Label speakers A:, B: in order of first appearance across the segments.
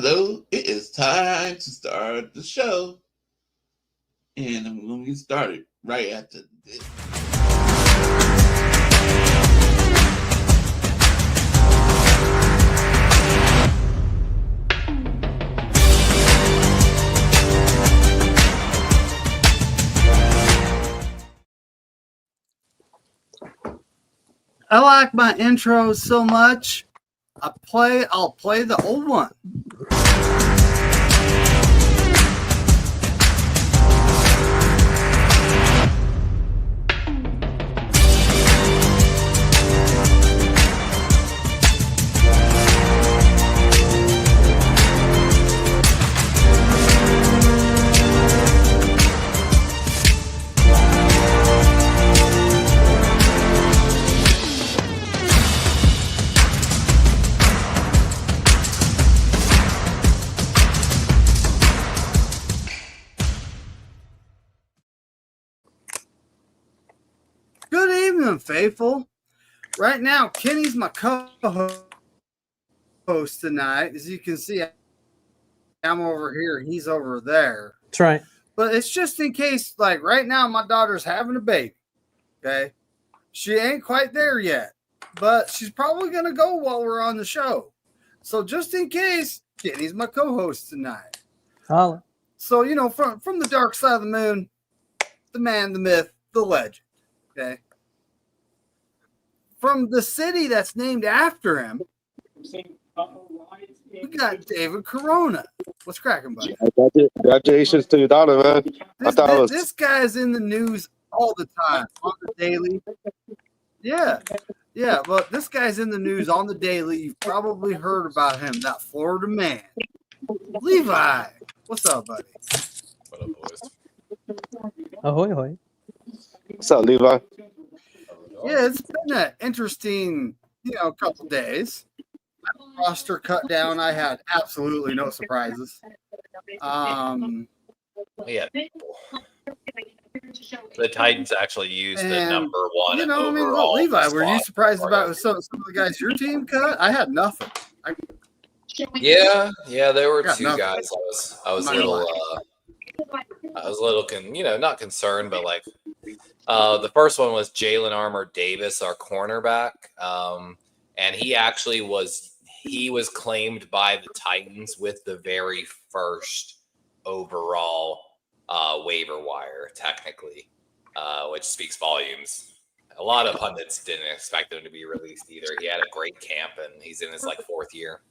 A: Hello, it is time to start the show. And I'm going to get started right after this.
B: I like my intros so much. I'll play the old one. Good evening, faithful. Right now, Kenny's my co-host tonight. As you can see, I'm over here. He's over there.
C: That's right.
B: But it's just in case, like right now, my daughter's having a baby. Okay. She ain't quite there yet, but she's probably going to go while we're on the show. So just in case, Kenny's my co-host tonight.
C: Holla.
B: So, you know, from the dark side of the moon, the man, the myth, the legend. Okay. From the city that's named after him, we got David Corona. What's cracking, buddy?
D: Congratulations to your daughter, man.
B: This guy is in the news all the time on the daily. Yeah, but this guy's in the news on the daily. You've probably heard about him, that Florida man. Levi, what's up, buddy?
E: What up, boys?
C: Ahoy, ahoy.
D: What's up, Levi?
B: Yeah, it's been an interesting, couple days. Roster cut down. I had absolutely no surprises.
E: Yeah. The Titans actually used the number one overall.
B: Levi, were you surprised about some of the guys your team cut? I had nothing.
E: Yeah, there were two guys. I was a little, not concerned, but like, the first one was Jalen Armour Davis, our cornerback, and he actually was claimed by the Titans with the very first overall waiver wire, technically, which speaks volumes. A lot of pundits didn't expect him to be released either. He had a great camp, and he's in his fourth year.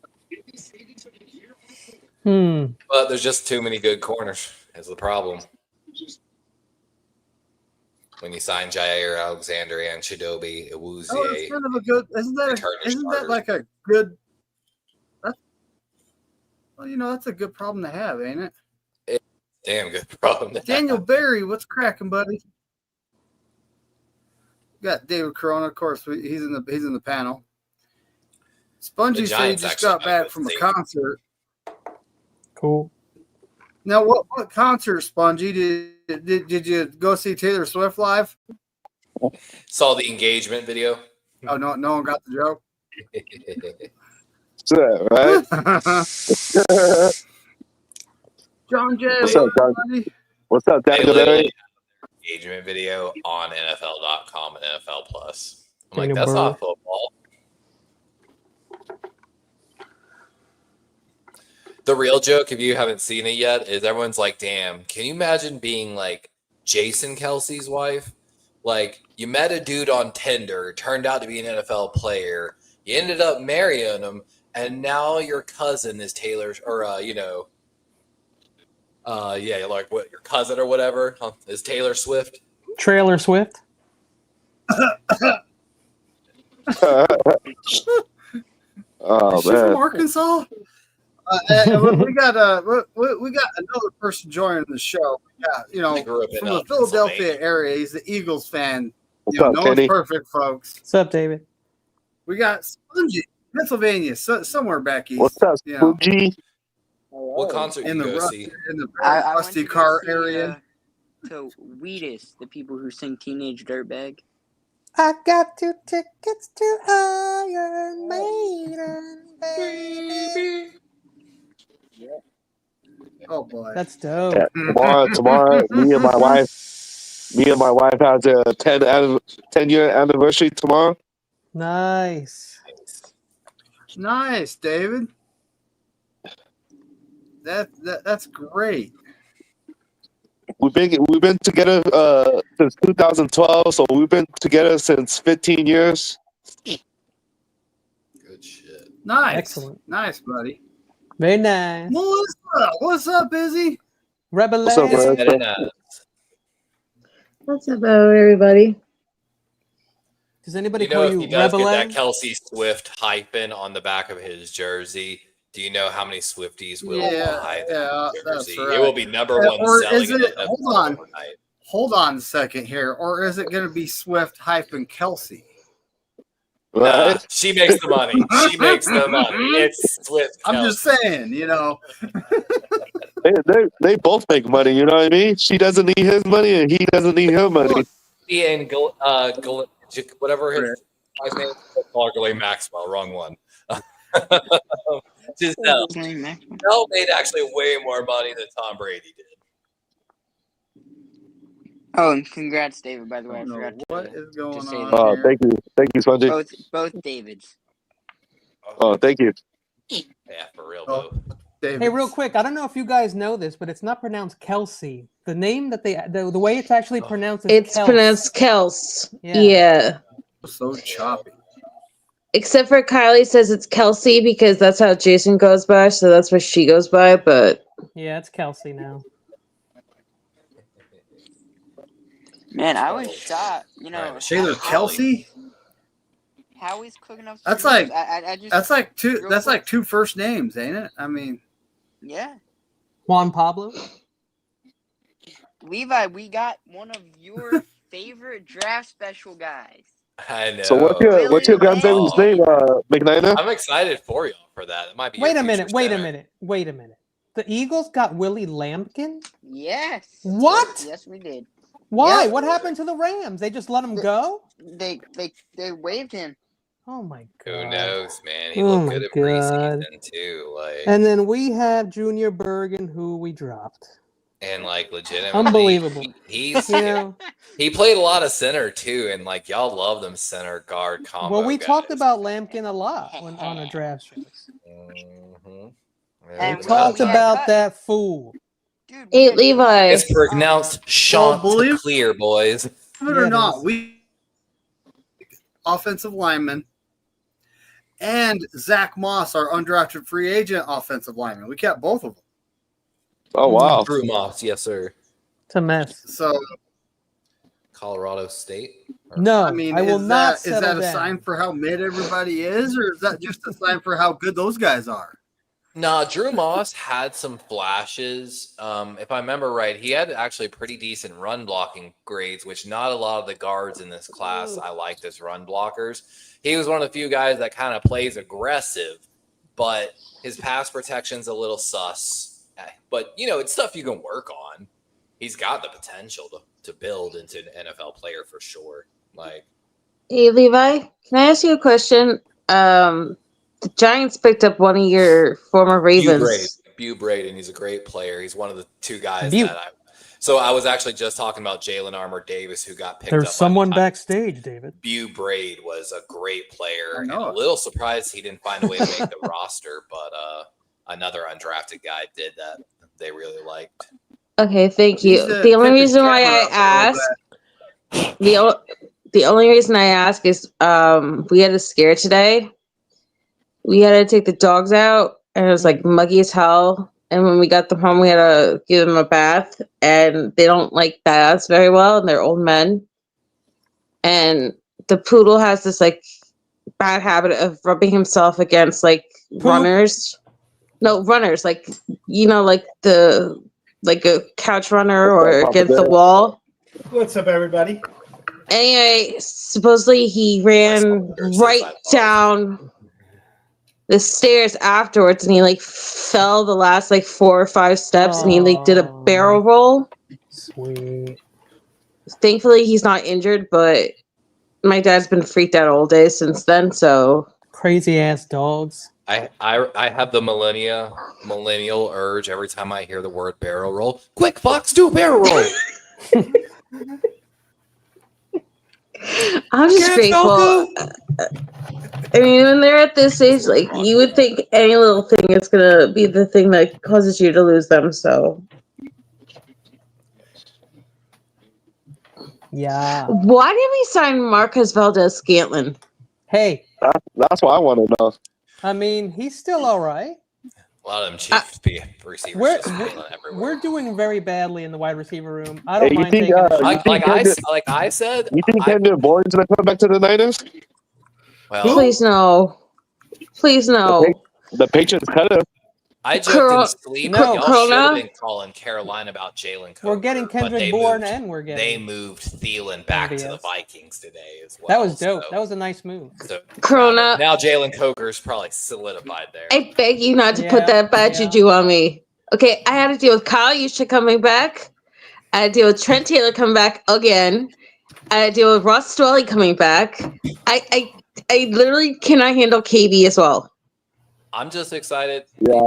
E: But there's just too many good corners is the problem. When you sign Jair Alexander and Chidobe Awuzie.
B: Oh, it's kind of a good. Isn't that like a good? That's a good problem to have, ain't it?
E: It's a damn good problem.
B: Daniel Berry, what's cracking, buddy? Got David Corona, of course. He's in the panel. Spongy said he just got back from a concert.
C: Cool.
B: Now, what concert, Spongy? Did you go see Taylor Swift live?
E: Saw the engagement video.
B: Oh, no one got the joke?
D: What's that, right?
B: John Jay.
D: What's up, John? What's up, Daniel?
E: Engagement video on NFL.com and NFL Plus. I'm like, that's not football. The real joke, if you haven't seen it yet, is everyone's like, damn, can you imagine being like Jason Kelsey's wife? Like, you met a dude on Tinder, turned out to be an NFL player, you ended up marrying him, and now your cousin is Taylor's, or, like what, your cousin or whatever is Taylor Swift?
C: Trailer Swift?
D: Oh,
B: Is she
D: man.
B: from Arkansas? We got another person joining the show. Yeah, from the Philadelphia area. He's the Eagles fan.
D: What's up,
B: no
D: Kenny?
B: one's perfect, folks.
C: What's up, David?
B: We got Spongy, Pennsylvania, somewhere back east.
D: What's up, Spooky?
E: What concert
B: in
E: you
B: the
E: go see?
B: in the
F: I went
B: Rusty
F: to
B: Car
F: see,
B: area.
F: To Wheatus, the people who sing Teenage Dirtbag.
C: I got 2 tickets to Iron Maiden, baby.
B: Oh boy.
C: That's dope.
D: Yeah, tomorrow, me and my wife has a 10-year anniversary tomorrow.
C: Nice.
B: Nice, David. That's great.
D: We've been together since 2012, so we've been together since 15 years.
E: Good shit.
B: Nice.
C: Excellent.
B: Nice, buddy.
C: Very nice.
B: Melissa, what's up, Izzy?
C: Rebel.
D: What's up, man?
E: Very nice.
G: What's up, everybody?
C: Does anybody
E: You know,
C: call
E: if
C: you
E: he does get
C: Rebel?
E: that Kelsey Swift hyphen on the back of his jersey, do you know how many Swifties will buy that
B: that's
E: jersey?
B: right.
E: It will be number one
B: Or
E: selling
B: is
E: in
B: it?
E: NFL
B: Hold on.
E: overnight.
B: Hold on a second here. Or is it going to be Swift-Kelsey?
E: Nah,
D: Right?
E: she makes the money. She makes the money. It's Swift.
B: I'm just saying,
D: They both make money. You know what I mean? She doesn't need his money, and he doesn't need her money.
B: Look,
E: And whatever his guy's name is, Ghislaine Maxwell. Wrong one. Giselle. Giselle made actually way more money than Tom Brady did.
F: Oh, and congrats, David. By the way,
B: I
F: I
B: don't know
F: forgot
B: what
F: to
B: is going
F: say
B: on
F: that.
D: Oh,
B: here.
D: thank you, Spongy.
F: Both Davids.
D: Oh, thank you.
E: Yeah, for real,
B: Oh.
E: though.
B: David.
C: Hey, real quick, I don't know if you guys know this, but it's not pronounced Kelsey. The name that the way it's actually pronounced is
G: It's
C: Kels.
G: pronounced Kels.
C: Yeah.
G: Yeah.
B: So choppy.
G: Except for Kylie says it's Kelsey because that's how Jason goes by, so that's what she goes by, but
C: Yeah, it's Kelsey now.
F: Man, I was shocked.
B: Taylor Kelsey?
F: How he's cooking up.
B: That's
F: some
B: like
F: moves. I just.
B: that's like two.
F: real
B: That's
F: quick.
B: like two first names, ain't it? I mean,
F: Yeah,
C: Juan Pablo.
F: Levi, we got one of your favorite draft special guys.
E: I know.
D: So what's your grandbaby's name, McNina?
E: I'm excited for y'all for that. It might be.
C: Wait
E: your
C: a minute.
E: future
C: Wait a
E: center.
C: minute. Wait a minute. The Eagles got Willie Lampkin?
F: Yes.
C: What?
F: Yes, we did.
C: Why?
F: Yep.
C: What happened to the Rams? They just let him go?
F: They waived him.
C: Oh my god.
E: Who knows, man? He
C: Oh
E: looked
C: my
E: good at
C: God.
E: preseason too. Like
C: And then we have Junior Bergen, who we dropped.
E: and like legitimately
C: Unbelievable.
E: He's
C: You know,
E: he played a lot of center too, and like y'all love them center guard combo.
C: well, we talked
E: guys.
C: about Lampkin a lot on a draft shows.
E: Mhm.
C: We
F: And
C: talked
F: well,
C: about
F: cut.
C: that fool.
F: Dude,
G: hey,
F: man,
G: Levi.
E: It's pronounced Chanticleer, boys.
B: believe it
C: Yeah,
B: or
C: it
B: not,
C: is.
B: we offensive lineman and Zach Moss, our undrafted free agent offensive lineman. We kept both of them.
D: Oh, wow.
E: Drew Moss, yes sir.
C: It's a mess.
B: So
E: Colorado State.
C: No,
B: I mean,
C: will
B: is
C: not
B: that
C: settle
B: a
C: down.
B: sign for how mid everybody is, or is that just a sign for how good those guys are?
E: Nah, Drew Moss had some flashes. If I remember right, he had actually pretty decent run blocking grades, which not a lot of the guards in this class I liked as run blockers. He was one of the few guys that kind of plays aggressive, but his pass protection's a little sus. But, it's stuff you can work on. He's got the potential to build into an NFL player for sure. Like,
G: Hey, Levi, can I ask you a question? The Giants picked up one of your former Ravens.
E: Bew Braden, he's a great player. He's one of the two guys
C: Bew.
E: So I was actually just talking about Jalen Armour Davis, who got picked up.
C: There's someone backstage, David.
E: Bew Braid was a great player,
B: I
E: and
B: know
E: a
B: it.
E: little surprised he didn't find a way to make the roster, but another undrafted guy did that they really liked.
G: Okay, thank you.
B: He's a
G: The only
B: pick
G: reason
B: the
G: why
B: camera
G: I
B: up a little
G: asked, the only reason I ask is we had a scare today. We had to take the dogs out, and it was like muggy as hell. And when we got them home, we had to give them a bath, and they don't like baths very well, and they're old men. And the poodle has this like bad habit of rubbing himself against like runners. No, runners, like like a couch runner or against the wall.
H: What's up, everybody?
G: Anyway, supposedly he ran right down the stairs afterwards, and he like fell the last like 4 or 5 steps, and he like did a barrel roll.
C: Sweet.
G: Thankfully, he's not injured, but my dad's been freaked out all day since then. So
C: Crazy ass dogs.
E: I have the millennial urge every time I hear the word barrel roll. Quick, Fox, do a barrel roll.
G: I'm just grateful. I mean, when they're at this age, like you would think any little thing is gonna be the thing that causes you to lose them. So
C: Yeah.
G: why did we sign Marcus Valdez-Scantling?
C: Hey,
D: That's what I want to know.
C: I mean, he's still all right.
E: A lot of them chief receivers
C: We're
E: just failing everywhere.
C: we're doing very badly in the wide receiver room. I don't
D: Hey, you
C: mind
D: think,
C: taking a
D: you
C: shot.
E: Like I said,
D: You think Kendrick Bourne's gonna come back to the Niners?
E: well,
G: Please no, please no.
D: The Patriots cut him.
E: I joked in sleep.
C: No.
E: Y'all should have
G: Corona?
E: been calling Carolina about Jalen Coker.
C: We're getting
E: but
C: Kendrick
E: they
C: Bourne
E: moved-
C: and we're
E: They
C: getting
E: moved Thielen back to the
C: MVS.
E: Vikings today as well.
C: That was dope.
E: So,
C: That was a nice move.
E: so
G: Corona.
E: now Jalen Coker's probably solidified there.
G: I beg you not to
C: Yeah,
G: put that bad
C: yeah.
G: juju on me. Okay, I had to deal with Kyle Juszczyk coming back. I had to deal with Trent Taylor coming back again. I had to deal with Ross Dwelly coming back. I literally cannot handle KB as well.
E: I'm just excited.
D: Yeah.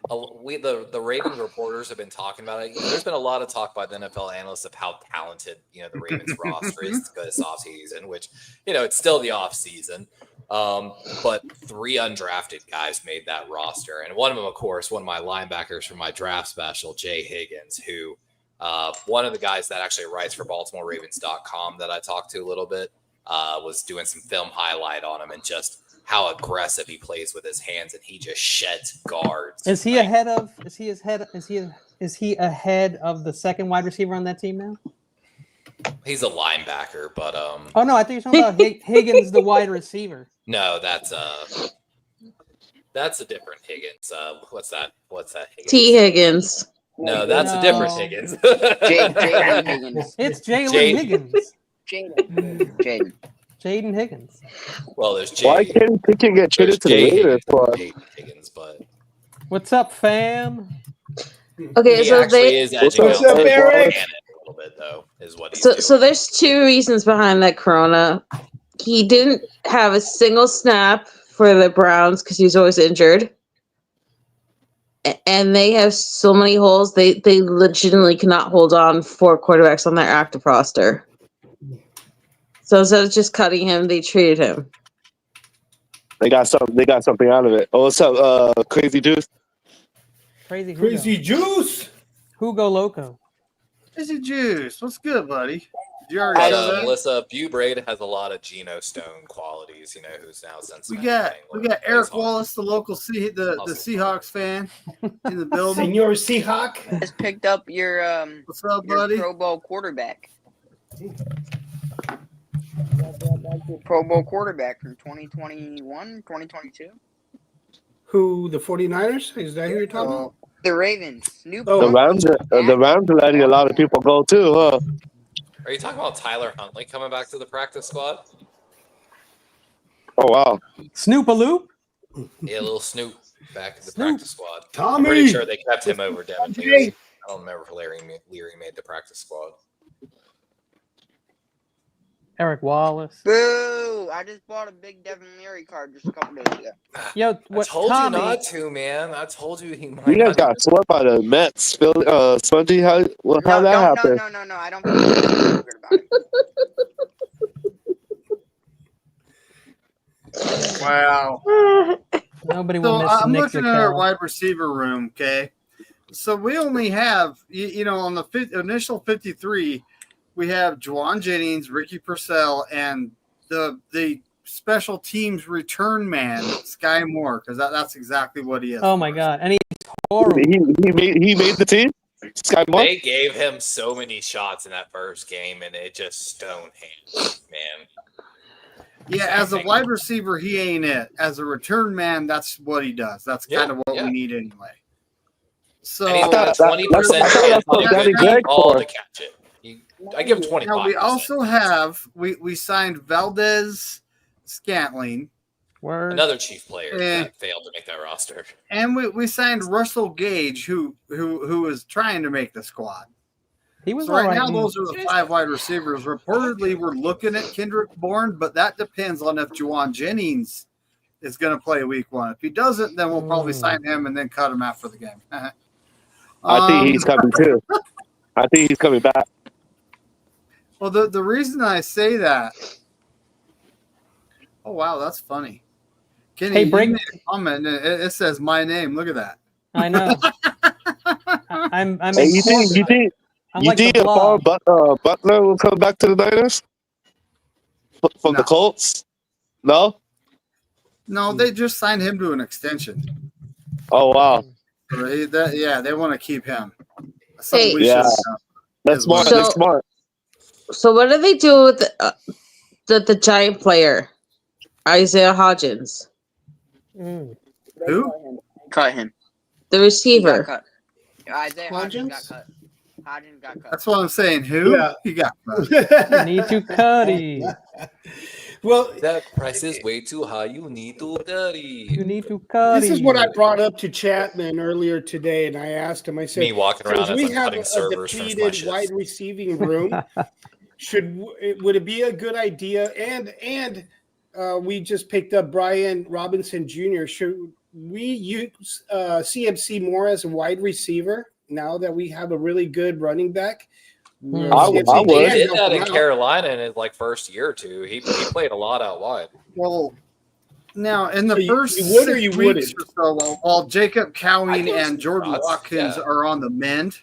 E: The Ravens reporters have been talking about it. There's been a lot of talk by the NFL analysts of how talented the Ravens roster is this offseason, which it's still the offseason. But 3 undrafted guys made that roster, and one of them, of course, one of my linebackers from my draft special, Jay Higgins, who one of the guys that actually writes for BaltimoreRavens.com that I talked to a little bit was doing some film highlight on him and just how aggressive he plays with his hands, and he just sheds guards.
C: Is he ahead of the second wide receiver on that team now?
E: He's a linebacker, but
C: Oh no, I think you're talking about Higgins, the wide receiver.
E: no, that's a different Higgins. What's that? Higgins?
G: T. Higgins.
E: No, that's a different Higgins.
F: Jaden Higgins.
C: It's Jalen
E: Jaden.
C: Higgins.
F: Jaden.
C: Jaden Higgins.
E: Well, there's
D: Why
E: Jay.
D: can't he get
E: There's
D: traded to the
E: Jay
D: Raiders for?
E: Jaden Higgins, but
C: What's up, fam?
G: Okay,
E: he
G: so
E: actually is edging
D: What's
E: out
D: up, Eric?
E: a little bit, though, is what he's doing.
G: so there's 2 reasons behind that Corona. He didn't have a single snap for the Browns because he was always injured. And they have so many holes, they legitimately cannot hold on 4 quarterbacks on their active roster. So instead of just cutting him, they traded him.
D: They got something out of it. Oh, what's up, Crazy Juice?
C: Crazy
H: Juice.
C: Hugo Loco.
B: Crazy Juice, what's good, buddy? You already know that?
E: Melissa Bubraid has a lot of Geno Stone qualities, who's now since
B: We got Eric Wallace, the local the Seahawks fan in the building.
H: Senor Seahawk.
F: Just picked up your
B: What's up,
F: your
B: buddy?
F: Pro Bowl quarterback. Pro Bowl quarterback from 2021, 2022.
H: Who, the 49ers? Is that who you're talking about?
F: The Ravens. New
H: Oh.
D: The Rams are letting a lot of people go too, huh?
E: Are you talking about Tyler Huntley coming back to the practice squad?
D: Oh wow.
C: Snoop-a-loop?
E: Yeah, little Snoop back in the
C: Snoop.
E: practice squad. I'm
H: Tommy.
E: pretty sure they kept him over Devin Leary. I don't remember if Leary made the practice squad.
C: Eric Wallace.
F: Boo! I just bought a big Devin Leary card just a couple days ago.
C: Yo,
E: I
C: what
E: told
C: Tommy,
E: you not to, man. I told you he might.
D: You guys
E: not-
D: got swept by the Mets. Spongy, how that happened?
F: No. I don't feel good about it.
B: Wow.
C: nobody will
B: So
C: miss
B: I'm
C: Nick
B: looking at our
C: Zakelj.
B: wide receiver room, okay? So we only have, on the initial 53, we have Juwan Jennings, Ricky Purcell, and the special teams return man, Sky Moore, because that's exactly what he is.
C: Oh my god. And he's horrible.
D: He made the team. Sky Moore?
E: They gave him so many shots in that first game, and it just stone hands, man.
B: Yeah, as a wide receiver, he ain't it. As a return man, that's what he does. That's kind of what we need anyway. So
E: And he's got a 20% chance on a good deep ball to catch it. I give him 25.
B: now we also have we signed Valdez Scantling.
C: Word.
E: Another Chief player that failed to make that roster.
B: And we signed Russell Gage, who is trying to make the squad.
C: He was
B: So right
C: all
B: now,
C: right.
B: those are the 5 wide receivers. Reportedly, we're looking at Kendrick Bourne, but that depends on if Juwan Jennings is going to play week 1. If he doesn't, then we'll probably sign him and then cut him after the game.
D: I think he's coming too. I think he's coming back.
B: Well, the reason I say that. Oh wow, that's funny. Kenny,
C: Hey,
B: you
C: break-
B: made a comment. It says my name. Look at that.
C: I know. I'm
D: Hey, you think
C: I'm like the
D: Paul
C: blob.
D: Butler will come back to the Niners from the
B: No.
D: Colts? No.
B: No, they just signed him to an extension.
D: Oh wow.
B: They want to keep him.
G: Hey,
D: Yeah. That's smart.
G: So-
D: That's smart.
G: So what do they do with the giant player, Isaiah Hodgins,
C: Mm.
B: Who?
F: Cut him.
G: the
F: He got
G: receiver?
F: cut. Isaiah Hodgins got
H: Hodgins?
F: cut. Hodgins got cut.
B: That's what I'm saying. Who?
H: Yeah.
B: He got
C: You need to cutty.
H: Well,
E: That price is way too high. You need to dirty.
C: You need to cutty.
H: this is what I brought up to Chapman earlier today, and I asked him. I said,
E: Me walking around
H: since
E: as
H: we
E: I'm
H: have
E: cutting
H: a
E: servers from
H: depleted
E: slushes.
H: wide receiving room, would it be a good idea? And we just picked up Brian Robinson Jr. Should we use CMC more as a wide receiver now that we have a really good running back?
D: I would.
E: He
H: can
E: did
H: help
E: that
H: him
E: in
H: out.
E: Carolina in his first year or two. He played a lot out wide.
B: Well, now in the
H: So you
B: first
H: would or
B: 6
H: you
B: weeks
H: wouldn't?
B: or so, while Jacob
E: I
B: Cowing
E: can
B: and
E: see
B: Jordan
E: shots,
B: Watkins
E: yeah.
B: are on the mend,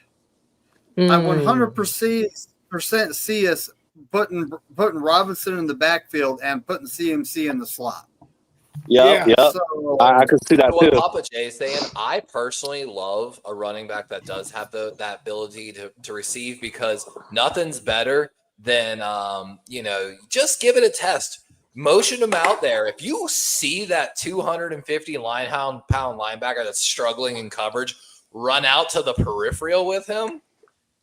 B: I
C: Mm.
B: 100% see us putting Robinson in the backfield and putting CMC in the slot.
D: Yeah.
B: So
D: I can see that
E: What
D: too.
E: Papa Jay is saying, I personally love a running back that does have that ability to receive, because nothing's better than just give it a test. Motion him out there. If you see that 250 pound linebacker that's struggling in coverage, run out to the peripheral with him.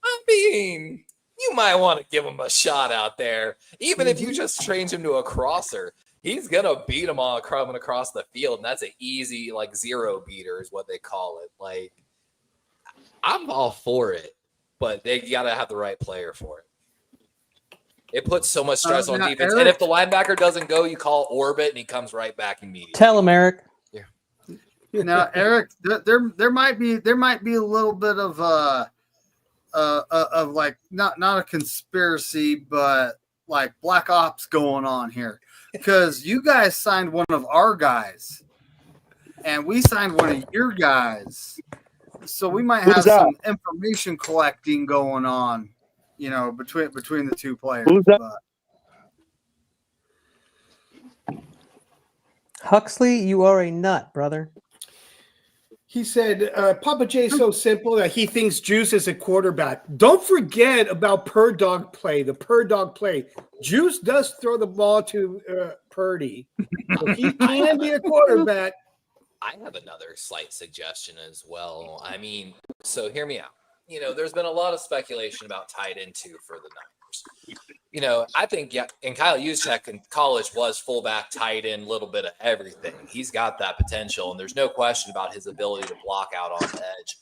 E: I mean, you might want to give him a shot out there. Even if you just change him to a crosser, he's going to beat him all coming across the field. And that's an easy, zero beater is what they call it. I'm all for it, but they got to have the right player for it. It puts so much stress on
B: now,
E: defense.
B: Eric-
E: And if the linebacker doesn't go, you call Orbit and he comes right back immediately.
C: Tell him, Eric.
B: now, Eric, there might be a little bit of not a conspiracy, but like black ops going on here, because you guys signed one of our guys, and we signed one of your guys, so we might have
D: Who's that?
B: some information collecting going on, between the two players.
D: Who's that?
B: But
C: Huxley, you are a nut, brother.
H: He said, Papa J's so simple that he thinks Juice is a quarterback. Don't forget about the per dog play. Juice does throw the ball to Purdy. So he can be a quarterback.
E: I have another slight suggestion as well. I mean, so hear me out. There's been a lot of speculation about tight end 2 for the Niners. I think, and Kyle Juszczyk in college was fullback, tight end, little bit of everything. He's got that potential, and there's no question about his ability to block out on the edge.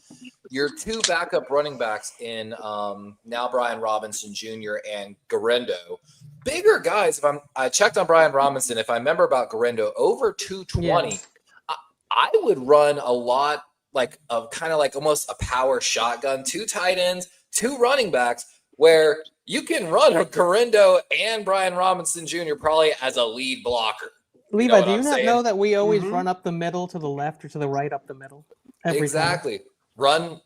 E: Your 2 backup running backs in now Brian Robinson Jr. and Garendo, bigger guys. I checked on Brian Robinson. If I remember about Garendo, over 220.
C: Yes.
E: I would run a lot of kind of almost a power shotgun, 2 tight ends, 2 running backs, where you can run a Correndo and Brian Robinson Jr. probably as a lead blocker.
C: Levi,
E: what
C: do you
E: I'm
C: not
E: saying?
C: know that we always run up the middle to the left or to the right up the middle? Every
E: Exactly. Run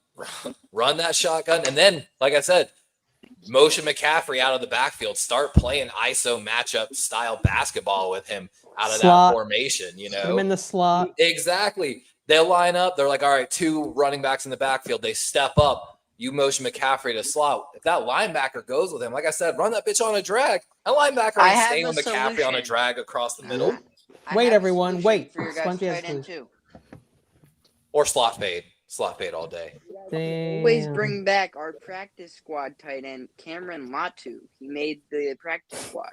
E: that shotgun. And then, like I said, motion McCaffrey out of the backfield. Start playing ISO matchup style basketball with him out of
C: Slot.
E: that formation,
C: Put him in the slot.
E: Exactly. They'll line up. They're like, all right, 2 running backs in the backfield. They step up. You motion McCaffrey to slot. If that linebacker goes with him, like I said, run that bitch on a drag. That linebacker
F: I
E: ain't
F: have
E: staying
F: a
E: with McCaffrey on a
F: solution.
E: drag across the middle.
F: I
C: Wait,
F: have a
C: everyone,
F: solution
C: wait.
F: For your guys'
C: Spongy has
F: tight end
C: solution.
F: too.
E: Or slot fade. Slot fade all day.
F: Always
C: Damn.
F: bring back our practice squad tight end, Cameron Latu. He made the practice squad.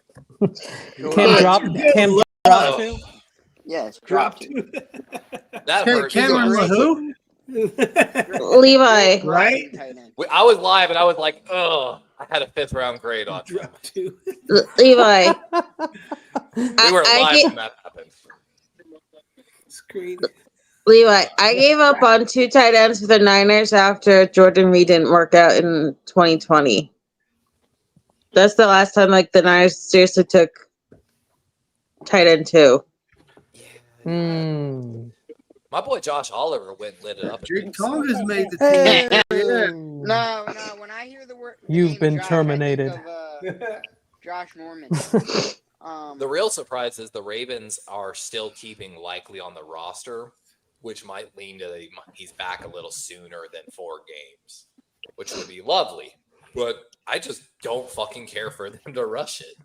C: Cam drop
E: Oh.
C: too.
F: Yes, dropped.
E: That
B: Hey,
E: hurt.
B: Cameron who?
G: Levi.
H: Right?
F: Tight end.
E: I was live and I was like, oh, I had a 5th round grade on.
H: Drop 2.
G: Levi.
E: We were
G: I
E: live
G: get-
E: when that happened.
H: screen.
G: Levi, I gave up on 2 tight ends for the Niners after Jordan Reed didn't work out in 2020. That's the last time like the Niners seriously took tight end 2.
E: My boy Josh Oliver went and lit it up.
B: Drake Tonga's made the
C: Hey.
B: team. Yeah.
F: No. When I hear the word, the
C: You've
F: name
C: been
F: Josh,
C: terminated.
F: I think of, Josh Norman.
E: The real surprise is the Ravens are still keeping Likely on the roster, which might lean to he's back a little sooner than 4 games, which would be lovely. But I just don't fucking care for them to rush it.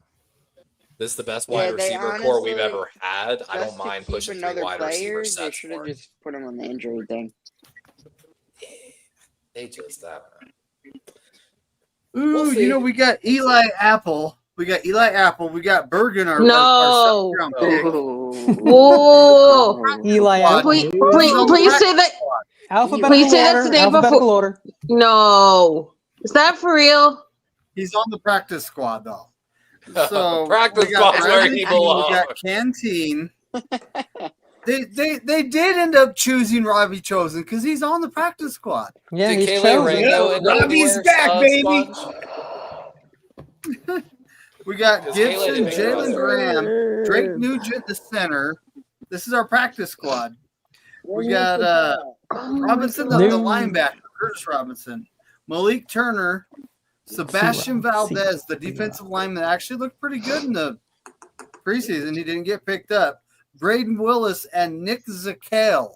E: This is the best wide receiver core we've ever had. I don't mind pushing 3 wide receiver sets.
F: They should have just put him on the injury thing.
E: They just
B: Ooh, you know, we got Eli Apple. We got Bergen, our
G: No.
B: our 7th round pick.
G: Whoa.
C: Eli
B: Squad.
C: Apple.
G: Please say that.
C: Alphabetical
G: say
C: order.
G: that's the name
C: Alphabetical
G: before-
C: order.
G: No. Is that for real?
B: He's on the practice squad though. So
E: Practice
B: we got
E: squad's where
B: Bradley
E: he
B: King, we
E: belongs.
B: got Canteen. They did end up choosing Robbie Chosen because he's on the practice squad.
C: Yeah,
E: Did
C: he's
E: Kaylee
C: chosen.
E: Rango end up
H: Robbie's
E: wearing
H: back, baby.
E: sponge?
B: We got
E: Because
B: Gibson,
E: Kayla didn't
B: Jalen
E: make
B: Graham, Drake Nugent, the center. This is our practice squad. We got Robinson, the linebacker, Curtis Robinson, Malik Turner, Sebastian Valdez, the defensive lineman that actually looked pretty good in the preseason. He didn't get picked up. Braden Willis and Nick Zakel,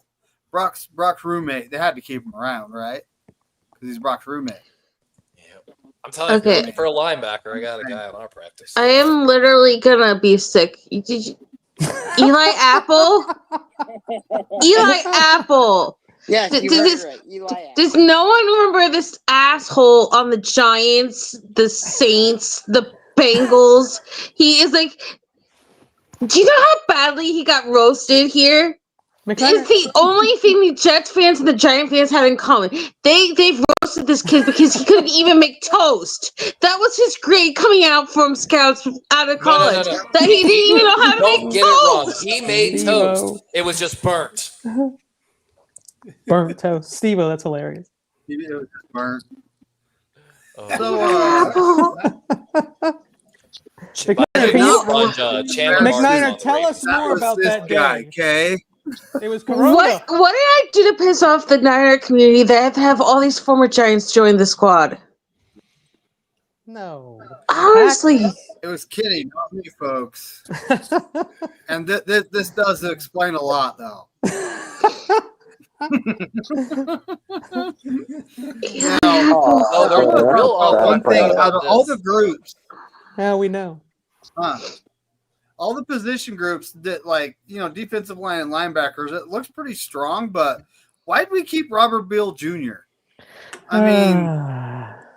B: Brock's roommate. They had to keep him around, right? Because he's Brock's roommate.
E: I'm telling you, if
G: Okay.
E: you're looking for a linebacker, I got a guy on our practice.
G: I am literally gonna be sick. Eli Apple? Eli Apple.
F: Yes, you heard it right. Eli Apple.
G: Does no one remember this asshole on the Giants, the Saints, the Bengals? He is like, do you know how badly he got roasted here? It's the only thing the Jets fans and the Giant fans have in common. They've roasted this kid because he couldn't even make toast. That was his grade coming out from scouts out of college.
E: No.
G: That he didn't even know how to
E: Don't
G: make
E: get it wrong.
G: toast.
E: He made
C: Steve-O.
E: toast. It was just burnt.
C: Burnt toast. Steve-O, that's hilarious.
B: It was just burnt.
E: Oh.
B: So,
C: McNiner, can you-
E: Chandler
C: McNiner,
E: Martinez
C: tell
E: on the
C: us
B: that
C: more
B: was
C: about
B: this
C: that
B: guy,
C: day.
B: okay?
C: It was Corona.
G: What did I do to piss off the Niner community that I have to have all these former Giants join the squad?
C: No.
G: Honestly.
B: It was Kenny, not me, folks. And this does explain a lot, though.
E: Oh, the real
B: One thing
E: part
B: out of all the
E: this-
B: groups,
C: Yeah, we know.
B: all the position groups that, like, defensive line and linebackers, it looks pretty strong, but why did we keep Robert Beal Jr.? I mean,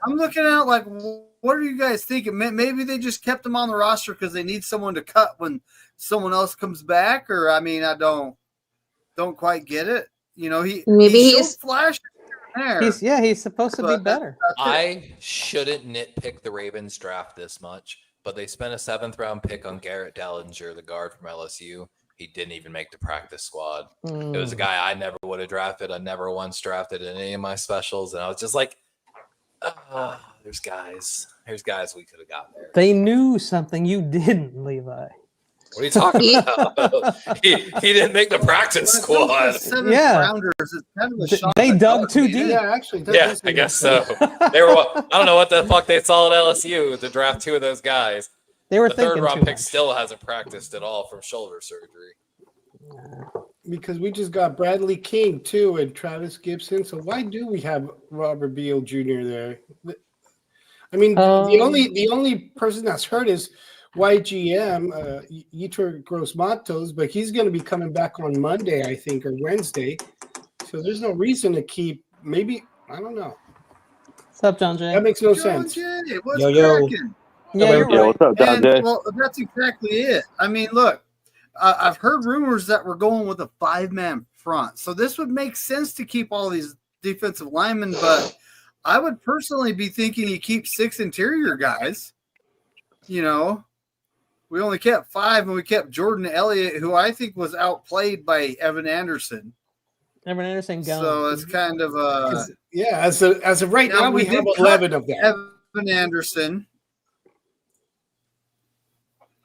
B: I'm looking at it like, what are you guys thinking? Maybe they just kept him on the roster because they need someone to cut when someone else comes back, or I mean, I don't quite get it. He showed flashes there.
C: He's supposed to be better.
E: I shouldn't nitpick the Ravens draft this much, but they spent a 7th round pick on Garrett Dellinger, the guard from LSU. He didn't even make the practice squad. It was a guy I never would have drafted. I never once drafted in any of my specials. And I was just like, there's guys we could have got there.
C: They knew something you didn't, Levi.
E: What are you talking about? he didn't make the practice squad.
B: Yeah. Rounders, it's kind of a shock
C: They
B: that
C: dug too
B: Dellinger
C: deep.
H: Yeah, actually. that
E: Yeah,
H: does
E: I
H: make
E: guess
H: sense.
E: so. They were. I don't know what the fuck they saw at LSU to draft 2 of those guys.
C: They were
E: The
C: thinking
E: 3rd round
C: too
E: pick
C: much.
E: still hasn't practiced at all from shoulder surgery.
H: Because we just got Bradley King too and Travis Gibson. So why do we have Robert Beal Jr. there? I mean, the only person that's hurt is YGM, Yetur Gross-Matos, but he's going to be coming back on Monday, I think, or Wednesday. So there's no reason to keep. Maybe I don't know.
C: What's up, John Jay?
H: That makes no
B: John
H: sense.
B: Jay, what's
I: Yo, yo.
B: cracking?
C: Yeah, you're right.
D: What's up, John
B: And,
D: Jay?
B: well, that's exactly it. I mean, look, I've heard rumors that we're going with a 5-man front. So this would make sense to keep all these defensive linemen, but I would personally be thinking you keep 6 interior guys, with We only kept 5, and we kept Jordan Elliott, who I think was outplayed by Evan Anderson.
C: Evan Anderson gone.
B: So it's kind of
H: as of right now, we have
B: did
H: 11
B: cut
H: of them.
B: Evan Anderson.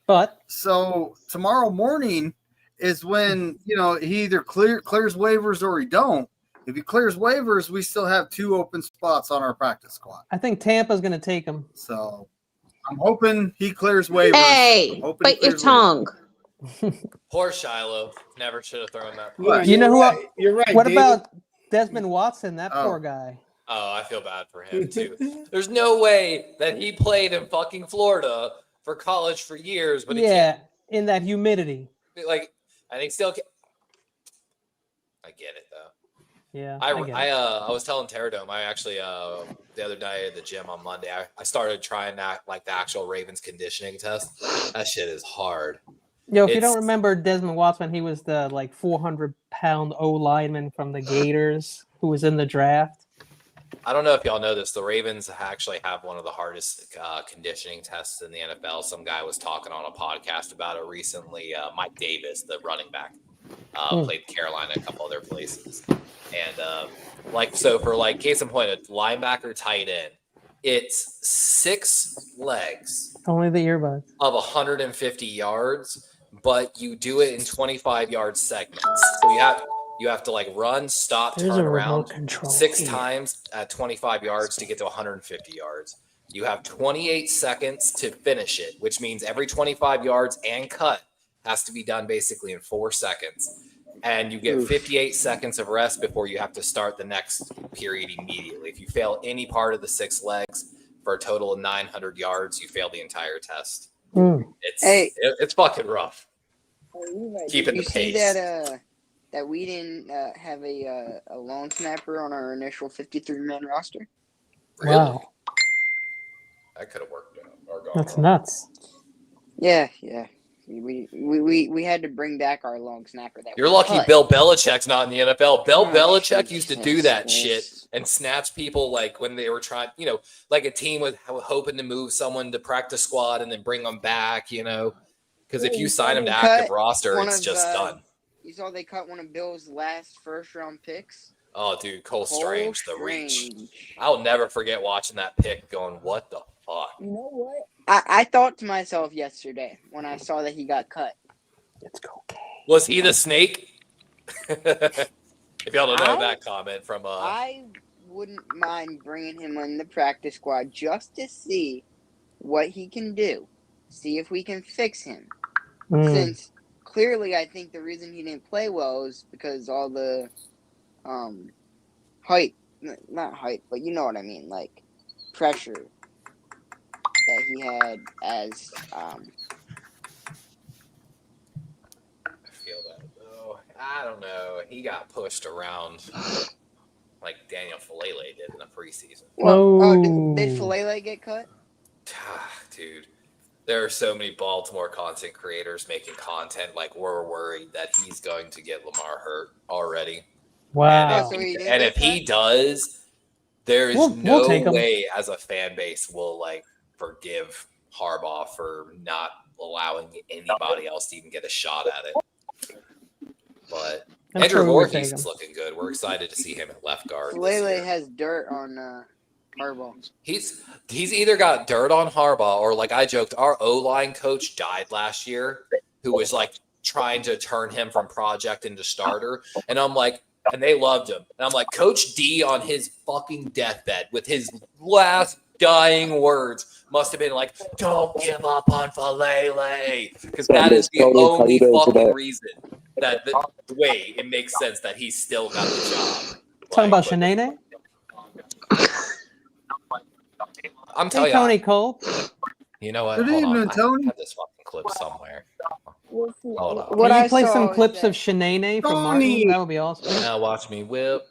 C: But
B: So tomorrow morning is when he either clears waivers or he don't. If he clears waivers, we still have 2 open spots on our practice squad.
C: I think Tampa's going to take him.
B: So I'm hoping he clears waivers.
G: Hey, bite your tongue.
E: Poor Shiloh. Never should have thrown that.
H: Yeah,
C: You know who?
H: You're right.
C: What
H: David.
C: about Desmond Watson? That poor guy.
E: Oh, I feel bad for him too. There's no way that he played in fucking Florida for college for years, but he can't,
C: in that humidity.
E: like, I think still. I get it though.
C: Yeah,
E: I
C: get it.
E: was telling Terradome, I actually the other night at the gym on Monday, I started trying that, like, the actual Ravens conditioning test. That shit is hard.
C: Yo, if you don't remember Desmond Watson, he was the 400-pound O lineman from the Gators who was in the draft.
E: I don't know if y'all know this. The Ravens actually have one of the hardest conditioning tests in the NFL. Some guy was talking on a podcast about it recently. Mike Davis, the running back, played Carolina, a couple other places. And so for case in point, a linebacker tight end, it's 6 legs.
C: Only the earbuds.
E: Of 150 yards, but you do it in 25-yard segments. So you have to run, stop, turn around 6 times at 25 yards to get to 150 yards. You have 28 seconds to finish it, which means every 25 yards and cut has to be done basically in 4 seconds. And you get 58 seconds of rest before you have to start the next period immediately. If you fail any part of the 6 legs for a total of 900 yards, you fail the entire test. It's fucking rough. Keeping the pace.
F: That we didn't have a long snapper on our initial 53-man roster?
E: Really?
C: Wow.
E: That could have worked out. Or gone
C: That's
E: wrong.
C: nuts.
F: Yeah. We had to bring back our long snapper.
E: You're lucky Bill Belichick's not in the NFL. Belichick used to do that shit and snatch people when they were trying, like a team was hoping to move someone to practice squad and then bring them back, because if you sign them to active roster, it's just done.
F: You saw they cut one of Bill's last first-round picks?
E: Oh, dude, Cole Strange, the reach. I'll never forget watching that pick going, what the fuck?
F: You know what? I thought to myself yesterday when I saw that he got cut.
C: It's okay.
E: Was he the snake? If y'all don't know that comment from...
F: I wouldn't mind bringing him on the practice squad just to see what he can do. See if we can fix him. Since... Clearly, I think the reason he didn't play well is because all the not hype, but you know what I mean, pressure that he had as
E: I feel that, though. I don't know. He got pushed around like Daniel Falele did in the preseason.
F: Did Falele get cut?
E: Dude. There are so many Baltimore content creators making content we're worried that he's going to get Lamar hurt already.
C: Wow.
E: And if he does, there is no way as a fan base we'll forgive Harbaugh for not allowing anybody else to even get a shot at it. But Andrew Voorhees is looking good. We're excited to see him at left guard.
F: Falele has dirt on Harbaugh.
E: He's either got dirt on Harbaugh or, like I joked, our O-line coach died last year, who was trying to turn him from project into starter. And I'm like, and they loved him. And I'm like, Coach D on his fucking deathbed with his last dying words must have been like, don't give up on Falele. Because that is the only fucking reason that the way it makes sense that he's still got the job.
C: Talking about Shanae?
E: I'm telling you.
C: Tony Cole.
E: You know what?
B: Good
E: Hold
B: evening,
E: on.
B: Tony.
E: I have this fucking clip somewhere. Hold on.
C: Can you play some clips of Shanae from Martin? That would be awesome.
E: Now watch me whip.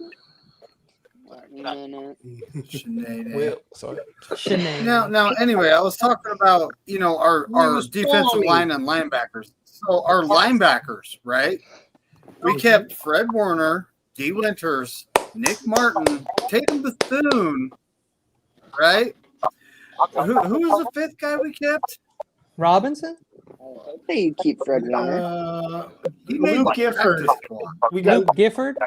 B: Whip.
E: Sorry.
C: Shanae.
B: Now, anyway, I was talking about, our defensive line and linebackers. So our linebackers, right? We kept Fred Warner, D. Winters, Nick Martin, Tatum Bethune, right? Who was the fifth guy we kept?
C: Robinson?
F: Hey, you keep Fred Warner.
H: Luke Gifford. We got
C: Luke Gifford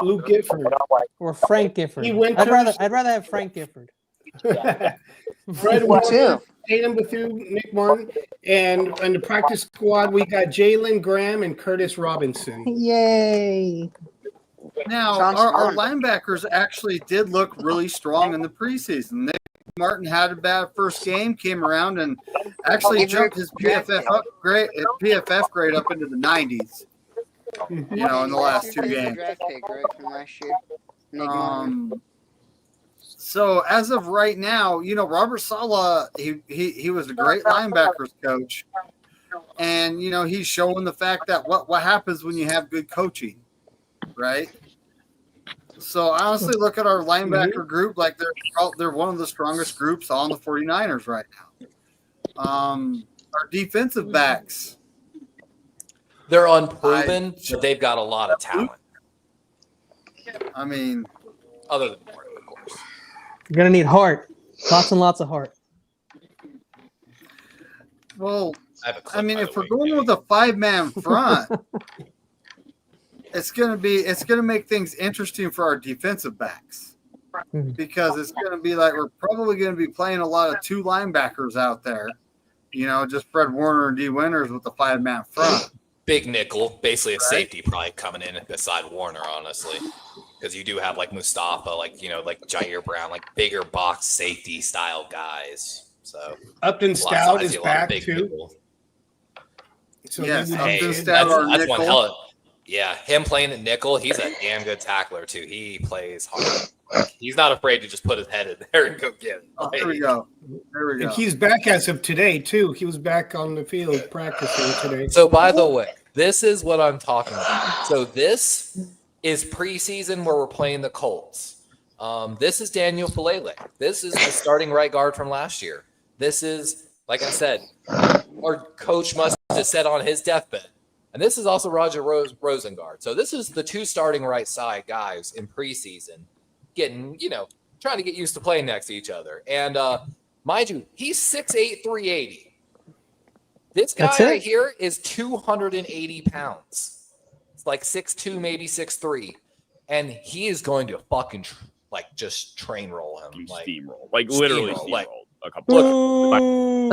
H: Luke Gifford.
C: or Frank Gifford?
H: He went
C: I'd
H: to-
C: rather have Frank Gifford.
H: Fred
F: Me
H: Warner,
F: too.
H: Tatum Bethune, Nick Martin, and in the practice squad we got Jalen Graham and Curtis Robinson.
F: Yay!
B: Now,
F: Sounds
B: our
F: fun.
B: linebackers actually did look really strong in the preseason. Nick Martin had a bad first game, came around and actually jumped his PFF grade up into the 90s. You know, in the last two games.
F: Draft pick, right, from last year. Nick Martin.
B: So as of right now, you know, Robert Saleh, he was a great linebackers coach, and you know he's showing the fact that what happens when you have good coaching, right? So I honestly look at our linebacker group like they're one of the strongest groups on the 49ers right now. Our defensive backs,
E: They're unproven, but they've got a lot of talent.
B: I mean,
E: Other than Morton, of course.
C: You're gonna need heart, lots and lots of heart.
B: well,
E: I have a clip,
B: I mean,
E: by
B: if
E: the
B: we're
E: way.
B: going with a 5-man front, it's gonna make things interesting for our defensive backs because it's gonna be like we're probably gonna be playing a lot of 2 linebackers out there. You know, just Fred Warner and D Winters with the 5-man front.
E: Big nickel, basically a safety probably coming in beside Warner, honestly. Because you do have like Mustafa, like, you know, like Jair Brown, like bigger box safety style guys. So
H: Upton Stout is
E: a lot of
H: back
E: big
H: too.
E: nickel.
H: So
B: Yes,
H: they would-
B: Upton
E: Hey,
B: Stout, our
E: that's one
B: nickel.
E: hell of, yeah, him playing at nickel, he's a damn good tackler too. He plays hard. Like, he's not afraid to just put his head in there and go get it.
B: Oh, there we go. There we
H: and
B: go.
H: he's back as of today too. He was back on the field practicing today.
E: So, by the way, this is what I'm talking about. So, this is preseason where we're playing the Colts. This is Daniel Falele. This is the starting right guard from last year. This is, like I said, our coach must have said on his deathbed. And this is also Roger Rosengard. So, this is the 2 starting right side guys in preseason getting, you know, trying to get used to playing next to each other. And mind you, he's 6'8", 380. This guy right here is 280 pounds. It's like 6'2", maybe 6'3". And he is going to fucking just train roll him. Like
I: steamroll. Like literally
E: steamroll. Like,
I: steamroll a couple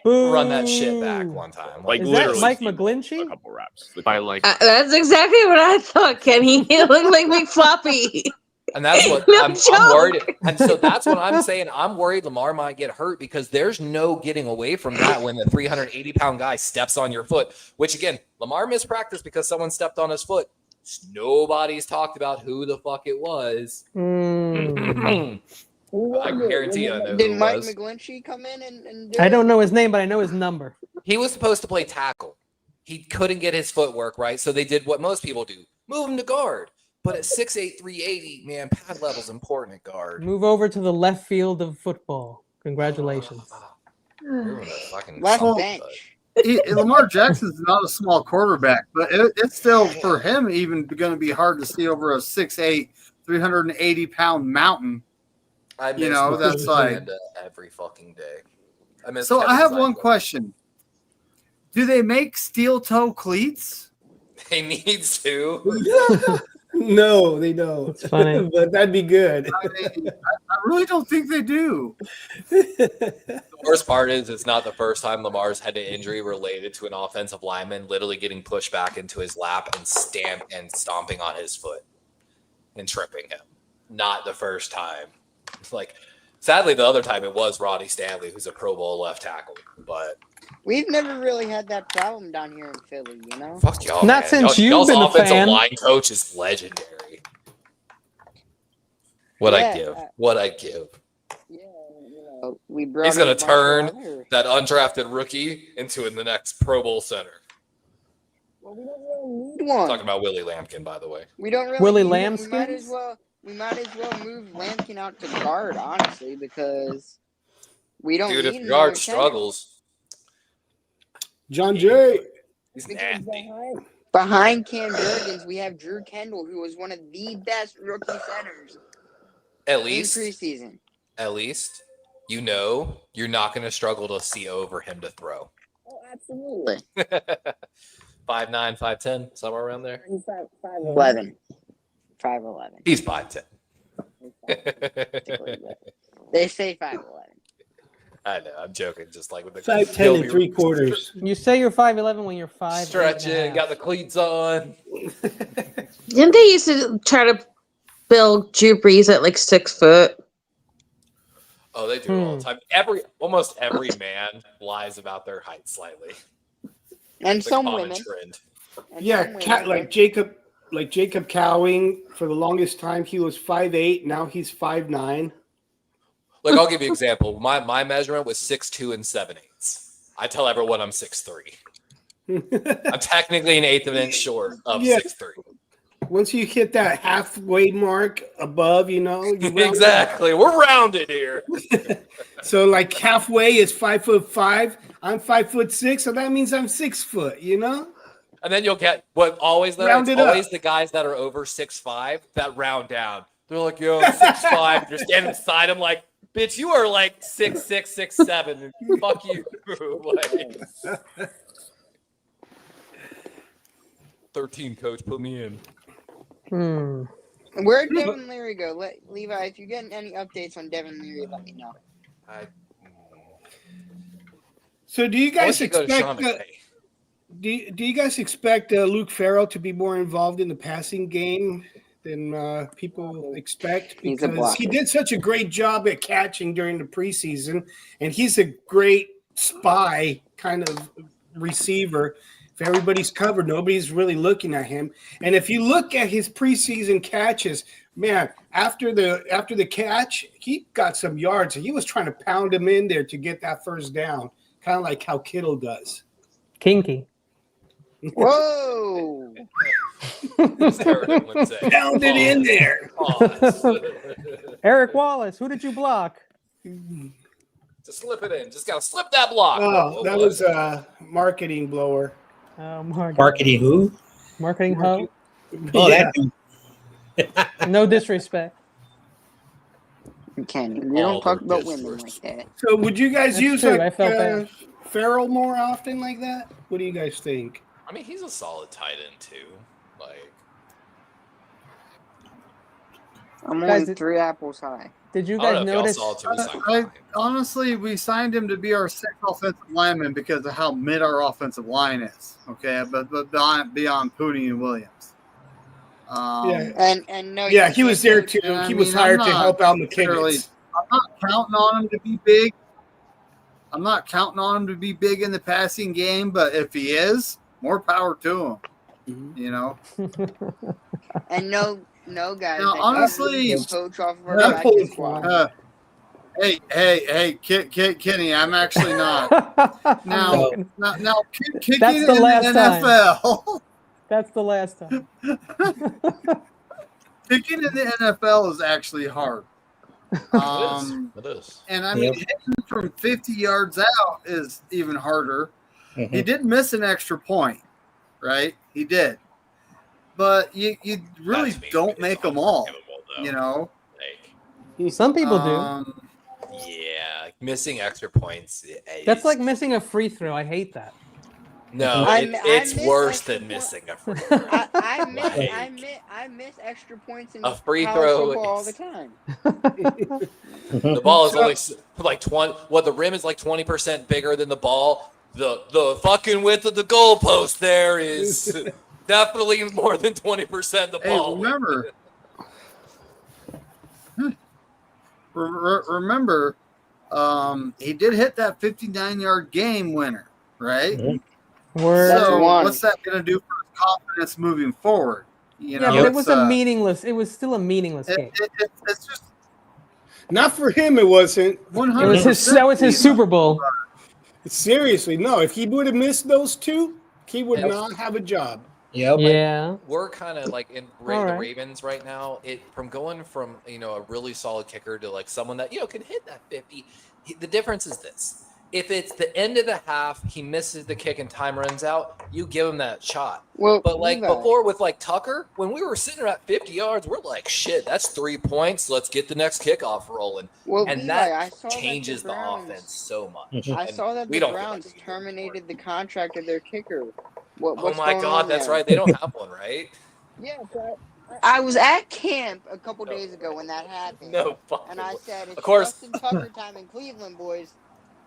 E: run that shit back one time.
I: like
C: Is
I: literally
C: that Mike
I: steamroll
C: McGlinchey?
I: a couple reps.
J: By like
G: That's exactly what I thought, Kenny. He looked like McFloppy.
E: And that's what
G: No
E: I'm
G: joke.
E: worried. And so that's what I'm saying. I'm worried Lamar might get hurt because there's no getting away from that when the 380-pound guy steps on your foot, which, again, Lamar missed practice because someone stepped on his foot. Nobody's talked about who the fuck it was. I can guarantee you I know who
F: Did
E: it
F: Mike
E: was.
F: McGlinchey come in and do
C: I
F: it?
C: don't know his name, but I know his number.
E: He was supposed to play tackle. He couldn't get his footwork right, so they did what most people do. Move him to guard. But at 6'8", 380, man, pad level's important at guard.
C: Move over to the left field of football. Congratulations.
F: Left
B: Well,
F: bench.
B: Lamar Jackson's not a small quarterback, but it's still for him even going to be hard to see over a 6'8", 380-pound mountain.
E: I miss
B: You know,
E: Marcus
B: that's like-
E: Miranda every fucking day. I miss
B: So
E: Kevin
B: I have
E: Zeitler.
B: one question: do they make steel toe cleats?
E: They need to.
H: No, they don't.
C: That's funny.
H: But that'd be good.
B: I mean, I really don't think they do.
E: The worst part is it's not the first time Lamar's had an injury related to an offensive lineman literally getting pushed back into his lap and stomping on his foot and tripping him. Not the first time. Like, sadly, the other time it was Rodney Stanley, who's a Pro Bowl left tackle. But
F: We've never really had that problem down here in Philly, you know?
E: fuck y'all.
C: Not
E: man.
C: since
E: Y'all's
C: you've been a
E: offensive
C: fan.
E: line coach is legendary. What I give.
F: Yeah, you know, we brought
E: He's
F: in
E: gonna
F: a bunch of
E: turn
F: other-
E: that undrafted rookie into the next Pro Bowl center.
F: Well, we don't really need one.
E: Talking about Willie Lampkin, by the way.
F: We don't really
C: Willie
F: need it.
C: Lambskins?
F: We might as well move Lampkin out to guard, honestly, because we don't
E: Dude,
F: need
E: if
F: another
E: guard
F: center.
E: struggles,
H: John Jay.
E: he's
F: Because
E: nasty.
F: behind Cam Jurgens, we have Drew Kendall, who was one of the best rookie centers
E: At
F: in
E: least,
F: preseason.
E: you know, you're not going to struggle to see over him to throw.
F: Oh, absolutely.
E: 5'9", 5'10", somewhere around there.
F: 5'11". 5'11".
E: He's 5'10".
F: They say 5'11".
E: I know, I'm joking. Just like with the
H: 5'10" and 3/4.
C: You say you're 5'11" when you're 5'8".
E: Stretching, got the cleats on.
G: Didn't they used to try to build Drew Brees at like 6 foot?
E: Oh, they do it all the time. Almost every man lies about their height slightly.
F: And
E: It's a
F: some
E: common
F: women.
E: trend.
F: And
H: Yeah,
F: some women,
H: like Jacob Cowing. For the longest time, he was 5'8". Now he's 5'9".
E: Look, I'll give you an example. My measurement was 6'2" and 7/8. I tell everyone I'm 6'3". I'm technically an eighth of an inch short of 6'3".
H: Once you hit that halfway mark above, you round
E: Exactly. We're rounded here.
H: So like halfway is 5'5". I'm 5'6", so that means I'm 6 foot.
E: And then you'll get what always there.
H: Round
E: It's
H: it up.
E: always the guys that are over 6'5" that round down. They're like, yo, I'm 6'5". You're standing beside them like, bitch, you are like 6'6", 6'7". Fuck you. Like, 13, coach, put me in.
F: Where'd Devin Leary go? Levi, if you're getting any updates on Devin Leary, let me know.
H: So do you guys
E: Go to Sean
H: expect?
E: McVay.
H: Do you guys expect Luke Farrell to be more involved in the passing game than people expect?
F: He's a
H: Because
F: blocker.
H: he did such a great job at catching during the preseason, and he's a great spy kind of receiver. If everybody's covered, nobody's really looking at him. And if you look at his preseason catches, man, after the catch, he got some yards. He was trying to pound him in there to get that first down, kind of like how Kittle does.
C: Kinky.
F: Whoa!
H: Pound it in there.
C: Eric Wallace, who did you block?
E: Just slip it in. Just gotta slip that block.
H: Oh, that was a marketing blower.
I: Marketing who?
C: Marketing hoe?
I: Oh,
H: Yeah.
I: that
C: No disrespect.
F: You can't. We don't talk about women like that.
H: So would you guys
C: That's
H: use
C: true, I
H: like
C: felt bad.
H: Farrell more often like that? What do you guys think?
E: I mean, he's a solid tight end too. Like,
F: I'm
C: Guys,
F: only 3 apples high.
C: Did you
E: I don't
C: guys
E: know if y'all
C: notice?
E: saw it till we signed
B: I,
E: him.
B: honestly, we signed him to be our sixth offensive lineman because of how mid our offensive line is. Okay, but beyond Pooty and Williams.
F: And no,
H: Yeah, he was there too.
B: Yeah,
H: He
B: I
H: was
B: mean,
H: hired
B: I'm
H: to
B: not
H: help out
B: necessarily-
H: McKinney.
B: I'm not counting on him to be big. I'm not counting on him to be big in the passing game, but if he is, more power to him. You know.
F: And no, guys.
B: Now,
F: that
B: honestly,
F: can coach off of our
H: Not
F: practice
H: pulling
F: squad.
B: Hey, Kenny, I'm actually not. Now, kicking
C: That's the
B: in
C: last
B: the
C: time.
B: NFL.
C: That's the last time.
B: Kicking in the NFL is actually hard.
E: It is.
B: And I mean, hitting from 50 yards out is even harder.
I: Mhm.
B: He did miss an extra point, right? He did. But you really
E: That to me
B: don't
E: is
B: make them all,
E: unforgivable, though.
B: you know?
E: Like,
C: Some people do.
E: yeah, like missing extra points.
C: That's like missing a free throw. I hate that.
E: No,
F: I
E: it's
F: miss
E: worse
F: extra
E: than
F: point-
E: missing a free throw.
F: I miss extra points in
E: A free
F: college
E: throw
F: football all
E: is-
F: the time.
E: The ball is only like 20. What, the rim is like 20% bigger than the ball. The fucking width of the goalpost there is definitely more than 20% the
B: Hey,
E: ball.
B: remember, he did hit that 59-yard game winner, right?
C: Word.
B: So
F: one.
B: what's that going to do for his confidence moving forward? You know,
C: but it
B: it's,
C: was a meaningless. It was still a meaningless game.
B: It's just
H: Not for him, it wasn't.
B: 100%.
C: It was his. That was his Super Bowl.
H: Seriously, no. If he would have missed those two, he would
E: Yep.
H: not have a job.
I: Yeah, but
C: Yeah.
E: We're kind of like in
C: All
E: the
C: right.
E: Ravens right now. From going from a really solid kicker to like someone that can hit that 50. The difference is this: if it's the end of the half, he misses the kick and time runs out, you give him that shot.
F: Well,
E: But like
F: Levi,
E: before with like Tucker, when we were sitting at 50 yards, we're like, shit, that's 3 points. Let's get the next kickoff rolling.
F: well,
E: And
F: Levi,
E: that
F: I saw
E: changes
F: that
E: the
F: Browns,
E: offense so much.
F: I
E: And
F: saw that
E: we
F: the
E: don't feel like
F: Browns
E: we do.
F: terminated the contract of their kicker.
E: Oh
F: What's
E: my
F: going
E: God,
F: on
E: that's
F: there?
E: right. They don't have one, right?
F: Yeah, I was at camp a couple days ago when that happened,
E: No fucking
F: and I
E: way.
F: said, "It's
E: Of course.
F: Justin Tucker time in Cleveland, boys."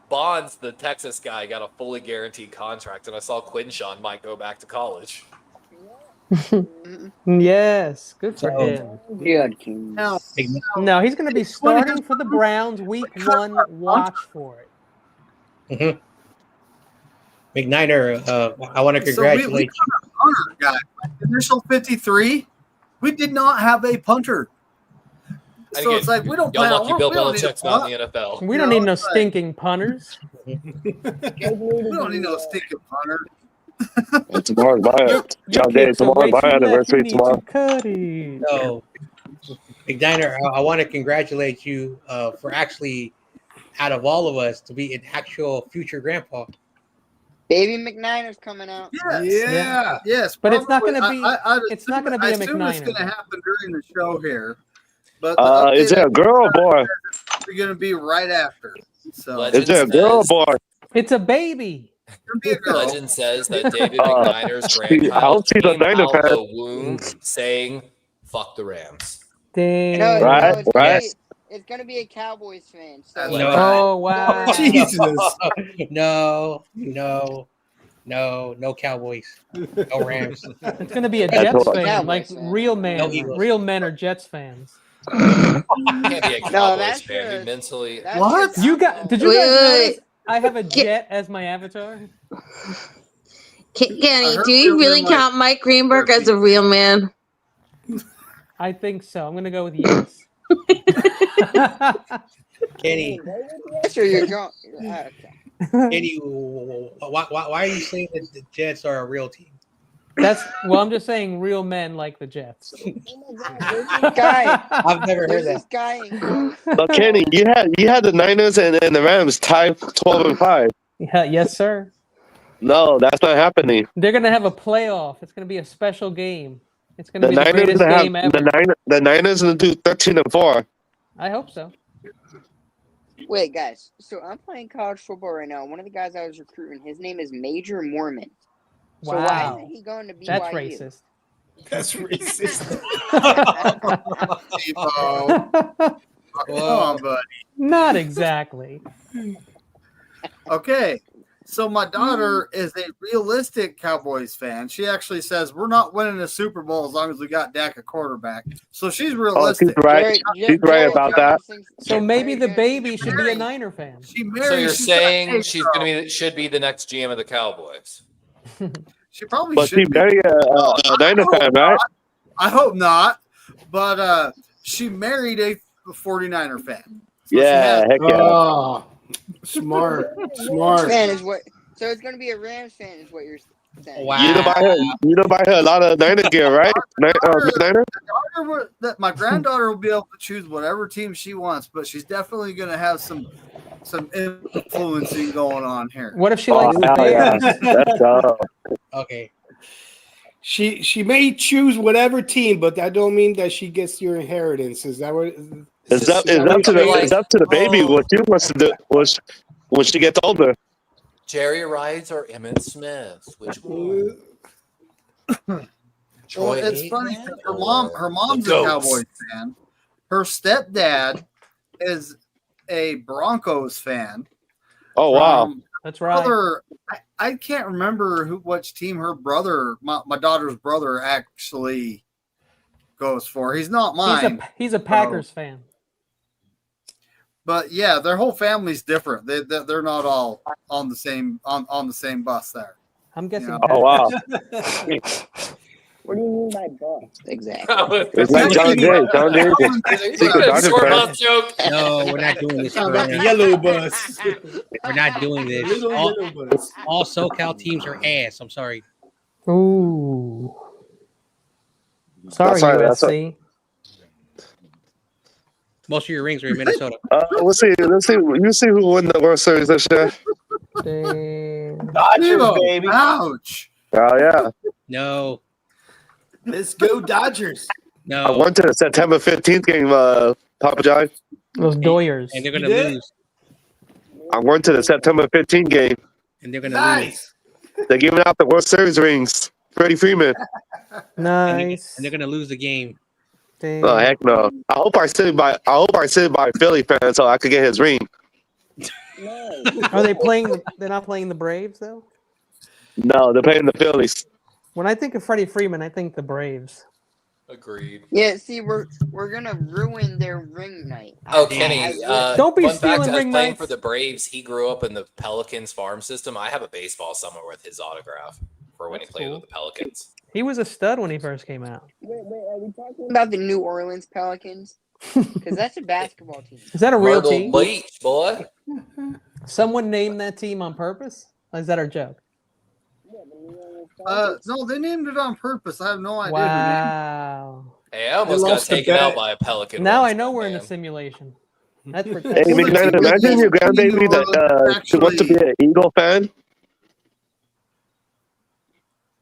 E: Bonds, the Texas guy, got a fully guaranteed contract, and I saw Quinshawn might go back to college.
C: Yes, good for
I: So-
C: him.
F: Good.
B: Now,
C: No, he's going to be starting for the Browns week 1. Watch for it.
I: Mhm. McNiner, I want to
B: so we
I: congratulate
B: got a punter guy. Initial 53. We did not have a punter.
E: And
B: So
E: again,
B: it's like we don't
E: y'all
B: plan
E: lucky
B: on.
E: Bill
B: We don't need a
E: Belichick's not
B: punt.
E: in the NFL.
C: We don't
B: You know,
C: need no
B: it's like-
C: stinking punters.
B: We don't need no stinking punter.
D: And tomorrow's my
C: Your
D: John Day.
C: kicks are
D: Tomorrow's
C: way
D: my
C: too left. You
D: anniversary
C: need
D: tomorrow.
C: to cut it.
I: you. So, McNiner, I want to congratulate you for actually, out of all of us, to be an actual future grandpa.
F: Baby McNiner's coming out.
B: Yes.
H: Yeah.
B: Yes,
C: But it's not
B: probably.
C: gonna be-
B: I'd
C: it's not
B: assume-
C: gonna be
B: I
C: a
B: assume it's
C: McNiner.
B: going to happen during the show here. But
D: Is it a girl or boy?
B: We're going to be right after. So
E: Legend
D: Is it a girl or
E: says,
D: boy?
C: It's a baby.
B: it's going to be a girl.
E: Legend says that David McNiner's
D: I
E: grandchild
D: hope she's a
E: came
D: Niner
E: out
D: fan.
E: the womb saying, "Fuck the Rams."
C: Damn.
F: No,
D: Right,
F: it's
D: right.
F: It's gonna be a Cowboys fan. So
B: That's
I: No.
B: right.
C: Oh, wow.
H: Jesus.
I: No Cowboys, no Rams.
C: It's going to be a
D: That's
C: Jets
D: what-
C: fan.
F: Cowboys
C: Like
F: fan.
C: real
I: No
C: men.
I: Eagles.
C: Real men are Jets fans.
E: Can't be a
F: No,
E: Cowboys
F: that's
E: fan.
F: your-
E: Be mentally.
F: that's
B: What?
F: your
C: You got?
F: downfall.
C: Did you
G: Wait,
C: guys
G: wait,
C: notice? I have a jet as my avatar.
G: Kenny,
B: heard
G: do you
B: you
G: really
B: in, like,
G: count Mike Greenberg as a real man?
C: I think so. I'm going to go with yes.
I: Kenny,
F: Sure, you're going. Okay.
I: Kenny, why are you saying that the Jets are a real team?
C: I'm just saying real men like the Jets.
F: Guy,
I: I've never
F: there's
I: heard that.
F: this guy in
D: But Kenny, you had the Niners and the Rams tied 12-5.
C: Yeah, yes, sir.
D: No, that's not happening.
C: They're going to have a playoff. It's going to be a special game. It's going to
D: The
C: be the
D: Niners
C: greatest
D: have
C: game ever.
D: the Niners gonna do 13-4.
C: I hope so.
F: Wait, guys. So I'm playing college football right now. One of the guys I was recruiting, his name is Major Mormon. So why
C: Wow.
F: isn't he going to BYU?
C: That's racist.
H: That's racist.
B: Tipo. Come on, buddy.
C: Not exactly.
B: Okay. So my daughter is a realistic Cowboys fan. She actually says we're not winning a Super Bowl as long as we got Dak at quarterback. So she's
D: Oh, she's
B: realistic.
D: right. She's right about that.
C: So maybe the baby should be a Niner fan.
B: She married.
E: So you're
B: she's got
E: saying
B: kids,
E: she's
B: so
E: gonna should be the next GM of the Cowboys?
B: She probably
D: But
B: should.
D: she
B: be.
D: married a Niner fan, right?
B: I hope not. But she married a 49er fan. So she
D: Yeah,
B: has-
D: heck yeah.
H: Oh, smart.
F: fan is what? So it's going to be a Rams fan, is what you're saying.
I: Wow.
D: You don't buy her a lot of Niner gear, right? Niner?
B: that my granddaughter will be able to choose whatever team she wants, but she's definitely going to have some influencing going on here.
C: What if she
D: Oh,
C: likes the
D: hell yeah.
C: Bears?
D: Let's go.
I: Okay.
H: She may choose whatever team, but that don't mean that she gets your inheritance. Is that what?
D: It's up to the baby what she wants to do when she gets older.
E: Jerry Rice or Emmitt Smith? Which one?
B: Well, it's funny 'cause her mom's a Cowboys fan. Her stepdad is a Broncos fan.
D: Oh wow.
C: That's right.
B: Brother, I can't remember which team her brother, my daughter's brother, actually goes for. He's not mine.
C: He's a Packers fan.
B: But yeah, their whole family's different. They're not all on the same bus there.
C: I'm guessing.
B: Yeah.
D: Oh wow.
F: What do you mean by boss? Exactly.
D: It's like John Jay. John Jay is a secret Dodger
E: Short
D: fan.
E: mouth joke.
I: No, we're not doing this.
H: Sound like a
I: We're
H: yellow bus.
I: not doing this.
H: Little yellow bus.
I: All SoCal teams are ass. I'm sorry.
C: Ooh. Sorry,
D: That's right, that's
C: USC.
I: Most of your rings are in Minnesota.
D: Let's see. You see who won the World Series this year?
C: Damn.
J: Dodgers,
B: Ew,
J: baby.
B: ouch.
D: Oh yeah.
I: No,
J: Let's go Dodgers.
I: no.
D: I went to the September 15th game, Papa John.
C: Those Doyers.
I: And they're gonna
J: You did?
I: lose.
D: I went to the September 15th game.
I: And they're gonna lose.
J: Nice.
D: They're giving out the World Series rings. Freddie Freeman.
C: Nice.
I: And they're gonna lose the game.
C: Damn.
D: Oh heck no! I hope I sit by a Philly fan so I could get his ring.
C: Are they playing? They're not playing the Braves though.
D: No, they're playing the Phillies.
C: When I think of Freddie Freeman, I think the Braves.
E: Agreed.
F: Yeah, see, we're gonna ruin their ring night.
E: Oh,
F: I-
E: Kenny,
F: I-
C: Don't be
E: fun fact,
C: stealing
E: I was
C: ring
E: playing
C: nights.
E: for the Braves. He grew up in the Pelicans farm system. I have a baseball somewhere with his autograph for when
C: That's
E: he played
C: cool.
E: with the Pelicans.
C: He was a stud when he first came out.
F: Wait, are we talking about the New Orleans Pelicans? Because that's a basketball team.
C: Is that a real
E: Myrtle
C: team?
E: Beach, boy.
C: Someone named that team on purpose? Or is that our joke?
B: No, they named it on purpose. I have no idea. who named it.
C: Wow.
E: Hey, I almost got
J: lost the
E: taken out
J: bet.
E: by a Pelican.
C: Now
E: once,
C: I know we're in a
E: man.
C: simulation. That's
D: Hey,
C: protected.
B: Well, the
D: McKnight,
B: team
D: imagine your
B: that
D: grandbaby that she wants to be an Eagle fan.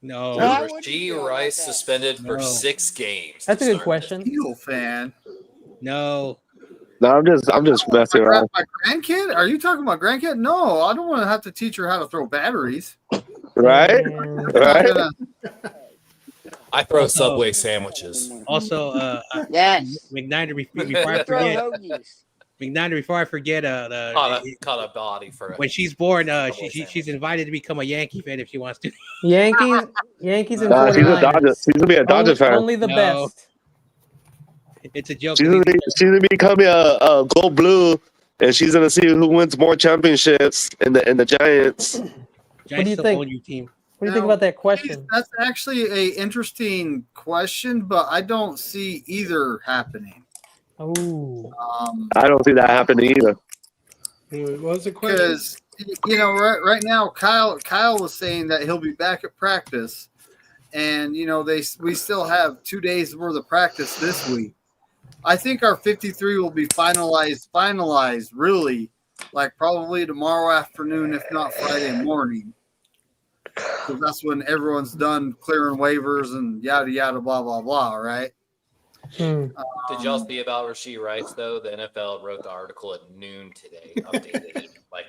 I: No.
F: Well, I
E: Was
F: wouldn't
E: Rasheed
F: feel about
E: Rice
F: that.
E: suspended for
I: No.
E: 6 games?
C: That's a
E: to
C: good
E: start
C: question.
B: Eagle fan.
I: No.
D: No, I'm just messing around.
B: My grandkid? Are you talking about grandkid? No, I don't want to have to teach her how to throw batteries.
D: Right?
C: Damn.
B: I'm not
D: Right?
B: gonna-
E: I throw Subway sandwiches.
I: Also,
F: Yes.
I: McNider, before I
F: Throw
I: forget,
F: hoagies.
I: McNider, before I forget,
E: Caught a body for
I: when she's born,
E: Subway
I: she's invited to become a Yankee fan if she wants to.
C: Yankees and
D: Nah, she's a
C: 49ers.
D: Dodger. She's gonna be a Dodger fan.
C: Only the
I: No.
C: best.
I: It's a joke.
D: She's gonna become a gold blue, and she's gonna see who wins more championships in the Giants.
C: What do
I: Giants
C: you
I: still
C: think?
I: own your team.
C: What do you think about that question?
B: That's actually a interesting question, but I don't see either happening.
C: Oh,
D: I don't see that happening either.
H: What was the question?
B: Because right now, Kyle was saying that he'll be back at practice, and we still have 2 days worth of practice this week. I think our 53 will be finalized really, like probably tomorrow afternoon, if not Friday morning. Because that's when everyone's done clearing waivers and yada yada blah blah blah, right?
E: Did y'all see about Rasheed Rice though? The NFL wrote the article at noon today, updated like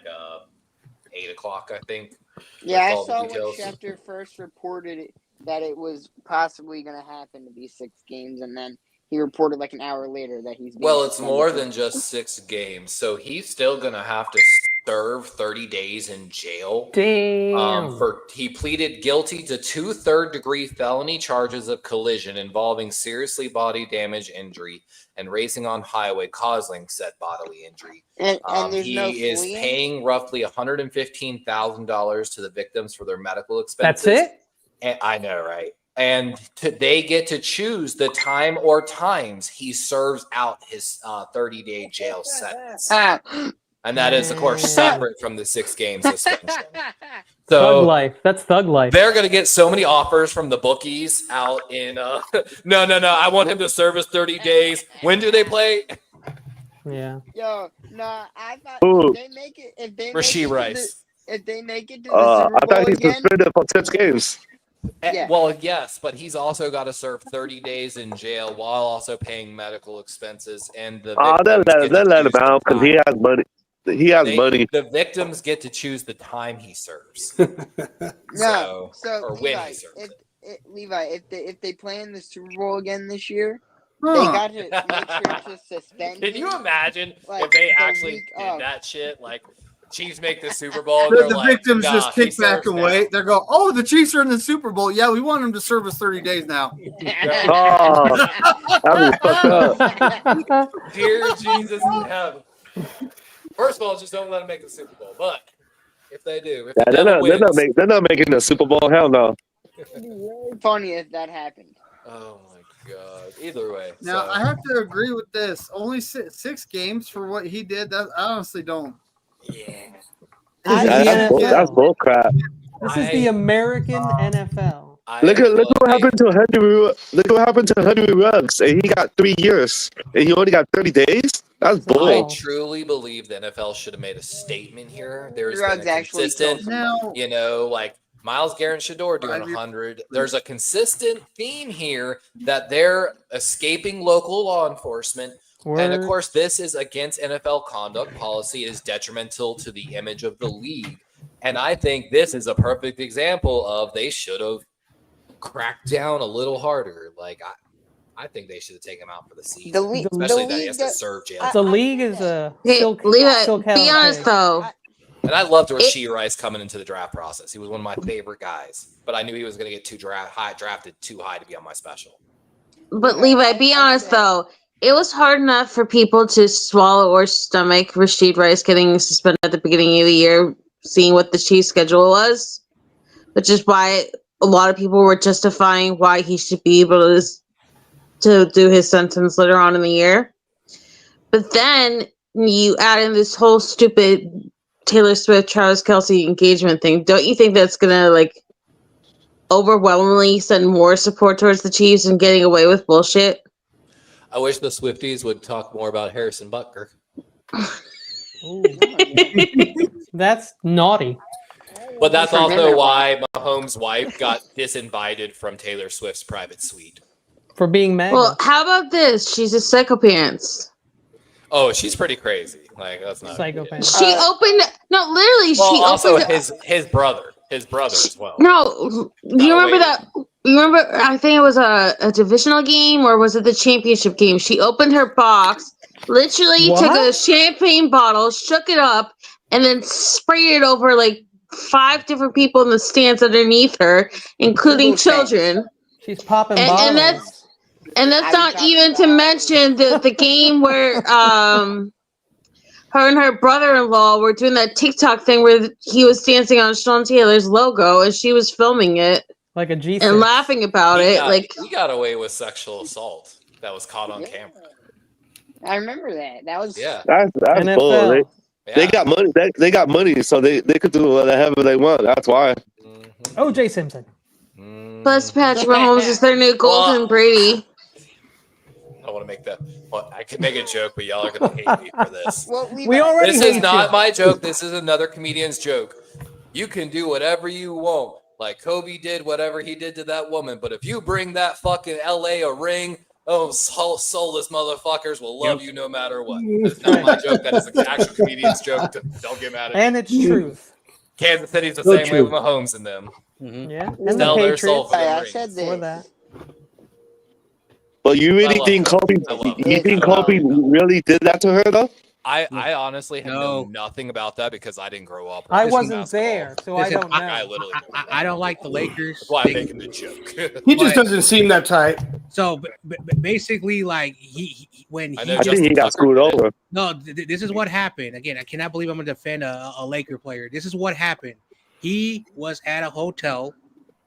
E: 8 o'clock, I think.
F: Yeah, I
E: all the
F: saw when
E: details.
F: Schefter first reported that it was possibly going to happen to be 6 games, and then he reported like an hour later that he's being
E: Well, it's
F: suspended
E: more
F: for-
E: than just 6 games, so he's still gonna have to serve 30 days in jail.
C: damn.
E: He pleaded guilty to 2 third-degree felony charges of collision involving seriously body damage injury and racing on highway causing said bodily injury.
F: and there's
E: He
F: no
E: is
F: fleeing?
E: paying roughly $115,000 to the victims for their medical expenses.
C: That's it?
E: And I know, right? And they get to choose the time or times he serves out his 30-day jail sentence. And that is, of course, separate from the 6 game suspension.
C: Thug
E: So
C: life. That's thug life.
E: they're going to get so many offers from the bookies out in no, I want him to serve his 30 days. When do they play?
C: Yeah.
F: Yo, nah, I thought
D: Ooh.
F: if they make it,
E: Rasheed Rice.
F: if they make it to the Super
D: I
F: Bowl
D: thought he's
F: again,
D: suspended for 6 games.
F: Yeah.
E: Well, yes, but he's also got to serve 30 days in jail while also paying medical expenses. And the
D: They'll
E: victims get to
D: let him
E: choose
D: out
E: the
D: because he
E: time.
D: has money. He has money.
E: The victims get to choose the time he serves.
F: no. So
E: or when
F: Levi,
E: he serves
F: if they play in the Super Bowl again this year, they
B: Huh.
F: got to make sure to suspend.
E: Can you
F: him.
E: imagine
F: Like,
E: if they
F: the
E: actually
F: week
E: did
F: of.
E: that shit? Like, Chiefs make the Super Bowl. And
B: The,
E: they're
B: the
E: like,
B: victims
E: nah,
B: just
E: he
B: kick back
E: serves
B: and
E: now.
B: wait. They go, "Oh, the Chiefs are in the Super Bowl. Yeah, we want them to serve us 30 days now."
D: Oh, that was fucked up.
E: Dear Jesus in heaven. First of all, just don't let them make the Super Bowl. But if they do, if
D: Yeah,
E: the
D: they're
E: devil
D: not
E: wins,
D: they're not making the Super Bowl. Hell no.
F: It'd be really funny if that happened.
E: oh my god. Either way.
B: Now
E: so-
B: I have to agree with this. Only 6 games for what he did. That I honestly don't.
E: yeah.
C: This is the
D: That's
C: NFL.
D: bull crap.
C: This is the American NFL.
D: Look what happened to Henry. Look what happened to Henry Ruggs, and he got 3 years, and he only got 30 days. That's
E: I
D: bull.
E: truly believe the NFL should have made a statement here. There's
F: Ruggs
E: been a
F: actually
E: consistent,
F: killed
B: Now,
E: like Miles Garrett Shador doing 100. There's a consistent theme here that they're escaping local law enforcement. And of
C: Word.
E: course, this is against NFL conduct policy. It is detrimental to the image of the league. And I think this is a perfect example of they should have cracked down a little harder. Like, I think they should have taken him out for the season, especially that he has to serve jail.
C: The league is a
G: Hey, Levi, be honest though.
E: And I loved Rashee Rice coming into the draft process. He was one of my favorite guys, but I knew he was going to get drafted too high to be on my special.
G: But Levi, be honest though. It was hard enough for people to swallow or stomach Rashee Rice getting suspended at the beginning of the year, seeing what the Chiefs' schedule was, which is why a lot of people were justifying why he should be able to do his sentence later on in the year. But then you add in this whole stupid Taylor Swift, Travis Kelce engagement thing. Don't you think that's gonna like overwhelmingly send more support towards the Chiefs and getting away with bullshit?
E: I wish the Swifties would talk more about Harrison Butker.
C: That's naughty.
E: But that's also why Mahomes' wife got disinvited from Taylor Swift's private suite.
C: For being mad.
G: Well, how about this? She's a psychopath.
E: Oh, she's pretty crazy. Like, that's not
C: psychopath.
G: She opened literally.
E: Well,
G: she
E: also
G: opened
E: his brother as well.
G: No, you remember that? You remember? I think it was a divisional game, or was it the championship game? She opened her box, literally took a champagne bottle, shook it up, and then sprayed it over like 5 different people in the stands underneath her, including children.
C: She's popping bottles.
G: And that's not even to mention the game where her and her brother-in-law were doing that TikTok thing where he was dancing on Sean Taylor's logo and she was filming it
C: like a G6
G: and laughing about it.
E: He got away with sexual assault that was caught on camera.
F: I remember that. That was
D: That's bull. They got money. They got money, so they could do whatever they want. That's why.
C: O.J. Simpson.
G: Plus, Patrick Mahomes is their new Golden Brady.
E: I want to make that. Well, I could make a joke, but y'all are going to hate me for this.
C: We already
E: This
C: hate
E: is not
C: you.
E: my joke. This is another comedian's joke. You can do whatever you want. Like Kobe did whatever he did to that woman. But if you bring that fucking LA a ring, soulless motherfuckers will love you no matter what. That's not my joke. That is an actual comedian's joke. Don't get mad at me.
C: And it's truth.
E: Kansas City's the same way with Mahomes and them.
C: Yeah. And
E: Sell
C: the
E: their soul
C: Patriots.
E: for them
F: I
E: rings.
F: said
C: For
F: this.
C: that.
D: But you really think Kobe? You think Kobe really did that to her though?
E: I honestly have known nothing about that because I didn't grow up.
C: I
E: watching
C: wasn't
E: basketball.
C: there, so I don't know.
E: I literally.
I: I don't like the Lakers.
E: That's why I'm making the joke.
H: He just doesn't seem that tight.
I: So basically, like he when
E: I
I: he
E: know
D: I think he got screwed over.
I: No, this is what happened. Again, I cannot believe I'm going to defend a Laker player. This is what happened. He was at a hotel.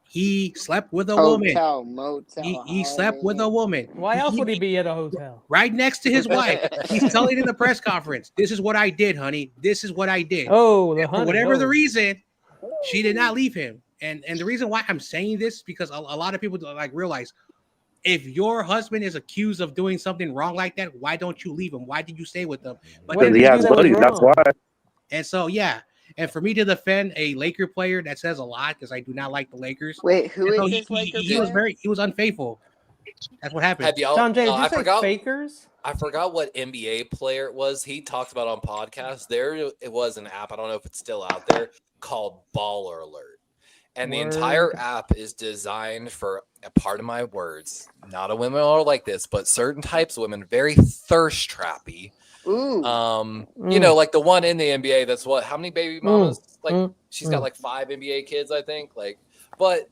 I: He slept with a woman.
F: Motel,
I: He slept with a woman.
C: Why else would he be at a hotel?
I: Right next to his wife. He's telling in the press conference, "This is what I did, honey. This is what I did."
C: Oh,
I: And for whatever the reason, she did not leave him. And the reason why I'm saying this because a lot of people like realize if your husband is accused of doing something wrong like that, why don't you leave him? Why did you stay with him? But
D: Because he has money. That's why.
I: And so and for me to defend a Laker player, that says a lot because I do not like the Lakers.
F: Wait, who is
I: so
F: this Laker
I: he was unfaithful. That's what happened.
E: Have y'all?
C: John Jay, did you
E: I
C: say
E: forgot.
C: fakers?
E: I forgot what NBA player it was. He talked about on podcast. There it was an app. I don't know if it's still out there called Baller Alert. And the entire app is designed for a part of my words. Not a women are like this, but certain types of women, very thirst trappy.
F: Ooh.
E: You know, like the one in the NBA. That's what? How many baby mamas? Like she's got like 5 NBA kids, I think. Like, but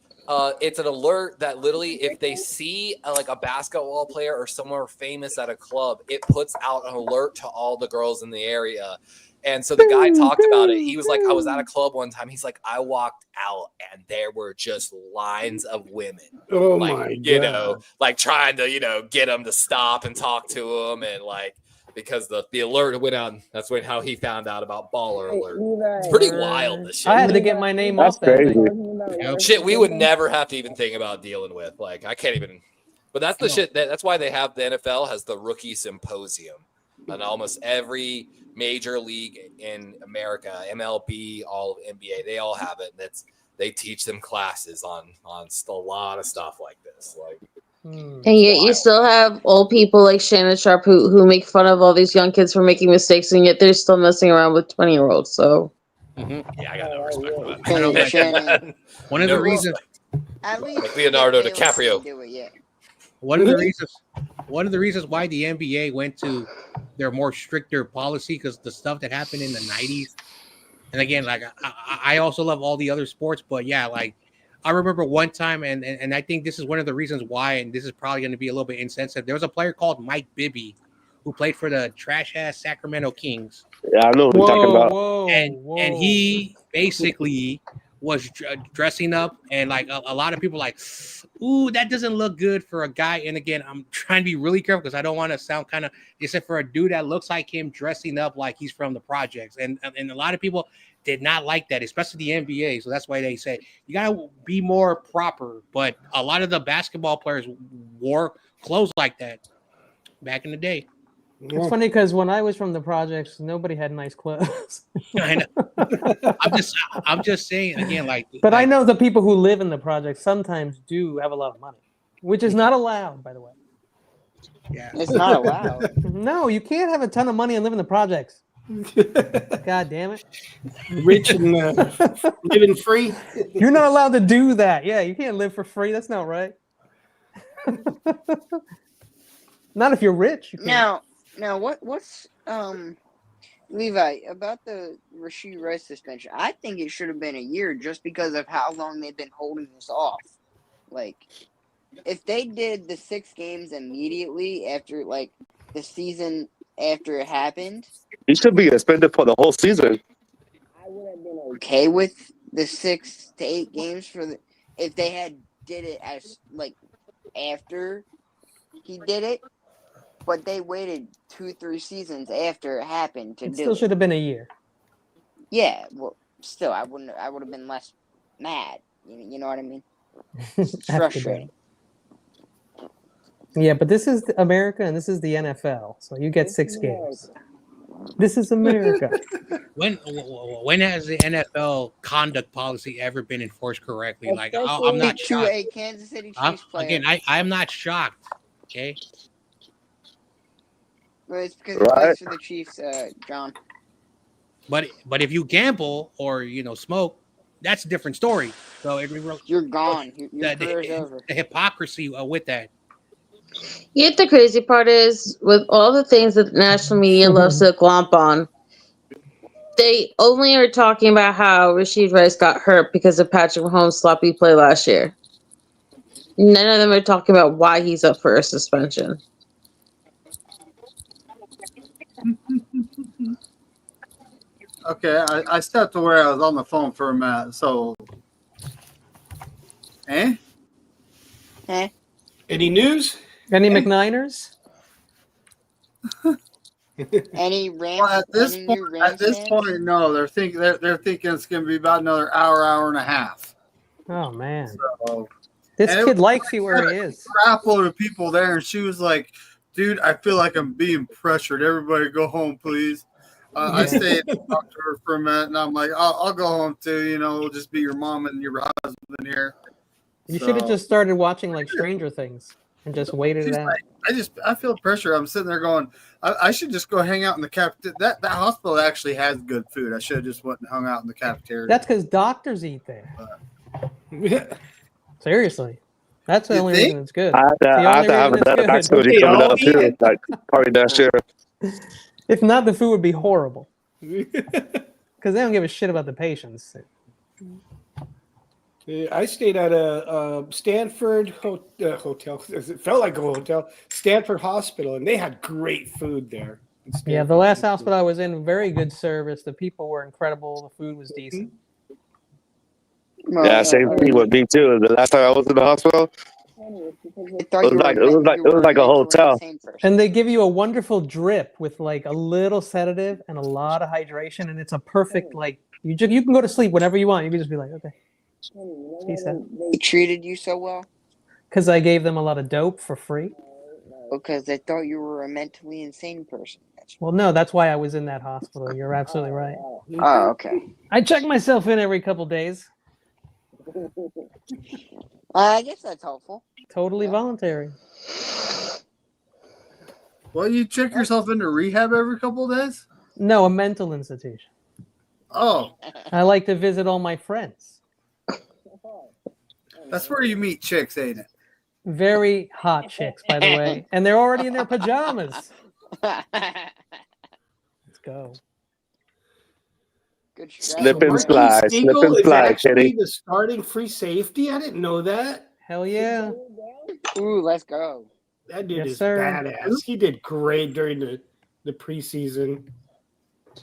E: it's an alert that literally, if they see like a basketball player or someone famous at a club, it puts out an alert to all the girls in the area. And so the guy talked about it. He was like, I was at a club one time. He's like, I walked out and there were just lines of women.
H: Oh
E: like,
H: my God.
E: You know, like trying to, get them to stop and talk to them. And like, because the alert went out. That's how he found out about baller alert. It's pretty wild. This shit.
C: I had to get my name
D: That's
C: off that
D: crazy.
C: thing.
E: Shit we would never have to even think about dealing with. Like I can't even. But that's the shit. That's why they have the NFL has the rookie symposium, and almost every major league in America, MLB, all of NBA, they all have it. They teach them classes on a lot of stuff like this. Like,
G: and yet you still have old people like Shannon Sharp who make fun of all these young kids for making mistakes, and yet they're still messing around with 20-year-olds. So
E: yeah, I got no respect for that.
I: I know, like,
F: Shannon,
I: one of the reasons.
F: at least
E: Like Leonardo
F: they let
E: DiCaprio.
F: him do it, yeah.
I: One of the reasons why the NBA went to their more stricter policy because the stuff that happened in the 90s. And again, like I also love all the other sports, but yeah, like I remember one time, and I think this is one of the reasons why, and this is probably going to be a little bit insensitive. There was a player called Mike Bibby who played for the trash ass Sacramento Kings.
D: Yeah, I know what you're talking about.
I: And he basically was dressing up, and like a lot of people like, ooh, that doesn't look good for a guy. And again, I'm trying to be really careful because I don't want to sound kind of, except for a dude that looks like him dressing up like he's from the projects. And a lot of people did not like that, especially the NBA. So that's why they say you gotta be more proper. But a lot of the basketball players wore clothes like that back in the day.
C: It's funny because when I was from the projects, nobody had nice clothes.
I: I know. I'm just saying again, like.
C: But I know the people who live in the projects sometimes do have a lot of money, which is not allowed, by the way.
I: Yeah,
F: it's not allowed.
C: No, you can't have a ton of money and live in the projects. God damn it!
H: Rich and living free.
C: You're not allowed to do that. Yeah, you can't live for free. That's not right. Not if you're rich. You can't.
F: Now, what's Levi about the Rashid Rice suspension? I think it should have been a year just because of how long they've been holding this off. Like, if they did the 6 games immediately after, like, the season after it happened,
D: He should be suspended for the whole season.
F: I would have been okay with the 6 to 8 games if they had did it as like after he did it. But they waited 2-3 seasons after it happened to do it.
C: Still should have been a year.
F: Yeah, well, still, I would have been less mad. You know what I mean? It's frustrating.
C: Yeah, but this is America and this is the NFL, so you get 6 games. This is America.
I: When has the NFL conduct policy ever been enforced correctly? Like, I'm not shocked.
F: To a Kansas City Chiefs player.
I: Again, I'm not shocked. Okay.
F: Well, it's because he plays for the Chiefs, John.
I: But if you gamble or smoke, that's a different story. So
F: you're gone. Your career's over.
I: The hypocrisy with that.
G: Yet the crazy part is, with all the things that the national media loves to glomp on, they only are talking about how Rashid Rice got hurt because of Patrick Mahomes' sloppy play last year. None of them are talking about why he's up for a suspension.
B: Okay, I stepped away. I was on the phone for a minute. So,
H: Any news?
C: Any McNiners?
F: Any Rams?
B: Well, at this point, no. They're thinking it's going to be about another hour and a half.
C: Oh man,
B: so,
C: this kid likes you where he is.
B: Crap load of people there, and she was like, "Dude, I feel like I'm being pressured. Everybody, go home, please." I stayed and talked to her for a minute, and I'm like, I'll go home too. We'll just be your mom and your husband here.
C: You should have just started watching like Stranger Things and just waited it out.
B: Like, I feel pressure. I'm sitting there going, I should just go hang out in the cafeteria. That hospital actually has good food. I should have just went and hung out in the cafeteria.
C: That's because doctors eat there. Seriously. That's the only reason it's good.
D: I have to have another activity coming up too, like probably next year.
C: If not, the food would be horrible. Because they don't give a shit about the patients.
H: I stayed at a Stanford hotel. It felt like a hotel. Stanford Hospital, and they had great food there.
C: Yeah, the last hospital I was in, very good service. The people were incredible. The food was decent.
D: Yeah, same thing with me too. The last time I was in the hospital,
F: I thought
D: It
F: you
D: was
F: were
D: like
F: meant- you were
D: a
F: meant to run
D: hotel.
F: the same person.
C: And they give you a wonderful drip with like a little sedative and a lot of hydration, and it's a perfect like you can go to sleep whenever you want. You can just be like, okay, peace out.
F: They treated you so well
C: Because I gave them a lot of dope for free.
F: because they thought you were a mentally insane person.
C: Well, no, that's why I was in that hospital. You're absolutely right.
F: Oh, okay.
C: I check myself in every couple days.
F: I guess that's helpful.
C: Totally voluntary.
B: Well, you check yourself into rehab every couple of days?
C: No, a mental institution.
B: Oh,
C: I like to visit all my friends.
B: that's where you meet chicks, ain't it?
C: Very hot chicks, by the way. And they're already in their pajamas. Let's go.
F: Good
D: Slip
F: strategy.
D: and slide, slip
H: Eagle
D: and
H: is
D: slide,
H: actually
D: Kitty.
H: the starting free safety. I didn't know that.
C: Hell yeah.
F: Ooh, let's go.
H: That dude
C: Yes,
H: is
C: sir.
H: badass. He did great during the preseason.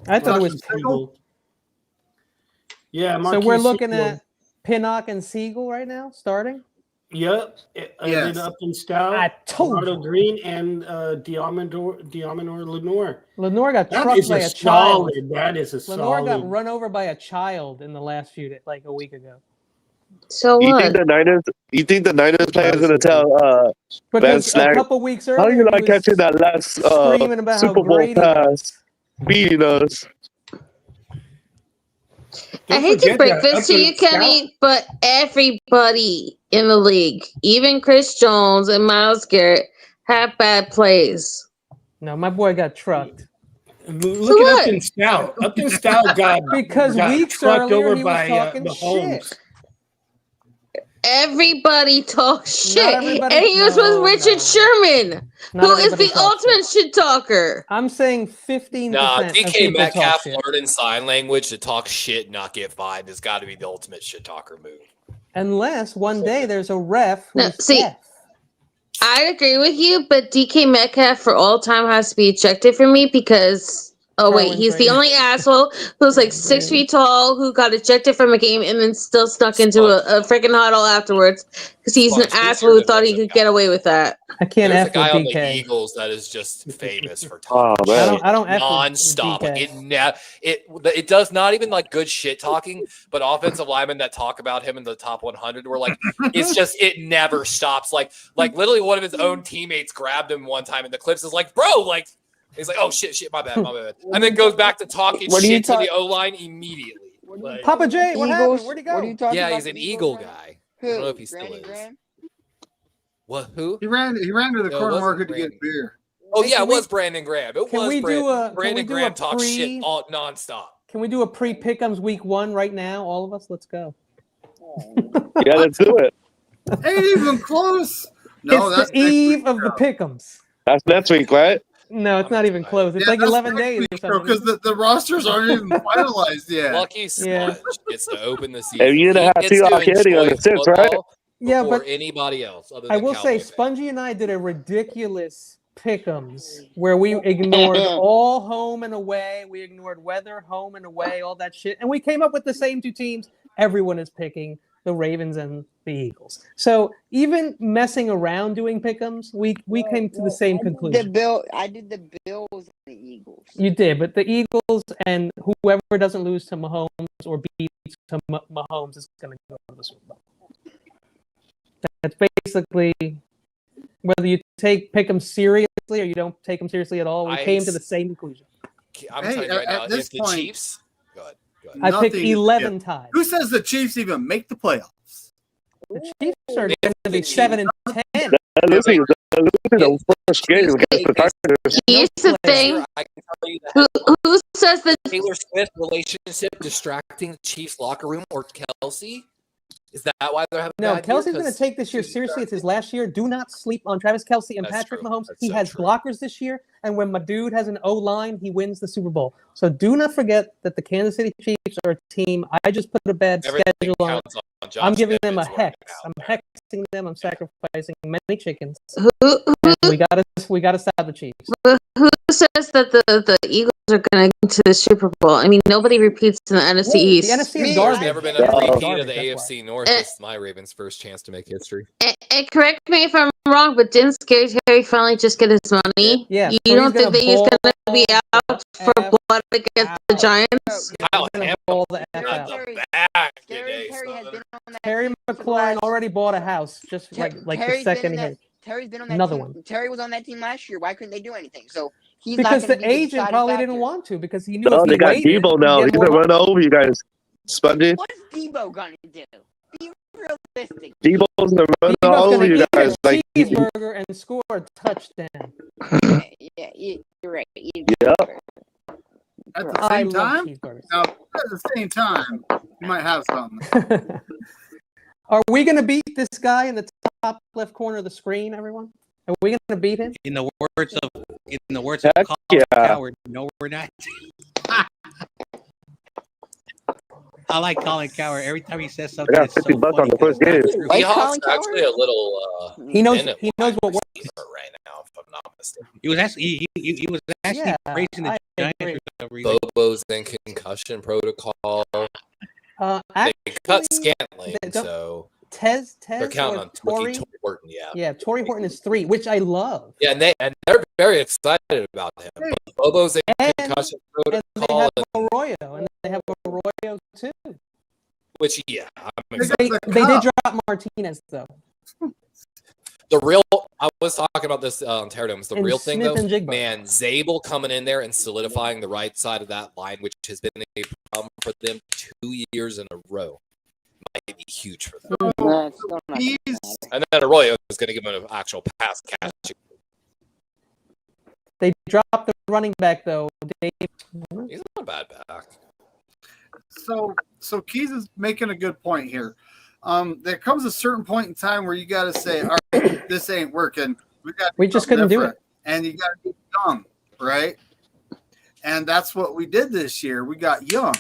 C: I thought it was
H: Marquise Siegel. Yeah,
C: So
H: Marquise
C: we're looking
H: Siegel.
C: at Pinnock and Siegel right now, starting.
H: Yep.
B: Yes.
H: Up and stout.
C: I told
H: Eduardo
C: you.
H: Green and Diamondor Lenore.
C: Lenore got
H: That
C: trucked
H: is
C: by
H: a
C: a child.
H: solid. That is a
C: Lenore
H: solid.
C: got run over by a child in the last few days, like a week ago.
G: So
D: You
G: what?
D: think the Niners players gonna tell
C: Because a
D: Snag,
C: couple weeks
D: how
C: earlier,
D: you
C: he
D: like
C: was
D: catching that last
C: screaming about how
D: Super Bowl
C: great he was.
D: pass, beating us?
G: I
H: Don't
G: hate to
H: forget
G: break
H: that
G: this
H: up
G: to
H: and
G: you, Kenny,
H: stout.
G: but everybody in the league, even Chris Jones and Myles Garrett, have bad plays.
C: No, my boy got trucked.
H: Look at
G: what?
H: Up and Stout. Up and Stout got
C: Because weeks
H: trucked
C: earlier,
H: over
C: he was
H: by
C: talking
H: Mahomes.
C: shit.
G: Everybody talks
C: Not
G: shit.
C: everybody-
G: And he was
C: no,
G: with Richard
C: no.
G: Sherman,
C: Not
G: who is
C: everybody
G: the
C: talks
G: ultimate shit talker.
C: I'm saying 15%
E: Nah,
C: of
E: DK
C: people talk
E: Metcalf
C: shit.
E: learning sign language to talk shit and not get fined has got to be the ultimate shit talker move.
C: Unless one day there's a ref
G: No,
C: who's
G: see,
C: deaf.
G: I agree with you, but DK Metcalf for all time has to be ejected for me because
C: Darwin's
G: he's the
C: right.
G: only asshole who's like 6 feet tall who got ejected from a game and then still snuck into a freaking huddle afterwards because he's an
E: Sponge, who's
G: asshole
E: your
G: who thought he
E: defensive
G: could get
E: guy?
G: away with that.
C: I can't
E: There's a
C: F with
E: guy on the
C: DK.
E: Eagles that is just famous for
D: Oh
E: talking
D: man,
E: shit
C: I don't F with
E: nonstop. Like
C: DK.
E: it does not even like good shit talking, but offensive linemen that talk about him in the top 100 were like, it's just it never stops. Like literally one of his own teammates grabbed him one time, and the clips is like, bro, like he's like, oh shit, my bad, and then goes back to talking
F: What are you
E: shit to the
F: talk-
E: O line immediately. Like,
C: Papa J, what
F: Eagles?
C: happened? Where'd he
F: What are
C: go?
F: you talking
E: yeah,
F: about?
E: he's
F: the
E: an
F: Eagles
E: Eagle
F: now?
E: guy.
F: Who?
E: I don't know if he still
F: Brandon
E: is.
F: Graham?
E: What? Who?
B: He ran to the
E: No, it
B: corner
E: wasn't
B: market to
E: Brandon.
B: get beer.
E: Oh
C: Hey,
E: yeah,
C: can
E: it
C: we-
E: was Brandon Graham. It
C: can
E: was
C: we do a- can
E: Brandon
C: we do
E: Graham
C: a
E: talks
C: pre-
E: shit all nonstop.
C: Can we do a pre-pick'ems week 1 right now? All of us? Let's go.
D: yeah, let's do it.
B: Ain't even close. No,
C: it's
B: that's
C: the
B: next
C: eve
B: week,
C: of the
B: though.
C: pick'ems.
D: That's next week, right?
C: No, it's not even close. It's
B: Yeah,
C: like
B: that's
C: 11
B: next
C: days or
B: week,
C: something.
B: because the rosters aren't even finalized yet.
E: Lucky
C: Yeah.
E: Sponge gets to open the season.
D: And you're gonna
E: He
D: have
E: gets to
D: Seahawks hitting on
E: enjoy
D: the 6th, right?
E: football
C: Yeah,
E: before
C: but
E: anybody else. Other
C: I
E: than
C: will say,
E: Cowboy fans.
C: Spongy and I did a ridiculous pick'ems where we ignored all home and away. We ignored weather, home and away, all that shit. And we came up with the same 2 teams. Everyone is picking the Ravens and the Eagles. So even messing around doing pick'ems, we came to the same conclusion.
F: I did the Bills and the Eagles.
C: You did, but the Eagles and whoever doesn't lose to Mahomes or beats to Mahomes is going to go to the Super Bowl. That's basically whether you pick them seriously or you don't take them seriously at all. We came to the same conclusion.
E: I'm
B: Hey,
E: telling you right
B: at
E: now,
B: this
E: if the
B: point-
E: Chiefs, go ahead.
C: I picked
B: Nothing is
C: 11
B: given.
C: times.
B: Who says the Chiefs even make the playoffs?
C: The Chiefs are going to be 7-10.
D: They're losing the first game against the Tigers.
G: Here's the thing.
E: I can tell you that
G: Who says that?
E: Taylor Swift relationship distracting the Chiefs locker room or Kelsey. Is that why they're having?
C: No,
E: bad
C: Kelsey's
E: year?
C: going to take this year seriously. It's his last year. Do not sleep on Travis Kelsey and
E: That's
C: Patrick
E: true.
C: Mahomes.
E: That's
C: He
E: so
C: has
E: true.
C: blockers this year, and when my dude has an O-line, he wins the Super Bowl. So do not forget that the Kansas City Chiefs are a team. I just put a bad
E: Everything
C: schedule on.
E: counts on Josh
C: I'm giving them a
E: Evans working
C: hex.
E: out
C: I'm
E: there.
C: hexing them. I'm sacrificing many chickens.
G: Who
C: And we gotta stop the Chiefs.
G: says that the Eagles are going to go to the Super Bowl? I mean, nobody repeats in the NFC East.
C: The NFC is
F: Me,
C: garbage.
E: There's never been
C: The
E: a
C: NFC is
E: repeat
C: garbage,
E: of the
C: that's why.
E: AFC North. This is my Ravens' first chance to make history.
G: And correct me if I'm wrong, but didn't Scary Terry finally just get his money?
C: Yeah,
G: You
C: so
G: don't think that he's going to be
C: ball
G: out for
C: the F
G: blood against the Giants?
E: Kyle
C: gonna
E: Hamilton
C: ball the F
E: got
C: out.
E: the back
F: Terry
E: today,
F: has
E: son.
F: been on that
C: Terry
F: team for the
C: McLaurin
F: last-
C: already bought a house, just like the
F: Terry's
C: second he
F: been in
C: hit.
F: Terry's been on that
C: Another
F: team.
C: one.
F: Terry was on that team last year. Why couldn't they do anything? So he's
C: Because
F: not going
C: the
F: to be
C: agent
F: deciding
C: probably
F: factor.
C: didn't want to, because he knew
D: No,
C: if
D: they
C: he
D: got
C: waited,
D: Debo now.
C: he'd
D: He's
C: get
D: gonna
C: more
D: run
C: money.
D: over you guys. Spongy.
F: What's Debo going to do? Be realistic.
D: Debo's gonna run
C: Debo's
D: all
C: gonna
D: over you
C: eat
D: guys.
C: a
D: Like,
C: cheeseburger and score a touchdown.
F: Yeah, you're right.
D: yeah.
B: At the
C: I
B: same
C: love
B: time,
C: cheeseburgers.
B: now at the same time, you might have something.
C: Are we going to beat this guy in the top left corner of the screen, everyone? Are we going to beat him?
I: In the words of
D: Heck
I: Colin
D: yeah.
I: Coward, no, we're not. I like Colin Coward. Every time he says
D: I
I: something,
D: got
I: it's so
D: 50 bucks
I: funny
D: on the
I: 'cause
D: first
I: it's not
D: game.
I: true.
F: Like
E: Seahawks
F: Colin
E: are actually a little
C: He knows
E: minute
C: he knows what
E: wide
C: works.
E: receiver right now, if I'm not mistaken.
I: He was actually he was actually
C: Yeah,
I: praising the
C: I
I: Giants
C: agree.
I: for some reason.
E: Bobo's in concussion protocol. They
C: Actually,
E: cut Scantling,
C: don't-
E: so
C: Tez
E: they're counting
C: or
E: on Torrey
C: Torrey.
E: Horton. Yeah.
C: Yeah, Torrey Horton is 3, which I love.
E: Yeah, and they're very excited about him. Bobo's in
C: And-
E: concussion
C: And they
E: protocol,
C: have Arroyo, and they have Arroyo too.
E: which yeah, I'm
B: They
E: excited.
B: got
C: They
B: the
C: did
B: cup.
C: drop Martinez though.
E: The real, I was talking about this on Terradomes. The
C: And
E: real thing,
C: Smith
E: though,
C: and Jigba.
E: man, Zabel coming in there and solidifying the right side of that line, which has been a problem for them 2 years in a row, might be huge for them.
F: No, it's still not gonna
B: He's
F: matter.
E: And then Arroyo is going to give him an actual pass catch.
C: They dropped the running back though. Dave.
E: He's not a bad back.
B: so Keys is making a good point here. There comes a certain point in time where you got to say, all right, this ain't working.
C: We just couldn't do it.
B: And you got to be young, right? And that's what we did this year. We got young.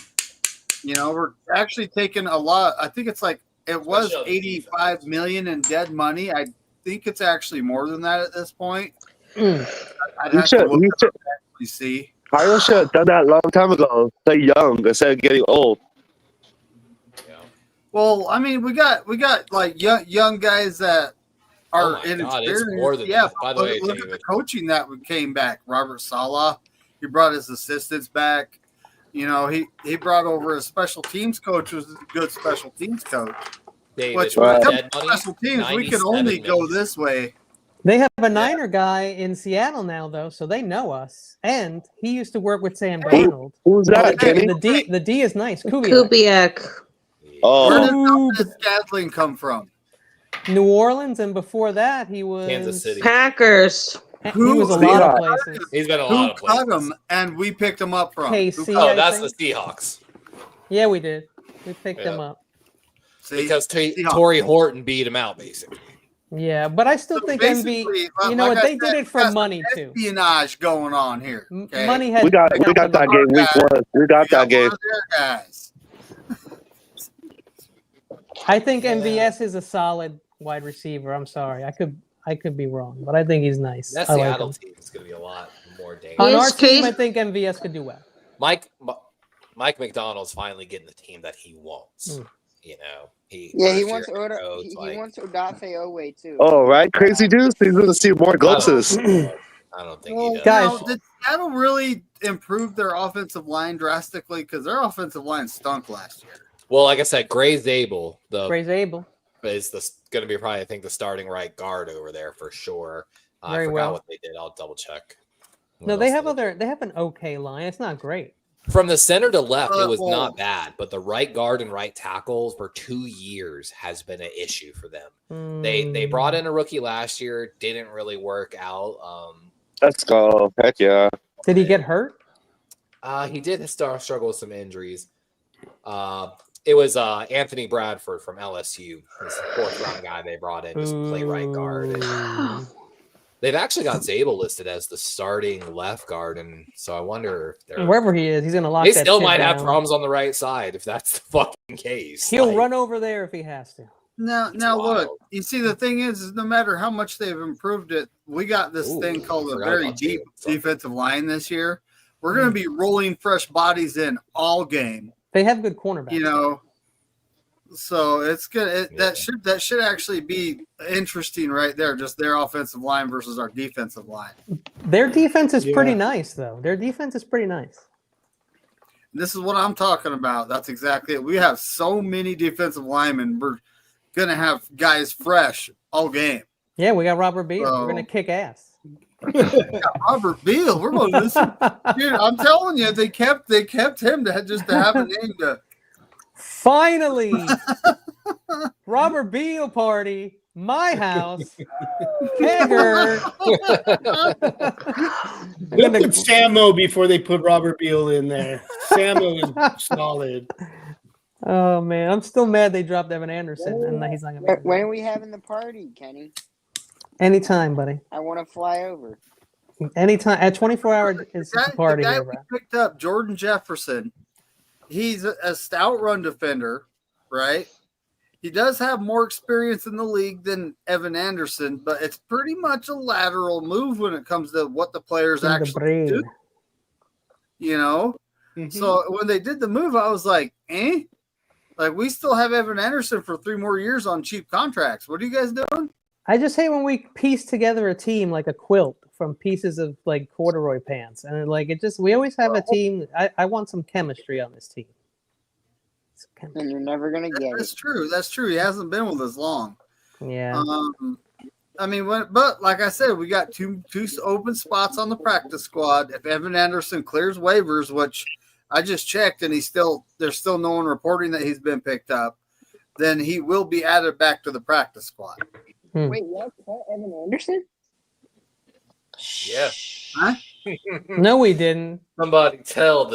B: You know, we're actually taking a lot. I think it's like it was
E: Especially on defense.
B: 85 million in dead money. I think it's actually more than that at this point.
C: Mm.
B: I'd
D: You
B: have to
D: should,
B: look
D: you
B: it
D: should,
B: up to actually see.
D: Kyle should have done that a long time ago. Stay young instead of getting old.
E: Yeah.
B: Well, I mean, we got like young guys that are
E: Oh my God,
B: inexperienced.
E: it's more than
B: yeah,
E: that. By the way,
B: look at the
E: David.
B: coaching that came back. Robert Saleh, he brought his assistants back. You know, he brought over a special teams coach, who's a good special teams coach.
E: David,
B: Which
D: Right.
B: when it comes
E: dead
B: to
E: money,
B: special teams, we can
E: 97
B: only go
E: million.
B: this way.
C: They have a Niner guy in Seattle now though, so they know us. And he used to work with Sam Darnold.
D: Who's that, Kenny?
C: And the D is nice. Kubiak.
G: Kubiak.
B: Where
D: Oh,
B: did Scadling come from?
C: New Orleans, and before that he was
E: Kansas City.
G: Packers.
C: He was a lot of places.
E: He's been a
B: Who
E: lot of
B: cut
E: places.
B: him and we picked him up from?
C: KC.
B: Who
E: Oh,
C: I
E: that's
C: think.
E: the Seahawks.
C: Yeah, we did. We picked him
E: Yeah.
C: up.
B: See?
E: Because
B: Seahawks.
E: Torrey Horton beat him out, basically.
C: Yeah, but I still
B: So
C: think
B: basically,
C: MV. You know
B: like
C: what?
B: I
C: They
B: said,
C: did it
B: we
C: for
B: got some
C: money too.
B: espionage going on here. Okay?
C: Money had.
D: we got that game week 1. We got that game.
B: One of their guys.
C: I think MVS is a solid wide receiver. I'm sorry, I could be wrong, but I think he's nice.
E: That
C: I like
E: Seattle
C: him.
E: team is going to be a lot more dangerous.
C: On our
G: He's
C: team,
G: crazy.
C: I think MVS could do well.
E: Mike McDonald's finally getting the team that he wants.
C: Mm.
E: You know,
F: He
E: first
F: wants
E: year head
F: Oda.
E: coach,
F: He
E: like,
F: wants Odafe Owe too.
D: Oh, right, crazy dudes. He's gonna see more glimpses.
E: I don't think
B: Well,
E: he does.
C: Guys-
B: now, did Seattle really improve their offensive line drastically? Because their offensive line stunk last year.
E: Well, like I said, Gray Zabel
C: Gray's able.
E: is going to be probably, I think, the starting right guard over there for sure. I
C: Very
E: forgot
C: well.
E: what they did. I'll double check.
C: No,
E: What
C: they
E: else
C: have
E: did
C: other. They have an okay line. It's not great.
E: From the center to left, it was
B: Well-
E: not bad, but the right guard and right tackle for 2 years has been an issue for them. They brought in a rookie last year, didn't really work out.
D: Let's go. Heck yeah.
C: Did he get hurt?
E: He did struggle with some injuries. It was Anthony Bradford from LSU, this 4th-round guy they brought in to play right guard. And they've actually got Zabel listed as the starting left guard, and so I wonder if they're.
C: Wherever he is, he's gonna lock
E: They
C: that
E: still
C: shit
E: might have
C: down.
E: problems on the right side if that's the fucking case.
C: He'll
E: Like,
C: run over there if he has to.
B: Now
E: wild.
B: look, you see, the thing is no matter how much they've improved it, we got this
E: Ooh,
B: thing called a
E: forgot
B: very
E: about
B: deep
E: Jalen.
B: defensive line this year. We're going to be rolling fresh bodies in all game.
C: They have good cornerbacks.
B: You know, So it's good. That should actually be interesting right there. Just their offensive line versus our defensive line.
C: Their defense is pretty
H: Yeah.
C: nice, though. Their defense is pretty nice.
B: This is what I'm talking about. That's exactly it. We have so many defensive linemen. We're gonna have guys fresh all game.
C: Yeah, we got Robert Beal.
B: So-
C: We're gonna kick ass.
B: Robert Beal. We're going to listen. Dude, I'm telling you, they kept him to have a name to.
C: Finally, Robert Beal party, my house, Kegger.
H: They put Samo before they put Robert Beal in there. Samo is solid.
C: Oh man, I'm still mad they dropped Evan Anderson, and he's not gonna.
F: When are we having the party, Kenny?
C: Anytime, buddy.
F: I want to fly over.
C: Anytime. At 24 hours, it's a party
B: The guy
C: here,
B: we
C: bro.
B: picked up, Jordan Jefferson. He's a stout run defender, right? He does have more experience in the league than Evan Anderson, but it's pretty much a lateral move when it comes to what the players
C: In the
B: actually
C: brain.
B: do. You know? So when they did the move, I was like, eh? Like, we still have Evan Anderson for 3 more years on cheap contracts. What are you guys doing?
C: I just hate when we piece together a team like a quilt from pieces of like corduroy pants, and like it just we always have a team. I want some chemistry on this team.
F: And you're never gonna get
B: That's
F: it.
B: true. That's true. He hasn't been with us long.
C: Yeah.
B: I mean, but like I said, we got two open spots on the practice squad. If Evan Anderson clears waivers, which I just checked, and there's still no one reporting that he's been picked up, then he will be added back to the practice squad.
F: Wait, y'all cut Evan Anderson?
E: Yeah.
B: Huh?
C: No, we didn't.
E: Somebody tell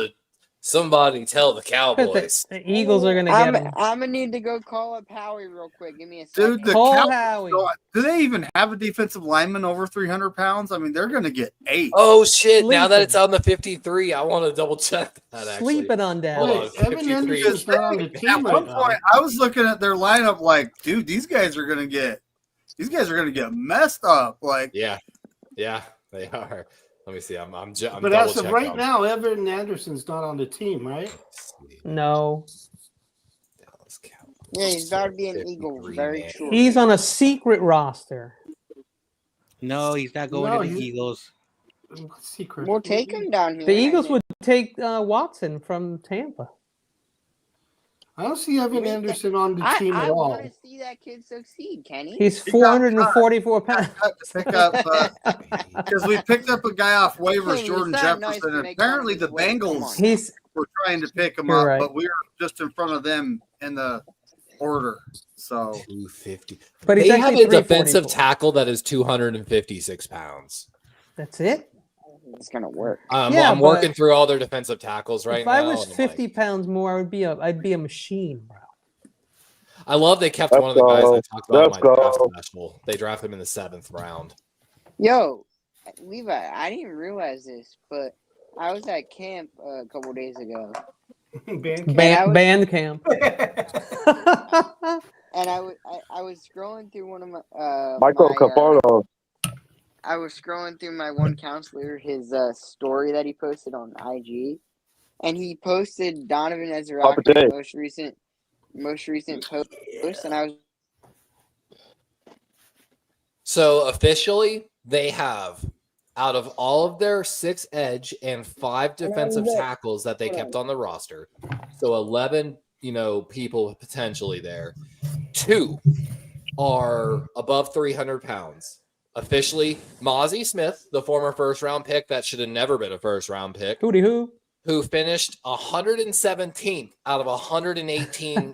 E: the Cowboys.
C: The Eagles are gonna get him.
F: I'm gonna need to go call up Howie real quick. Give me a second.
B: Dude, the
C: Call
B: Cowboys,
C: Howie.
B: do they even have a defensive lineman over 300 pounds? I mean, they're going to get 8.
E: Oh shit! Now that
C: Sleeping.
E: it's on the 53, I want to double check that. Actually,
C: Sleeping on down.
E: Hold on,
H: Evan
E: 53
H: Anderson's
E: is-
H: not on the
B: At
H: team
B: one
H: right now.
B: point, I was looking at their lineup like, dude, these guys are going to get messed up. Like,
E: Yeah, they are. Let me see. I'm
H: But
E: double
H: as of
E: checking
H: right
E: on-
H: now, Evan Anderson's not on the team, right?
C: No,
E: Dallas Cowboys.
F: Yeah, he's got to be an Eagle.
E: 53
F: Very
E: man.
F: sure.
C: he's on a secret roster.
I: No, he's not going
H: No,
I: to the
H: he-
I: Eagles.
H: Secret.
F: We'll take him down here.
C: The Eagles
F: I
C: would take Watson from Tampa.
H: I don't see Evan Anderson on the team
F: I
H: at all.
F: want to see that kid succeed, Kenny.
C: He's
B: He got
C: 444 pounds.
B: pick up because we picked up a guy off waivers,
F: Hey,
B: Jordan
F: it's not nice
B: Jefferson,
F: to
B: and
F: make fun of
B: apparently
F: his
B: the
F: weight. Come
B: Bengals
F: on.
C: He's
B: were trying to pick him
C: You're
B: up,
C: right.
B: but we were just in front of them in the order. So
E: 250.
C: but he's
E: They have
C: actually
E: a defensive
C: 344.
E: tackle that is 256 pounds.
C: That's it.
F: It's gonna work.
C: Yeah,
E: I'm
C: but-
E: working through all their defensive tackles right
C: If
E: now.
C: I was
E: and I'm
C: 50
E: like-
C: pounds more, I'd be a machine, bro.
E: I love they kept
D: Let's
E: one of the guys
D: go.
E: I talked about
D: Let's
E: on my draft
D: go.
E: special. They drafted him in the 7th round.
F: Yo, Levi, I didn't even realize this, but I was at camp a couple days ago,
C: Band camp.
F: and I was scrolling through one of my
D: Michael
F: my,
D: Capono.
F: I was scrolling through my one counselor, his story that he posted on IG, and he posted Donovan
D: Papa
F: Ezraki's
D: J.
F: most recent post, and I was
E: So officially, they have out of all of their 6 edge and 5 defensive tackles that they kept on the roster, so 11, people potentially there. 2 are above 300 pounds. Officially, Mozzie Smith, the former first-round pick that should have never been a first-round pick,
C: Hootie hoo.
E: who finished 117th out of 118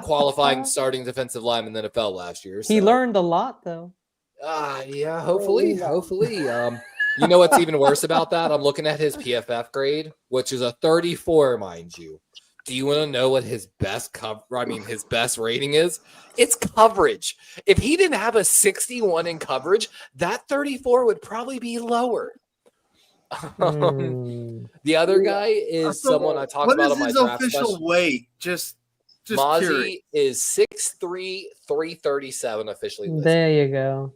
E: qualifying starting defensive linemen in the NFL last year.
C: He
E: So,
C: learned a lot, though.
E: yeah, hopefully. You know what's even worse about that? I'm looking at his PFF grade, which is a 34, mind you. Do you want to know what his best his best rating is? It's coverage. If he didn't have a 61 in coverage, that 34 would probably be lower. The other guy is someone I talked about on my
B: What is his
E: draft
B: official
E: special.
B: weight? Just
E: Mozzie
B: curious.
E: is 6'3", 337 officially listed.
C: There you go.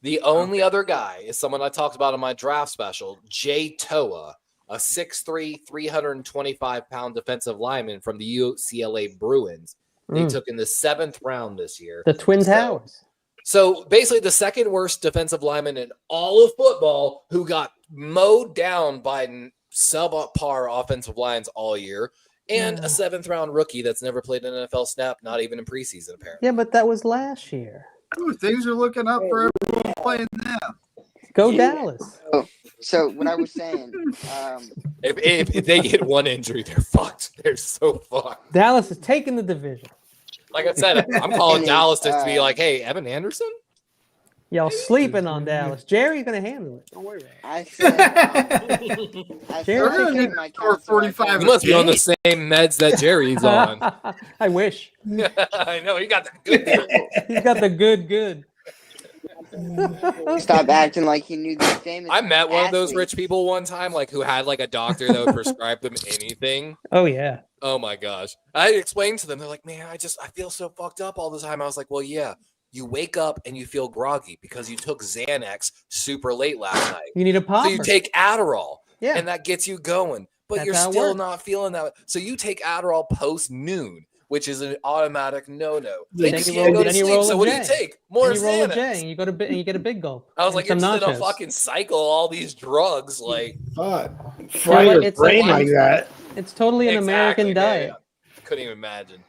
E: The only other guy is someone I talked about on my draft special, Jay Toa, a 6'3", 325-pound defensive lineman from the UCLA Bruins. They took in the 7th round this year.
C: The Twin Towers.
E: So basically, the second worst defensive lineman in all of football, who got mowed down by subpar offensive lines all year, and a 7th round rookie that's never played an NFL snap, not even in preseason, apparently.
C: Yeah, but that was last year.
B: Ooh, things are looking up for everyone playing now.
C: Go Dallas.
F: So what I was saying,
E: If they get one injury, they're fucked. They're so fucked.
C: Dallas is taking the division.
E: Like I said, I'm calling
F: And
E: Dallas to be like, hey, Evan Anderson?
C: Y'all sleeping on Dallas. Jerry's gonna handle it. Don't worry about it.
F: I said, I
C: Jerry,
F: said I kept my
B: score
F: counsel.
B: 45
E: You must be on the same meds that Jerry's on.
C: I wish.
E: I know, he got that good.
C: He's got the good.
F: Stop acting like he knew these famous.
E: I met one of those
F: athletes.
E: rich people one time, like who had like a doctor that would prescribe them anything.
C: Oh yeah.
E: Oh my gosh. I explained to them, they're like, man, I feel so fucked up all the time. I was like, well, yeah, you wake up and you feel groggy because you took Xanax super late last night.
C: You need a popper.
E: So you take Adderall,
C: Yeah.
E: and that gets you going, but
C: That's
E: you're
C: how it
E: still
C: works.
E: not feeling that. So you take Adderall post noon, which is an automatic no-no.
C: Then
E: And
C: you
E: you can't
C: roll-
E: go to
C: then you
E: sleep.
C: roll
E: So
C: a
E: what do you
C: J.
E: take? More
C: And you roll a J
E: Xanax.
C: and you go to and you get a big gulp.
E: I was
C: and
E: like, you're
C: some
E: just in a
C: nachos.
E: fucking cycle, all these drugs, like
H: Fuck. Fry your
C: it's
H: brain
C: like-
H: like that.
C: It's totally an American
E: Exactly,
C: diet.
E: yeah. Couldn't even imagine.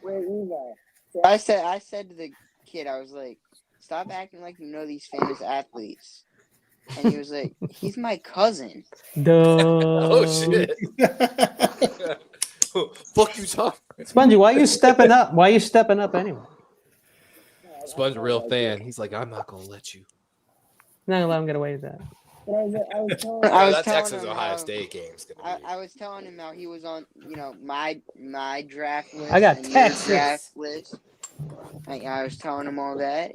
F: I said to the kid, I was like, stop acting like you know these famous athletes. And he was like, he's my cousin.
C: Duh.
E: Oh shit. Fuck you, Tom.
C: Spongy, why are you stepping up? Why are you stepping up anyway?
E: Sponge, a real fan. He's like, I'm not gonna let you.
C: Not gonna let him get away with that.
F: I was
E: That
F: telling
E: Texas
F: him
E: Ohio
F: how-
E: State game's gonna be.
F: I was telling him how he was on, my draft list.
C: I got
F: and your
C: Texas.
F: draft list. I was telling him all that,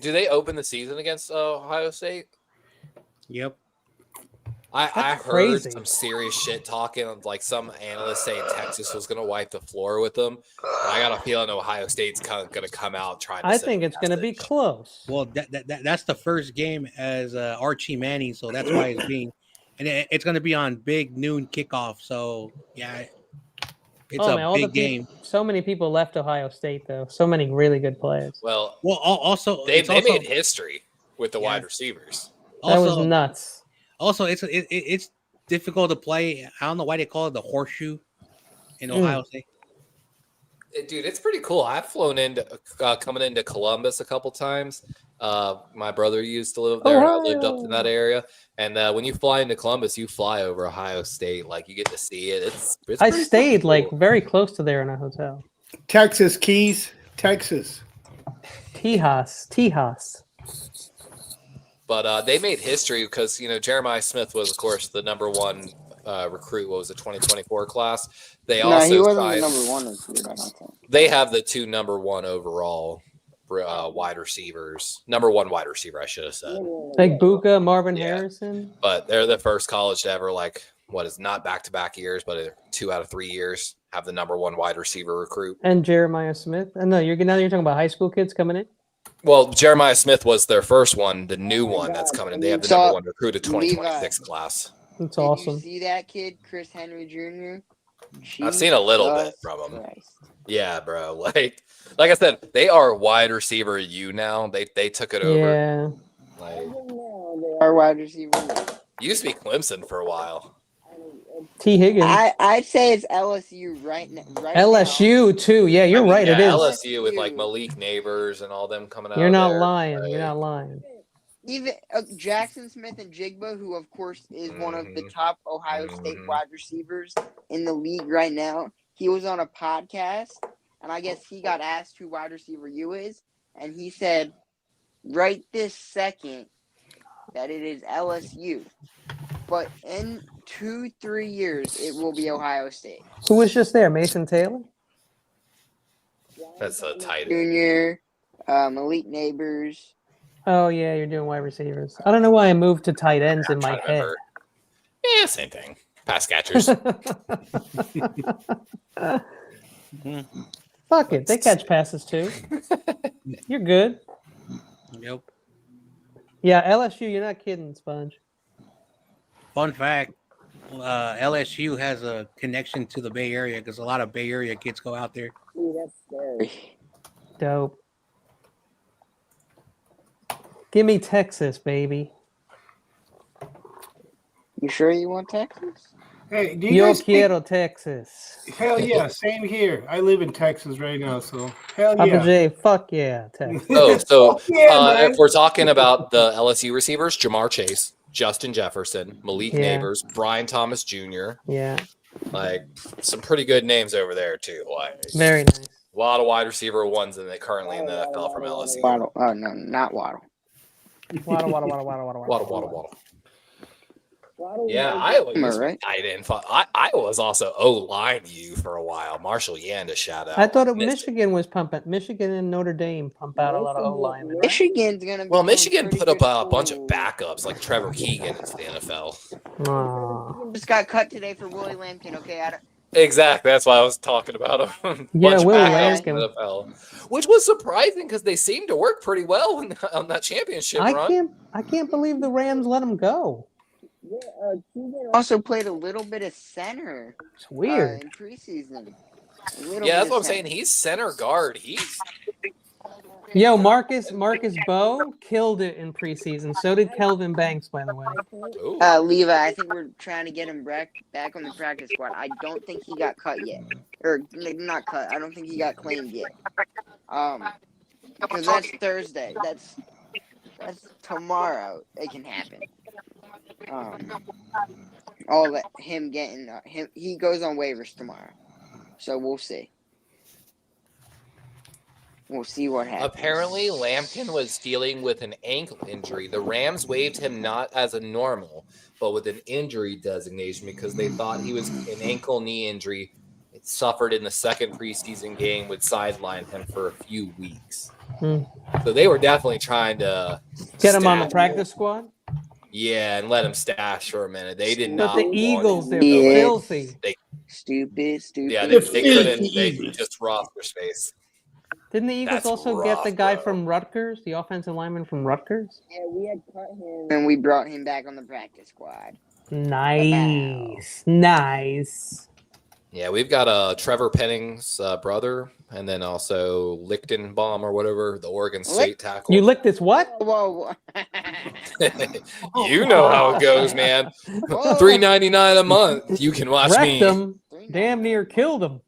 E: Do they open the season against Ohio State?
I: Yep.
E: I
C: That's
E: heard
C: crazy.
E: some serious shit talking, like some analysts saying Texas was going to wipe the floor with them. And I got a feeling Ohio State's kind of going to come out trying to
C: I
E: send
C: think
E: a
C: it's gonna be
E: message.
C: close.
I: Well, that's the first game as Archie Manning, so that's why it's being, and it's going to be on big noon kickoff. So yeah, it's
C: Oh,
I: a
C: man, all the
I: big game.
C: So many people left Ohio State though. So many really good players.
E: Well,
I: Well, also
E: they
I: it's also,
E: made history with the
I: Yeah.
E: wide receivers.
C: That was
I: also,
C: nuts.
I: also it's difficult to play. I don't know why they call it the horseshoe in Ohio State.
E: Dude, it's pretty cool. I've flown into coming into Columbus a couple times. My brother used to live there, and I lived up in that area. And when you fly into Columbus, you fly over Ohio State. Like you get to see it. It's
C: I
E: pretty
C: stayed
E: cool.
C: like very close to there in a hotel.
H: Texas Keys, Texas.
C: Tejas.
E: But they made history because Jeremiah Smith was, of course, the number one recruit. What was it, 2024 class? They
F: No,
E: also
F: he wasn't
E: tried-
F: the number one recruit, I don't think.
E: They have the two number one overall wide receivers. Number one wide receiver, I should have said.
C: Like Buka, Marvin
E: Yeah.
C: Harrison.
E: But they're the first college to ever, like, what is not back-to-back years, but 2 out of 3 years have the number one wide receiver recruit.
C: And Jeremiah Smith. And no, you're talking about high school kids coming in.
E: Well, Jeremiah Smith was their first one, the new one that's coming in. They have the
F: So,
E: number one recruit of 2026 class.
C: That's
F: Did
C: awesome.
F: you see that kid, Chris Henry Jr.?
E: I've seen a little bit
F: Jesus
E: from him.
F: Christ.
E: Yeah, bro. Like I said, they are wide receiver U now. They took it over.
C: Yeah.
E: Like,
F: Our wide receiver.
E: used to be Clemson for a while.
C: T. Higgins.
F: I'd say it's LSU right now.
C: LSU too. Yeah, you're right.
E: Yeah,
C: It is.
E: LSU with like Malik Neighbors and all them coming out.
C: You're
E: of
C: not
E: there.
C: lying.
E: Like,
C: You're not lying.
F: Even Jackson Smith and Jigba, who of course is one of the
E: Mhm.
F: top Ohio State
E: Mhm.
F: wide receivers in the league right now. He was on a podcast, and I guess he got asked who wide receiver U is, and he said, right this second, that it is LSU. But in 2-3 years, it will be Ohio State.
C: Who was just there? Mason Taylor.
E: That's a tight end.
F: Junior, Malik Neighbors.
C: Oh yeah, you're doing wide receivers. I don't know why I moved to tight ends in
E: I'm
C: my
E: trying to
C: head.
E: remember. Yeah, same thing. Pass catchers.
C: Fuck it, they catch passes too. You're good.
I: Yep.
C: Yeah, LSU. You're not kidding, Sponge.
I: Fun fact: LSU has a connection to the Bay Area because a lot of Bay Area kids go out there.
F: Ooh, that's scary.
C: Dope. Give me Texas, baby.
F: You sure you want Texas?
H: Hey, do you
C: Yo
H: guys think,
C: quiero Texas.
H: hell yeah, same here. I live in Texas right now, so hell
C: Papa
H: yeah.
C: J, fuck yeah, Texas.
E: So
H: Yeah, man.
E: if we're talking about the LSU receivers, Jamar Chase, Justin Jefferson, Malik
C: Yeah.
E: Neighbors, Brian Thomas Jr.,
C: Yeah,
E: like some pretty good names over there too. Like
C: very nice.
E: a lot of wide receiver ones in the currently in the NFL from LSU.
F: Waddle. Oh no, not Waddle.
C: Waddle.
E: Waddle. Yeah, Iowa used to be
F: Right?
E: tight end. Iowa was also O-line you for a while. Marshall Yanda shout out.
C: I thought Michigan was pumping. Michigan and Notre Dame pump out a lot of O linemen. Right?
F: Michigan's gonna. Be
E: Well,
F: doing
E: Michigan
F: pretty
E: put up
F: good
E: a bunch of
F: too.
E: backups like Trevor Keegan into the NFL.
C: Aw.
F: Just got cut today for Willie Lampkin. Okay, Adam.
E: Exactly. That's why I was talking about him.
C: Yeah,
E: Bunch of
C: Willie
E: backups in
C: Lampkin.
E: the NFL, which was surprising because they seemed to work pretty well on that championship run.
C: I can't believe the Rams let him go.
F: Yeah, Keegan also played a little bit of center.
C: It's weird.
F: In preseason.
E: Yeah, that's what I'm saying. He's center guard. He's
C: Yo, Marcus Bowe killed it in preseason. So did Kelvin Banks, by the way.
E: ooh.
F: Levi, I think we're trying to get him back on the practice squad. I don't think he got cut yet, or not cut. I don't think he got claimed yet. Because that's Thursday. That's tomorrow. It can happen. All that him getting he goes on waivers tomorrow, so we'll see. We'll see what happens.
E: Apparently, Lampkin was dealing with an ankle injury. The Rams waived him not as a normal, but with an injury designation because they thought he was an ankle knee injury. It suffered in the second preseason game, would sideline him for a few weeks. So they were definitely trying to
C: Get him on the practice squad?
E: Yeah, and let him stash for a minute. They did
C: But
E: not.
C: the Eagles, they're
F: Yeah.
C: filthy.
F: Stupid.
E: Yeah,
H: The
E: they couldn't.
H: filthy
E: They
H: Eagles.
E: just roster space.
C: Didn't the Eagles
E: That's
C: also get the
E: rough,
C: guy
E: bro.
C: from Rutgers, the offensive lineman from Rutgers?
F: Yeah, we had cut him, and we brought him back on the practice squad.
C: Nice.
E: Yeah, we've got Trevor Penning's brother, and then also Lichtenbaum or whatever, the Oregon State tackle.
C: You licked this what?
F: Whoa.
E: You know how it goes, man. $3.99 a month. You can watch
C: Wrecked
E: me.
C: him. Damn near killed him.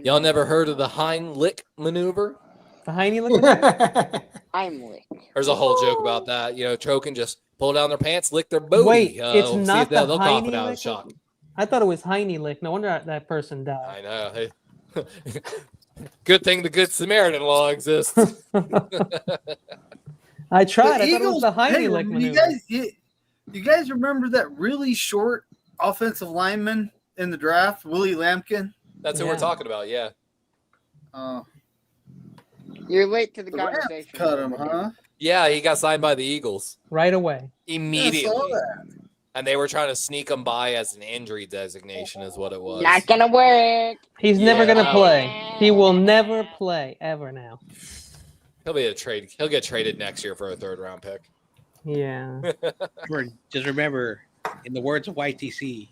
E: Y'all never heard of the Heimlich maneuver?
C: The Heine lick?
F: Heimlich.
E: There's a whole joke about that. You know, choking, just pull down their pants, lick their booty.
C: Wait, it's
E: see
C: not
E: if they'll
C: the
E: cough
C: Heine
E: it out of
C: lick?
E: shock.
C: I thought it was Heine lick. No wonder that person died.
E: I know. Hey. Good thing the Good Samaritan law exists.
C: I tried.
B: The
C: I thought it was the Heine
B: hey,
C: lick
B: you
C: maneuver.
B: you guys remember that really short offensive lineman in the draft, Willie Lampkin?
E: That's who we're talking about, yeah.
F: You're late to the
B: The Rams
F: conversation.
B: cut him, huh?
E: Yeah, he got signed by the Eagles
C: Right away.
E: immediately.
B: I saw that.
E: And they were trying to sneak him by as an injury designation is what it was.
F: Not gonna work.
C: He's never
E: Yeah.
C: going to play. He will never play ever now.
E: He'll be a trade. He'll get traded next year for a third-round pick.
C: Yeah.
I: Just remember, in the words of YTC,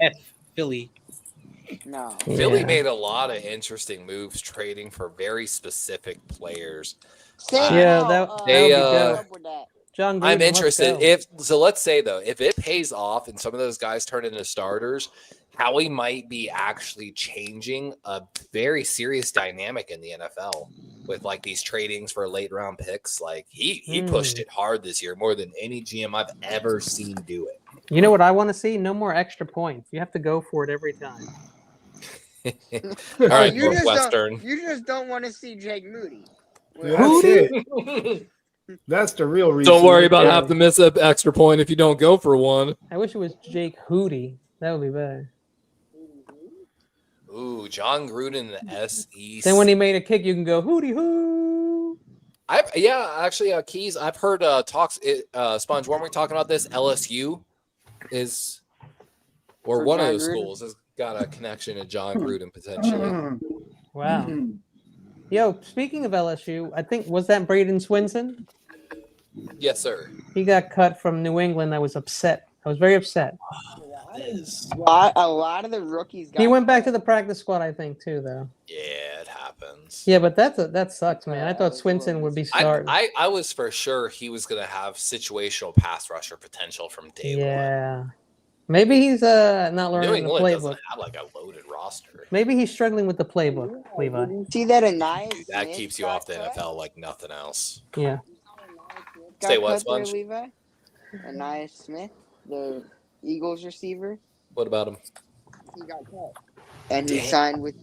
I: F Philly.
F: No.
E: Philly
C: Yeah.
E: made a lot of interesting moves trading for very specific players.
C: Yeah, that would be dope. John Gruden,
E: I'm
C: let's
E: interested.
C: go.
E: Let's say though, if it pays off and some of those guys turn into starters, Howie might be actually changing a very serious dynamic in the NFL with like these tradings for late round picks. Like he pushed it hard this year more than any GM I've ever seen do it.
C: You know what I want to see? No more extra points. You have to go for it every time.
E: All right, Northwestern.
F: You just don't want to see Jake Moody.
H: That's it. That's the real reason.
E: Don't worry about having to miss an extra point if you don't go for one.
C: I wish it was Jake Hootie. That would be better.
E: Ooh, John Gruden, the SEC.
C: Then when he made a kick, you can go Hootie Hoo.
E: Keys. I've heard talks. Sponge, weren't we talking about this? LSU is, or
F: For
E: one of
F: John
E: those
F: Gruden?
E: schools has got a connection to John Gruden potentially.
C: Wow. Yo, speaking of LSU, I think was that Braden Swinson?
E: Yes, sir.
C: He got cut from New England. I was upset. I was very upset.
F: A lot of the rookies got
C: He went back to
F: cut.
C: the practice squad, I think, too, though.
E: Yeah, it happens.
C: Yeah, but that sucks, man. I thought Swinson would be starting.
E: I was for sure he was going to have situational pass rusher potential from day one.
C: Yeah. Maybe he's not
E: New
C: learning the
E: England doesn't
C: playbook.
E: have like a loaded roster.
C: Maybe he's struggling with the playbook, Levi.
F: See that Anais
E: Dude, that
F: Smith
E: keeps you
F: got
E: off the
F: cut?
E: NFL like nothing else.
C: Yeah.
F: Got
E: Say what,
F: cut there,
E: Sponge?
F: Levi? Anais Smith, the Eagles receiver.
E: What about him?
F: He got cut. And he signed with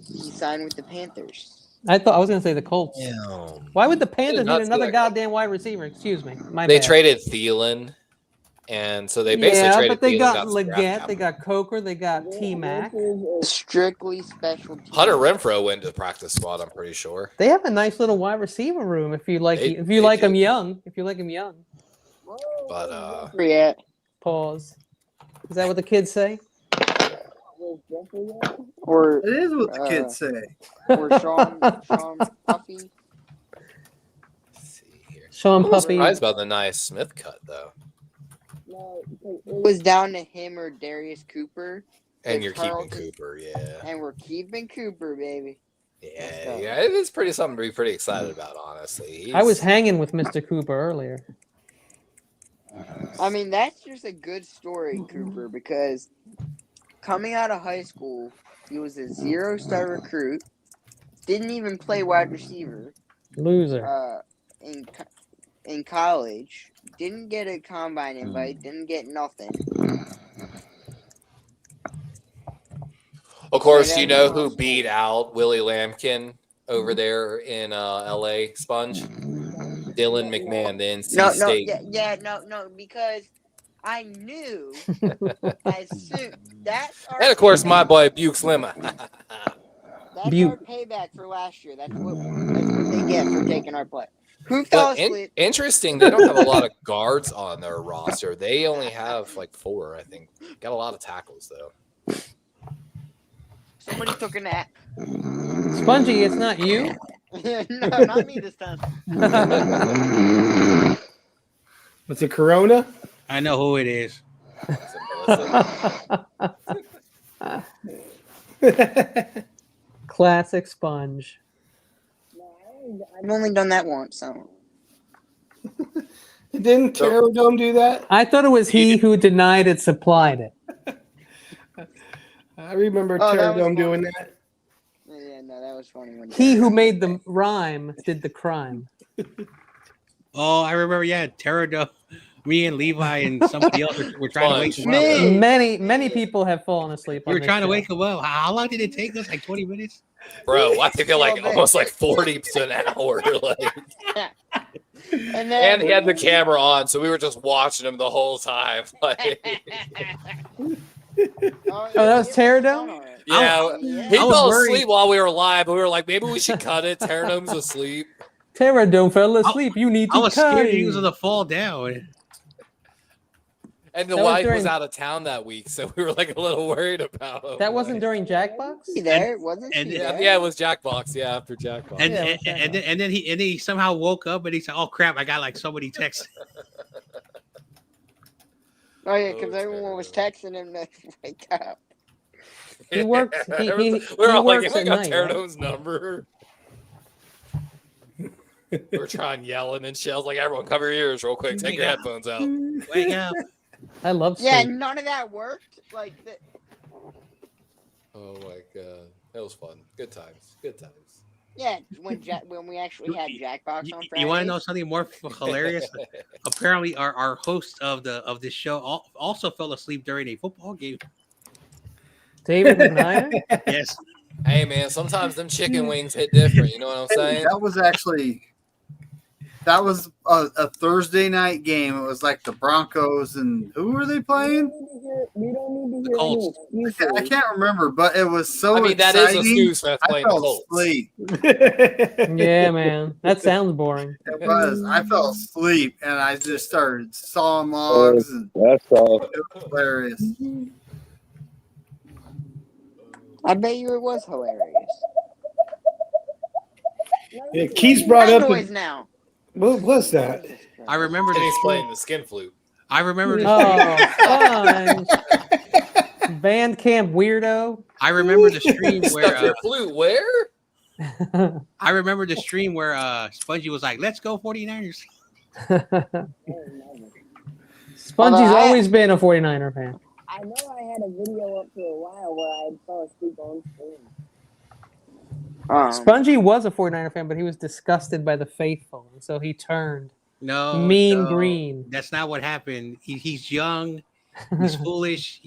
F: the Panthers.
C: I was going to say the Colts.
E: Damn.
C: Why would the Panthers
E: Did not
C: need
E: see
C: another
E: that
C: goddamn wide receiver? Excuse me.
E: They
C: bad.
E: traded Thielen, and so they basically
C: Yeah,
E: traded
C: but they
E: Thielen,
C: got
E: some draft
C: Leggett,
E: capital.
C: they got Coker, they got T-Mac.
F: Strictly special teams.
E: Hunter Renfro went to the practice squad, I'm pretty sure.
C: They have a nice little wide receiver room if you like
E: They
C: like them
E: do.
C: young. If you like them young.
E: But
F: Yeah.
C: Pause. Is that what the kids say?
F: Or
B: It is what the kids say.
F: or Sean Puffy.
E: let's see here.
C: Sean
E: I was
C: Puffy.
E: surprised about the nice Smith cut though.
F: It was down to him or Darius Cooper.
E: And
F: If
E: you're keeping
F: Carlton-
E: Cooper, yeah.
F: And we're keeping Cooper, baby.
E: Yeah, it is pretty something to be pretty excited about, honestly.
C: I was hanging with Mr. Cooper earlier.
F: I mean, that's just a good story, Cooper, because coming out of high school, he was a 0-star recruit, didn't even play wide receiver.
C: Loser.
F: In college, didn't get a combine invite, didn't get nothing.
E: Of course, you know who beat out Willie Lampkin over there in L.A. Sponge? Dylan McMahon, the NC State.
F: No, because I knew as soon that's our
E: And of course,
F: payback.
E: my boy Buke Slimmer.
F: That's
C: Buke.
F: our payback for last year. That's what they get for taking our play. Who fell
E: But
F: asleep?
E: interesting, they don't have a lot of guards on their roster. They only have like 4, I think. Got a lot of tackles though.
F: Somebody took a nap.
C: Spongy, it's not you.
F: No, not me this time.
H: Was it Corona?
I: I know who it is.
C: Classic Sponge.
F: I've only done that once, so.
H: Didn't Terradome do that?
C: I thought it was he who denied it supplied it.
H: I remember
F: Oh, that was
H: Terradome
F: fun.
H: doing that.
F: Yeah, no, that was funny. When
C: He who made the rhyme did the crime.
I: Oh, I remember. Yeah, Terradome. Me and Levi and somebody else were trying to wake him up.
F: Me.
C: Many people have fallen asleep.
I: We
C: on
I: were
C: this
I: trying to
C: show.
I: wake him up. How long did it take us? Like 20 minutes?
E: Bro, I think like
F: So bad.
E: almost like 40 an hour. Like,
F: And then
E: and he had the camera on, so we were just watching him the whole time. Like,
F: Oh,
C: that was Terradome?
E: yeah, he
I: I was
E: fell
I: worried.
E: asleep while we were live, but we were like, maybe we should cut it. Terradome's asleep.
C: Terradome fell asleep. You need to
I: I was
C: cut
I: scared
C: it.
I: he was going to fall down.
E: And the
C: That was
E: wife was
C: during-
E: out of town that week, so we were like a little worried about him.
C: That wasn't during Jackbox?
F: She there? Wasn't
I: and-
F: she
E: Yeah,
F: there?
E: yeah, it was Jackbox. Yeah, after Jackbox.
I: And,
C: Yeah,
I: and then he somehow woke up and he said, "Oh crap! I got like somebody text."
F: Oh, yeah, because
E: Oh,
F: everyone was texting him to wake up.
C: He works. He
E: we were
C: he
E: all like,
C: works
E: "Have I
C: at
E: got
C: night. Right?
E: Terradome's number?" We were trying yelling and shit. I was like, "Everyone, cover your ears real quick. Take your
I: Yeah.
E: headphones out."
I: Wake up!
C: I love sleep.
F: Yeah, none of that worked. Like,
E: Oh my god, that was fun. Good times. Good times.
F: yeah, when we actually had Jackbox on Friday.
I: You want to know something more hilarious? Apparently, our host of this show also fell asleep during a football game.
C: David McNair?
I: Yes.
E: Hey man, sometimes them chicken wings hit different. You know what I'm saying?
B: That was a Thursday night game. It was like the Broncos and who were they playing?
I: The Colts.
B: I can't remember, but it was so
E: I mean, that
B: exciting.
E: is a snooze fest
B: I
E: playing the
B: fell
E: Colts.
B: asleep.
C: Yeah, man. That sounds boring.
B: It was. I fell asleep and I just started sawing logs and
D: That's all.
B: it was hilarious.
F: I bet you it was hilarious.
H: Yeah, Keys brought
F: That
H: up.
F: noise now.
H: What was that?
I: I remember
E: And he's
I: the
E: playing the skin flute.
I: I remember the
C: Oh, fun. Band camp weirdo.
I: I remember the stream
E: Stuck
I: where
E: your flute where?
I: I remember the stream where Spongy was like, "Let's go 49ers."
C: Spongy's always been a 49er fan.
K: I know I had a video up for a while where I fell asleep on stream.
C: Spongy was a 49er fan, but he was disgusted by the faithful, and so he turned mean green.
I: That's not what happened. He's young, he's foolish.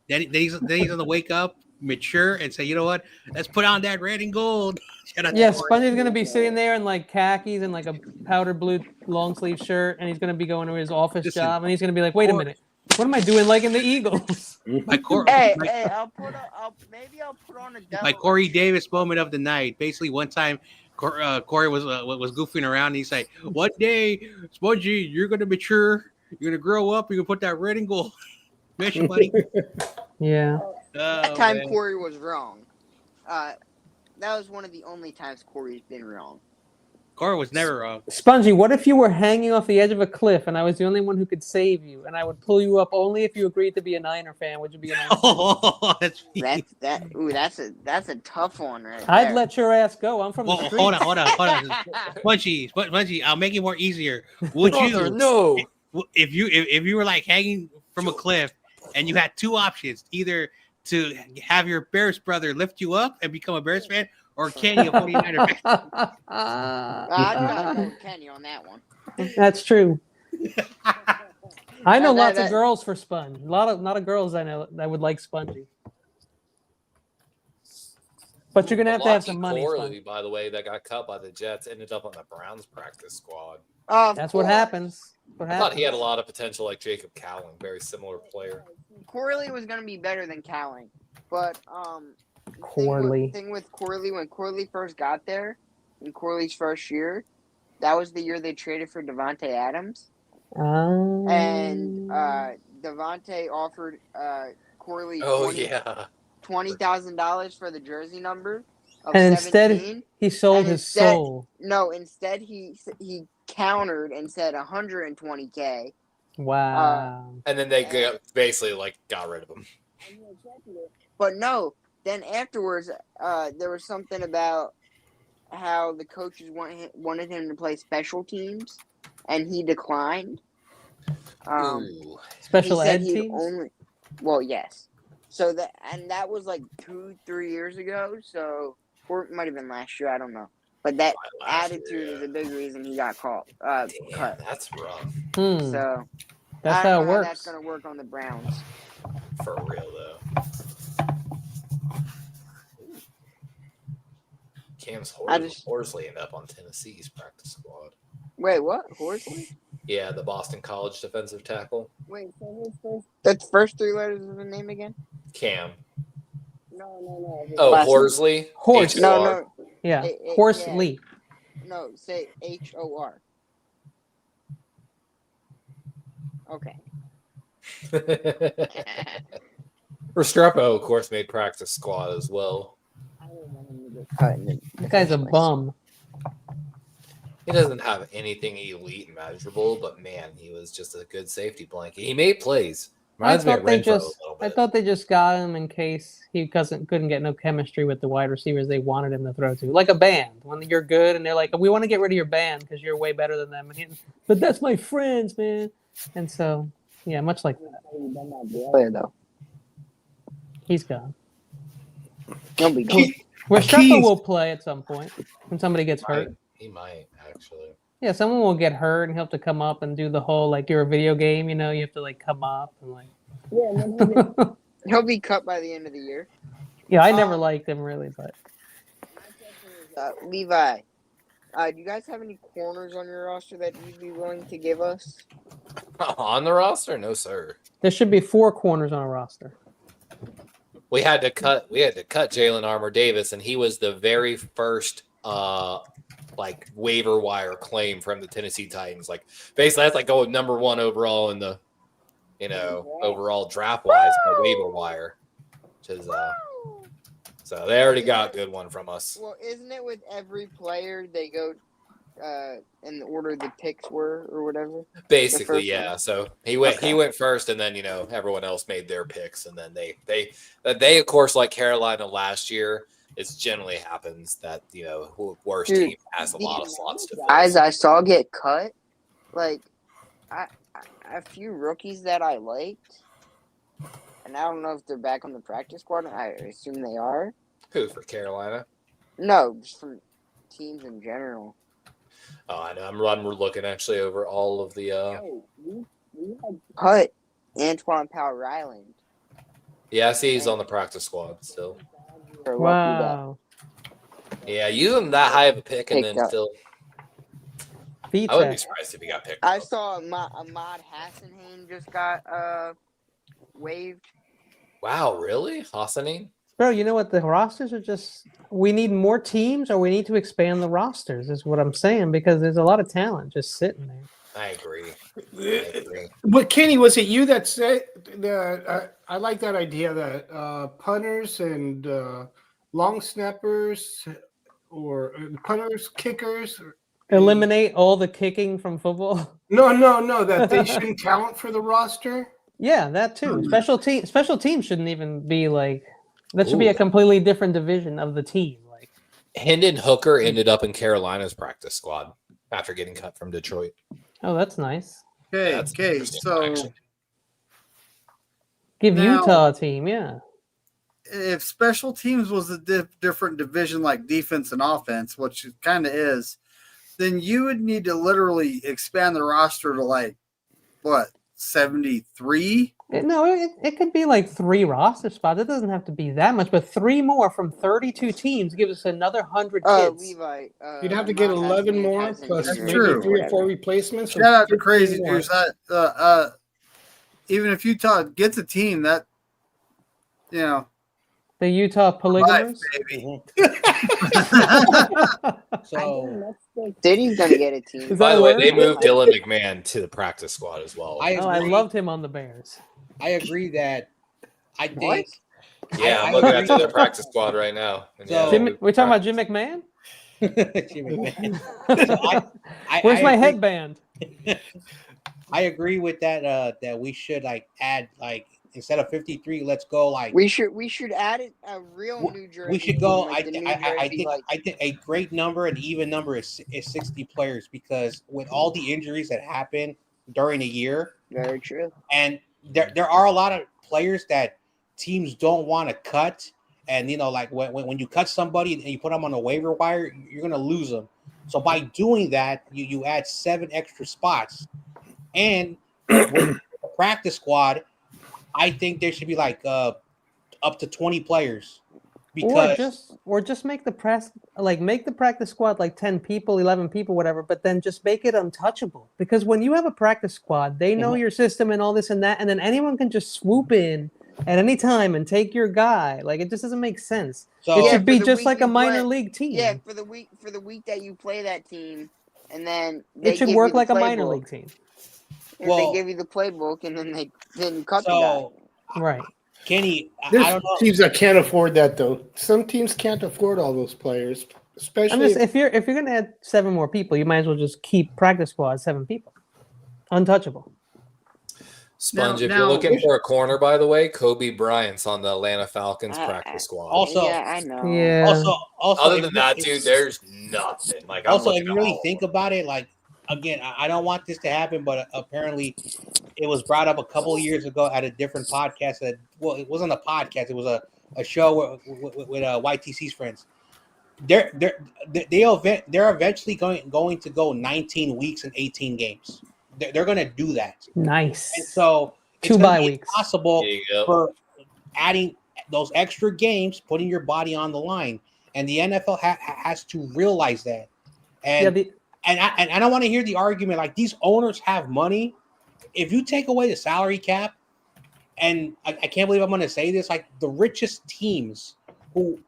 I: Then he's gonna wake up, mature, and say, "You know what? Let's put on that red and gold."
C: Yeah, Spongy's gonna be sitting there in like khakis and like a powder blue long sleeve shirt, and he's gonna be going to his office job, and he's gonna be like, "Wait a minute, what am I doing like in the Eagles?"
F: Hey, I'll put on a double.
I: My Corey Davis moment of the night. Basically, one time, Corey was goofing around, and he's like, "One day, Spongy, you're gonna mature, you're gonna grow up, you're gonna put that red and gold." Mission, buddy.
C: Yeah.
F: That time Corey was wrong. That was one of the only times Corey's been wrong.
I: Corey was never wrong.
C: Spongy, what if you were hanging off the edge of a cliff and I was the only one who could save you, and I would pull you up only if you agreed to be a Niner fan? Would you be a Niner fan?
I: Oh, that's
F: a tough one, right there.
C: I'd let your ass go. I'm from the streets.
I: Hold on. Spongy, I'll make it more easier. Would you?
E: No.
I: If you were like hanging from a cliff and you had two options, either to have your Bears brother lift you up and become a Bears fan, or Kenny, a 49er fan.
F: I'd gotta go with Kenny on that one.
C: That's true. I know lots of girls for Spun. A lot of girls I know that would like Spongy. But you're gonna have to have some money.
E: Korey, by the way, that got cut by the Jets, ended up on the Browns practice squad.
C: That's what happens.
E: I thought he had a lot of potential, like Jacob Cowling, very similar player.
F: Corley was gonna be better than Cowling, but
C: Corley.
F: Thing with Corley, when Corley first got there, in Corley's first year, that was the year they traded for Devontae Adams. And Devontae offered Corley $20,000 for the jersey number of
C: and
F: 17.
C: Instead he sold his soul.
F: No, instead he countered and said $120K.
C: Wow.
E: And then they basically got rid of him.
F: But no, then afterwards, there was something about how the coaches wanted him to play special teams, and he declined.
C: Special ed teams?
F: Well, yes. So that was like 2-3 years ago. So, or it might have been last year. I don't know. But that attitude is a big reason he got cut.
E: That's rough.
F: So
C: that's
F: I
C: how
F: don't
C: it
F: know
C: works.
F: That's gonna work on the Browns.
E: For real though. Cam's Horsley ended up on Tennessee's practice squad.
F: Wait, what? Horsley?
E: Yeah, the Boston College defensive tackle.
F: Wait, so that's first three letters of the name again?
E: Cam.
F: No.
E: Oh, Horsley?
C: Horse.
F: No.
C: Yeah, Horsley.
F: No, say HOR. Okay.
E: Restrepo, of course, made practice squad as well.
C: That guy's a bum.
E: He doesn't have anything elite and measurable, but man, he was just a good safety blanket. He made plays.
C: I thought they just got him in case he couldn't get no chemistry with the wide receivers they wanted him to throw to, like a band. When you're good and they're like, "We want to get rid of your band because you're way better than them," but that's my friends, man. And so, yeah, much like that.
F: Player though,
C: he's gone.
F: He'll be gone.
C: Restrepo will play at some point when somebody gets hurt.
E: He might actually.
C: Yeah, someone will get hurt and he'll have to come up and do the whole you're a video game, you have to come up and
F: Yeah, and then he'll be cut by the end of the year.
C: Yeah, I never liked him really, but
F: Levi, do you guys have any corners on your roster that you'd be willing to give us?
E: On the roster? No, sir.
C: There should be 4 corners on a roster.
E: We had to cut Jalen Armour Davis, and he was the very first waiver wire claim from the Tennessee Titans. Basically that's going number 1 overall in the overall draft wise on the waiver wire. Which is so they already got a good one from us.
F: Well, isn't it with every player they go in the order the picks were or whatever?
E: Basically,
F: first
E: yeah.
F: one?
E: So he went first, and then everyone else made their picks, and then they of course, like Carolina last year, it generally happens that worst
F: Dude,
E: team has a lot of slots to fill.
F: Guys I saw get cut, like a few rookies that I liked, and I don't know if they're back on the practice squad. I assume they are.
E: Who for Carolina?
F: No, just for teams in general.
E: Oh, I know. I'm looking actually over all of the.
K: Yo, we had
F: Cut Antoine Power Ryland.
E: Yeah, I see he's on the practice squad still.
C: Wow.
E: Yeah, you him that high of a pick, and
F: Picked
E: then
F: up.
E: still.
C: Feet
E: I wouldn't be
C: check.
E: surprised if he got picked.
F: I
E: up.
F: saw Ahmad Hassanane just got waived.
E: Wow, really, Hassanine?
C: Bro, you know what? The rosters are just. We need more teams, or we need to expand the rosters. Is what I'm saying, because there's a lot of talent just sitting there.
E: I agree.
H: But Kenny, was it you that said that? I like that idea that punters and long snappers or punters, kickers.
C: Eliminate all the kicking from football.
H: No, that they shouldn't count for the roster.
C: Yeah, that too. Special teams shouldn't even be like. That should be a completely different division of the team. Like
E: Hendon Hooker ended up in Carolina's practice squad after getting cut from Detroit.
C: Oh, that's nice.
B: Okay, so
C: give
B: now,
C: Utah a team, yeah.
B: If special teams was a different division like defense and offense, which it kind of is, then you would need to literally expand the roster to like what 73.
C: It could be like 3 roster spots. It doesn't have to be that much, but 3 more from 32 teams gives us another 100 kids.
F: Levi,
H: you'd have to get 11 more plus maybe 3 or 4 replacements.
B: Shout out to Crazy Juice. Even if Utah gets a team, that
C: the Utah polygamers.
I: So
F: Diddy's gonna get a team.
E: By the way, they moved Dylan McMahon to the practice squad as well.
C: I loved him on the Bears.
I: I agree that I think.
E: Yeah, I'm looking at their practice squad right now.
I: So,
C: we're talking about Jim McMahon?
I: Jim McMahon.
C: Where's my headband?
I: I agree with that. That we should add instead of 53, let's go
F: we should add a real New Jersey.
I: We should go.
F: Like
I: I think a great number, an even number is 60 players, because with all the injuries that happen during a year,
F: very true,
I: and there are a lot of players that teams don't want to cut, and like when you cut somebody and you put them on a waiver wire, you're gonna lose them. So by doing that, you add 7 extra spots, and with the practice squad, I think there should be up to 20 players, because
C: or just make the practice squad like 10 people, 11 people, whatever, but then just make it untouchable. Because when you have a practice squad, they know your system and all this and that, and then anyone can just swoop in at any time and take your guy. Like, it just doesn't make sense. So it should be just like a minor league team.
F: Yeah, for the week that you play that team, and then
C: it should work like a minor league team.
F: And they give you the playbook, and then they cut the guy.
C: Right.
I: Kenny,
H: There's
I: I don't know.
H: teams that can't afford that, though. Some teams can't afford all those players, especially
C: if you're going to add 7 more people, you might as well just keep practice squad 7 people, untouchable.
E: Sponge, if you're looking for a corner, by the way, Kobe Bryant's on the Atlanta Falcons practice squad.
I: Also,
F: yeah, I know.
C: Yeah.
I: Also,
E: other than that, dude, there's nothing.
I: Also, if you really think about it, again, I don't want this to happen, but apparently it was brought up a couple of years ago at a different podcast. It wasn't a podcast; it was a show with YTC's friends. They're eventually going to go 19 weeks and 18 games. They're going to do that.
C: Nice.
I: And so
C: 2 bye weeks.
I: Possible for adding those extra games, putting your body on the line, and the NFL has to realize that. And And I don't want to hear the argument like these owners have money. If you take away the salary cap, and I can't believe I'm going to say this, like the richest teams who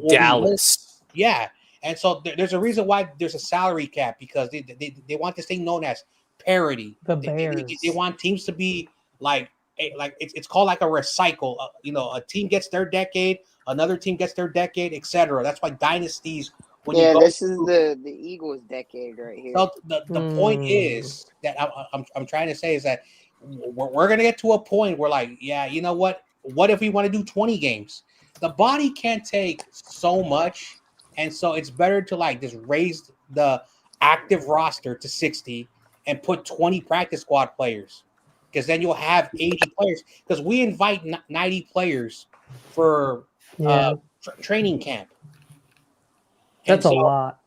E: Dallas,
I: yeah, and so there's a reason why there's a salary cap, because they want this thing known as parity.
C: The Bears.
I: They want teams to be like it's called like a recycle. A team gets their decade, another team gets their decade, etc. That's why dynasties when you
F: Yeah,
I: go
F: this is
I: through-
F: the Eagles decade right here.
I: So the point is that I'm trying to say is that we're gonna get to a point where like, yeah, you know what? What if we want to do 20 games? The body can't take so much, and so it's better to like just raise the active roster to 60 and put 20 practice squad players, because then you'll have 80 players. Because we invite 90 players for training camp. And
C: That's a lot.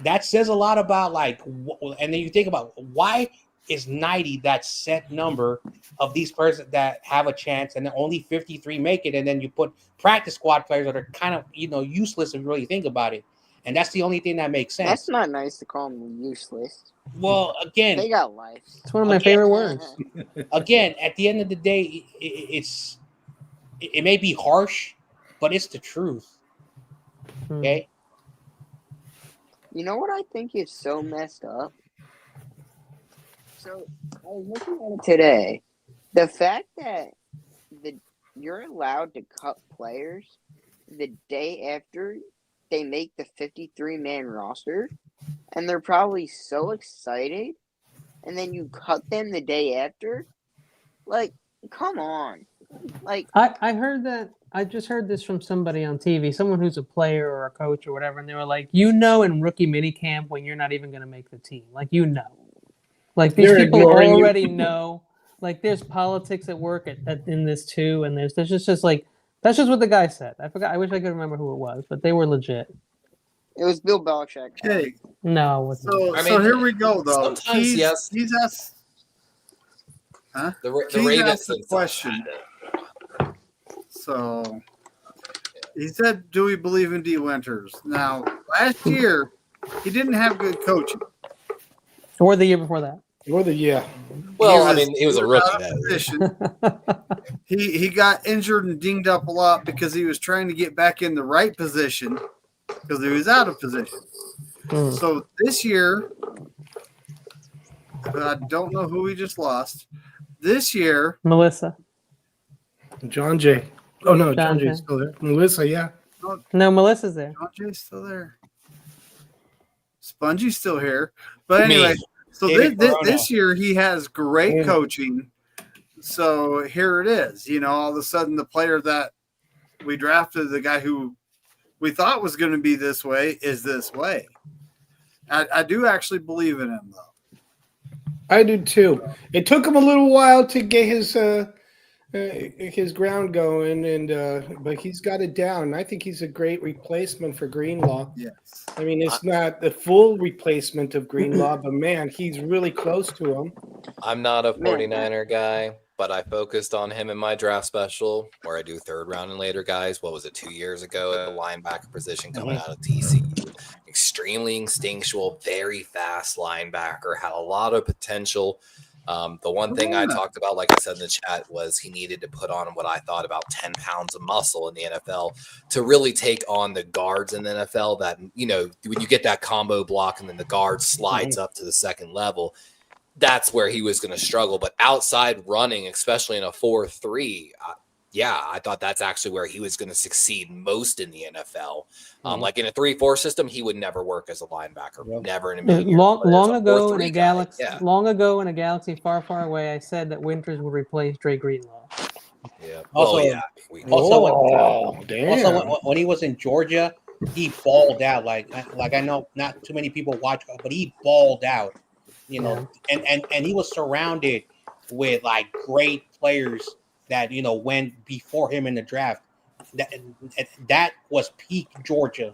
I: That says a lot about like, and then you think about why is 90 that set number of these players that have a chance, and then only 53 make it, and then you put practice squad players that are kind of useless if you really think about it, and that's the only thing that makes sense.
F: That's not nice to call them useless.
I: Well, again,
F: they got life.
C: It's one of my favorite words.
I: Again, at the end of the day, it may be harsh, but it's the truth. Okay.
F: You know what I think is so messed up? So I was looking at it today. The fact that you're allowed to cut players the day after they make the 53-man roster, and they're probably so excited, and then you cut them the day after. Like, come on. Like,
C: I heard that. I just heard this from somebody on TV, someone who's a player or a coach or whatever, and they were like, in rookie minicamp when you're not even going to make the team. Like, like these people already know. Like, there's politics at work in this too, and there's just like that's just what the guy said. I forgot. I wish I could remember who it was, but they were legit.
F: It was Bill Belichick.
B: Okay.
C: No.
B: So here we go though.
E: Sometimes yes.
B: He's asked. Huh?
E: The
B: He's
E: Ravens
B: asked a question. So he said, "Do we believe in D. Winters?" Now, last year he didn't have good coaching,
C: or the year before that,
H: or the year.
E: Well, he was a rookie.
B: He got injured and dinged up a lot because he was trying to get back in the right position because he was out of position. So this year, I don't know who we just lost. This year,
C: Melissa,
H: John Jay. Oh no, John Jay's still there. Melissa, yeah.
C: No, Melissa's there.
B: John Jay's still there. Spongy's still here. But anyway, so this year he has great coaching. So here it is. All of a sudden the player that we drafted, the guy who we thought was going to be this way, is this way. I do actually believe in him, though.
H: I do too. It took him a little while to get his ground going, but he's got it down. I think he's a great replacement for Greenlaw.
B: Yes.
H: I mean, it's not the full replacement of Greenlaw, but man, he's really close to him.
E: I'm not a 49er guy, but I focused on him in my draft special where I do third round and later guys. What was it, 2 years ago? A linebacker position coming out of TCU. Extremely instinctual, very fast linebacker, had a lot of potential. The one thing I talked about, like I said in the chat, was he needed to put on what I thought about 10 pounds of muscle in the NFL to really take on the guards in the NFL that, when you get that combo block and then the guard slides up to the second level, that's where he was going to struggle. But outside running, especially in a 4-3, I thought that's actually where he was going to succeed most in the NFL. Like in a 3-4 system, he would never work as a linebacker. Never in a million years.
C: Long ago in a galaxy far, far away, I said that Winters would replace Dre Greenlaw.
E: Yeah.
I: Also,
H: damn.
I: When he was in Georgia, he balled out. Like I know not too many people watch, but he balled out. And he was surrounded with like great players that went before him in the draft. That was peak Georgia.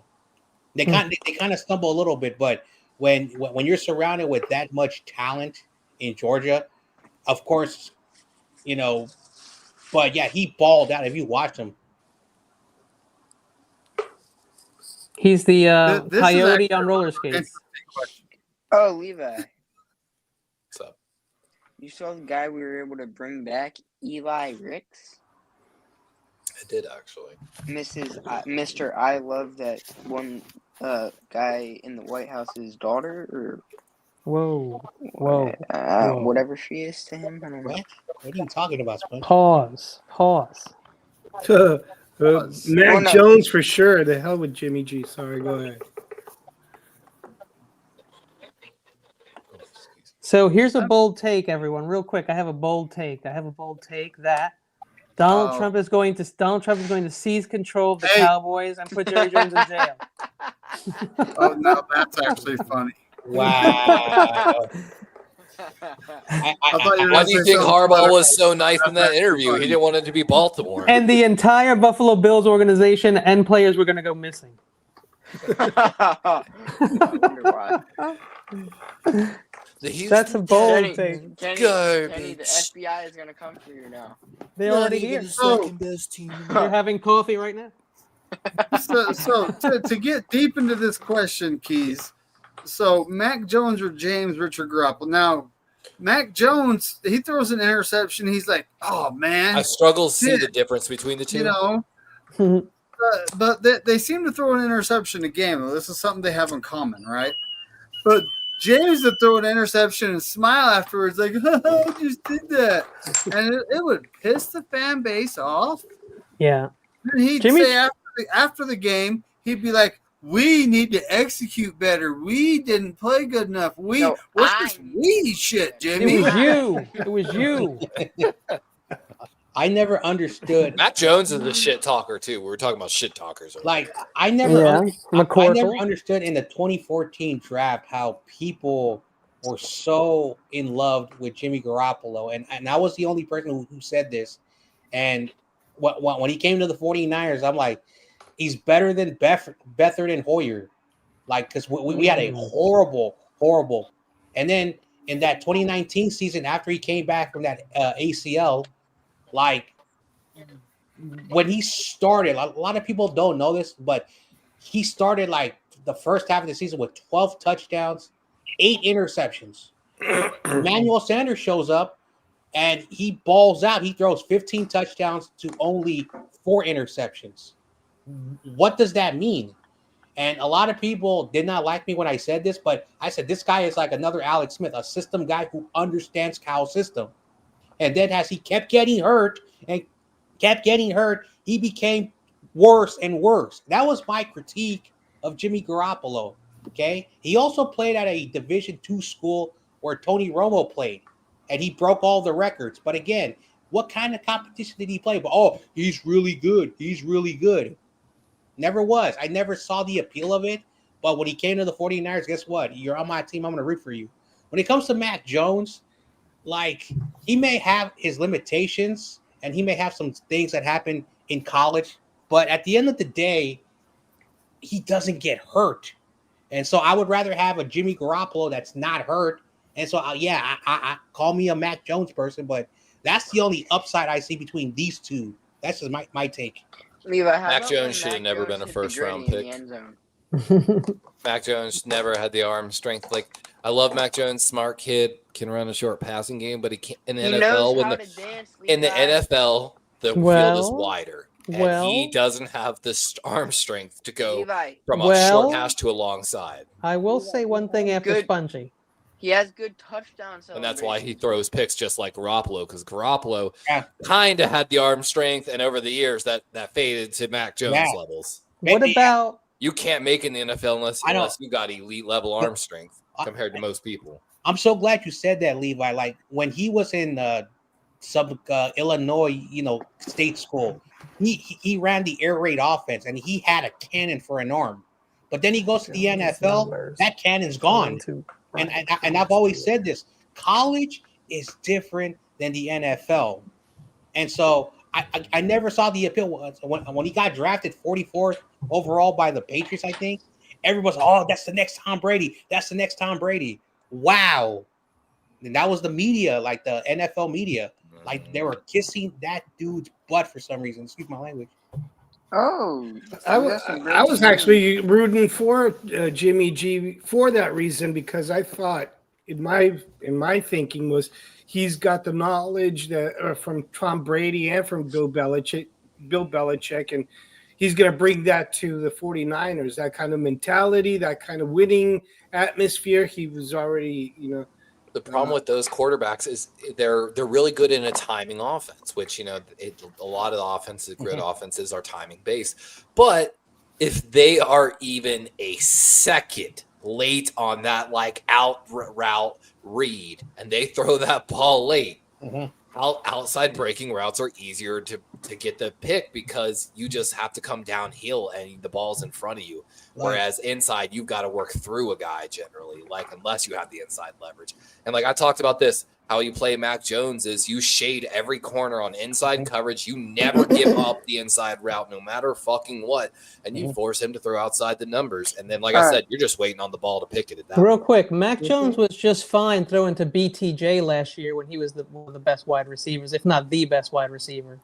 I: They kind of stumble a little bit, but when you're surrounded with that much talent in Georgia, of course, But yeah, he balled out. If you watch him,
C: he's the coyote on roller skates.
F: Oh, Levi.
E: What's up?
F: You saw the guy we were able to bring back, Eli Ricks?
E: I did, actually.
F: Mr. I love that one guy in the White House's daughter, or
C: whoa.
F: whatever she is to him. I don't know.
I: What are you talking about, Sponge?
C: Pause.
H: Mac Jones for sure. The hell with Jimmy G. Sorry, go ahead.
C: So here's a bold take, everyone. Real quick, I have a bold take. That Donald Trump is going to seize control of the Cowboys and put Jerry Jones in jail.
B: Oh, no, that's actually funny.
I: Wow.
E: Why do you think Harbaugh was so nice in that interview? He didn't want it to be Baltimore.
C: And the entire Buffalo Bills organization and players were going to go missing.
F: I wonder why.
C: That's a bold take.
F: Kenny, the FBI is going to come for you now.
C: They're already here. They're having coffee right now.
B: So to get deep into this question, Keys, so Mac Jones or James Richard Garoppolo. Now, Mac Jones, he throws an interception. He's like, oh, man.
E: I struggle to see the difference between the two.
B: You know, but they seem to throw an interception a game. This is something they have in common, right? But James would throw an interception and smile afterwards, like, I just did that. And it would piss the fan base off.
C: Yeah.
B: And he'd say after the game, he'd be like, we need to execute better. We didn't play good enough. What's this we shit, Jimmy?
C: It was you.
I: I never understood.
E: Matt Jones is a shit talker too. We were talking about shit talkers.
I: Like I never understood in the 2014 draft how people were so in love with Jimmy Garoppolo, and I was the only person who said this. And when he came to the 49ers, I'm like, he's better than Beathard and Hoyer, like because we had a horrible. And then in that 2019 season, after he came back from that ACL. Like when he started, a lot of people don't know this, but he started like the first half of the season with 12 touchdowns, 8 interceptions. Emmanuel Sanders shows up and he balls out. He throws 15 touchdowns to only 4 interceptions. What does that mean? And a lot of people did not like me when I said this, but I said this guy is like another Alex Smith, a system guy who understands Kyle's system. And then as he kept getting hurt, he became worse and worse. That was my critique of Jimmy Garoppolo, okay? He also played at a Division II school where Tony Romo played, and he broke all the records. But again, what kind of competition did he play? But, he's really good. He's really good. Never was. I never saw the appeal of it. But when he came to the 49ers, guess what? You're on my team. I'm going to root for you. When it comes to Mac Jones, like, he may have his limitations and he may have some things that happen in college, but at the end of the day, he doesn't get hurt. And so I would rather have a Jimmy Garoppolo that's not hurt. And so, I call me a Mac Jones person, but that's the only upside I see between these two. That's just my take.
F: Levi,
E: Mac Jones should have never been a first-round pick. Mac Jones never had the arm strength. Like, I love Mac Jones, smart kid, can run a short passing game, but he can't in the NFL. The field is wider, and he doesn't have the arm strength to go from a short hash to a long side.
C: I will say one thing after Spongy.
F: He has good touchdown celebrations.
E: And that's why he throws picks just like Garoppolo, because Garoppolo kind of had the arm strength, and over the years that faded to Mac Jones levels.
C: What about?
E: You can't make it in the NFL unless you got elite level arm strength compared to most people.
I: I'm so glad you said that, Levi. Like when he was in Illinois, state school, he ran the air raid offense and he had a cannon for an arm. But then he goes to the NFL, that cannon's gone. And I've always said this: college is different than the NFL, and so I never saw the appeal when he got drafted 44th overall by the Patriots. I think everybody's, that's the next Tom Brady. That's the next Tom Brady. Wow. And that was the media, like the NFL media. Like they were kissing that dude's butt for some reason. Excuse my language.
H: I was actually rooting for Jimmy G for that reason, because I thought in my thinking was he's got the knowledge that from Tom Brady and from Bill Belichick, and he's going to bring that to the 49ers, that kind of mentality, that kind of winning atmosphere. He was already,
E: The problem with those quarterbacks is they're really good in a timing offense, which, a lot of the offenses, grid offenses are timing based. But if they are even a second late on that like out route read, and they throw that ball late. Outside breaking routes are easier to get the pick because you just have to come downhill and the ball's in front of you. Whereas inside, you've got to work through a guy generally, like unless you have the inside leverage. And like I talked about this, how you play Mac Jones is you shade every corner on inside coverage. You never give up the inside route, no matter fucking what. And you force him to throw outside the numbers. And then, like I said, you're just waiting on the ball to pick it.
C: Real quick, Mac Jones was just fine throwing to BTJ last year when he was one of the best wide receivers, if not the best wide receiver.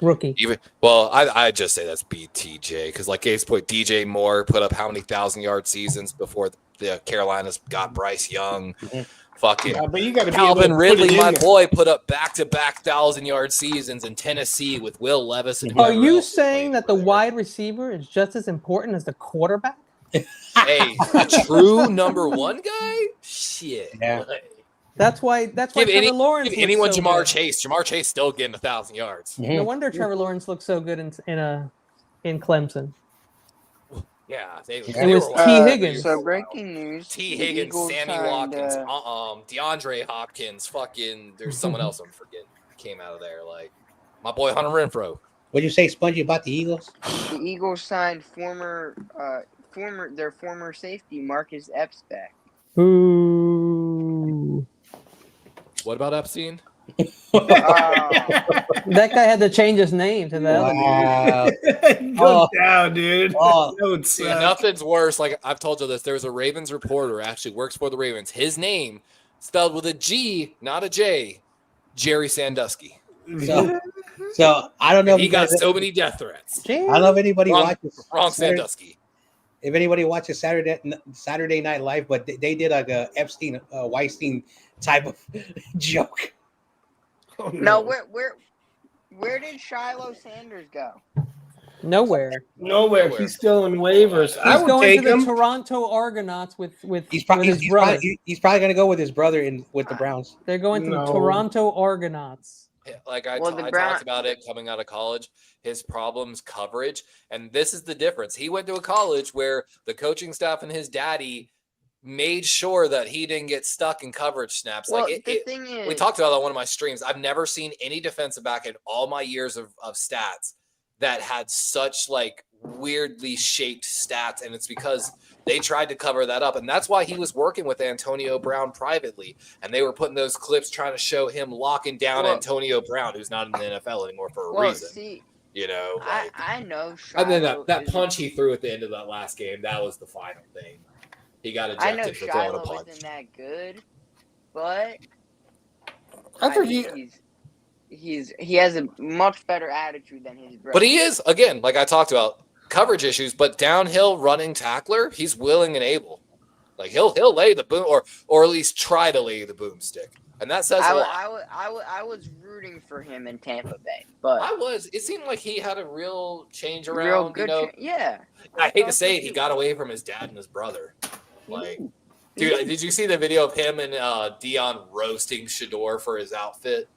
C: Rookie.
E: I just say that's BTJ because, like case point, DJ Moore put up how many 1,000-yard seasons before the Carolinas got Bryce Young. Fucking
H: but you gotta
E: Calvin Ridley, my boy, put up back-to-back 1,000-yard seasons in Tennessee with Will Levis. And
C: are you saying that the wide receiver is just as important as the quarterback?
E: Hey, a true number one guy? Shit.
C: Yeah. That's why Trevor Lawrence.
E: Give anyone
C: so
E: Jamar
C: good.
E: Chase. Jamar Chase still getting 1,000 yards.
C: No wonder Trevor Lawrence looked so good in Clemson.
E: Yeah,
C: it was T. Higgins.
F: So breaking news:
E: T. Higgins,
F: Eagles
E: Sammy
F: signed,
E: Watkins, DeAndre Hopkins, fucking. There's someone else I'm forgetting came out of there. Like my boy Hunter Renfrow.
I: What'd you say, Spongy, about the Eagles?
F: The Eagles signed their former safety Marcus Epps back.
C: Ooh.
E: What about Epstein?
C: That guy had to change his name to that.
H: Go down, dude.
E: See, nothing's worse. Like I've told you this. There's a Ravens reporter actually works for the Ravens. His name spelled with a G, not a J. Jerry Sandusky.
I: So I don't know.
E: He got so many death threats.
I: I don't know if anybody watches
E: Sandusky.
I: If anybody watches Saturday Night Live, but they did like a Epstein Weinstein type of joke.
F: No, where did Shiloh Sanders go?
C: Nowhere.
H: He's still in waivers. I
C: He's
H: would
C: going
H: take
C: to the
H: him.
C: Toronto Argonauts with his
I: He's
C: brother.
I: probably going to go with his brother with the Browns.
C: They're going to the Toronto Argonauts.
E: Like I talked about it coming out of college, his problems coverage. And this is the difference. He went to a college where the coaching staff and his daddy made sure that he didn't get stuck in coverage snaps.
F: Well,
E: like
F: thing is,
E: we talked about that on one of my streams. I've never seen any defensive back in all my years of stats that had such like weirdly shaped stats. And it's because they tried to cover that up. And that's why he was working with Antonio Brown privately. And they were putting those clips trying to show him locking down Antonio Brown, who's not in the NFL anymore for a reason.
F: See,
E: you know, like,
F: I know.
E: And then that punch he threw at the end of that last game, that was the final thing. He got ejected for throwing a punch.
F: I know Shiloh isn't that good, but
H: I think
F: he has a much better attitude than his brother.
E: But he is, again, like I talked about, coverage issues, but downhill running tackler, he's willing and able. Like he'll lay the boom or at least try to lay the boomstick. And that says a lot.
F: I was rooting for him in Tampa Bay, but
E: it seemed like he had a real change around.
F: Real good,
E: yeah. I hate to say it, he got away from his dad and his brother. Like, dude, did you see the video of him and Dion roasting Shador for his outfit?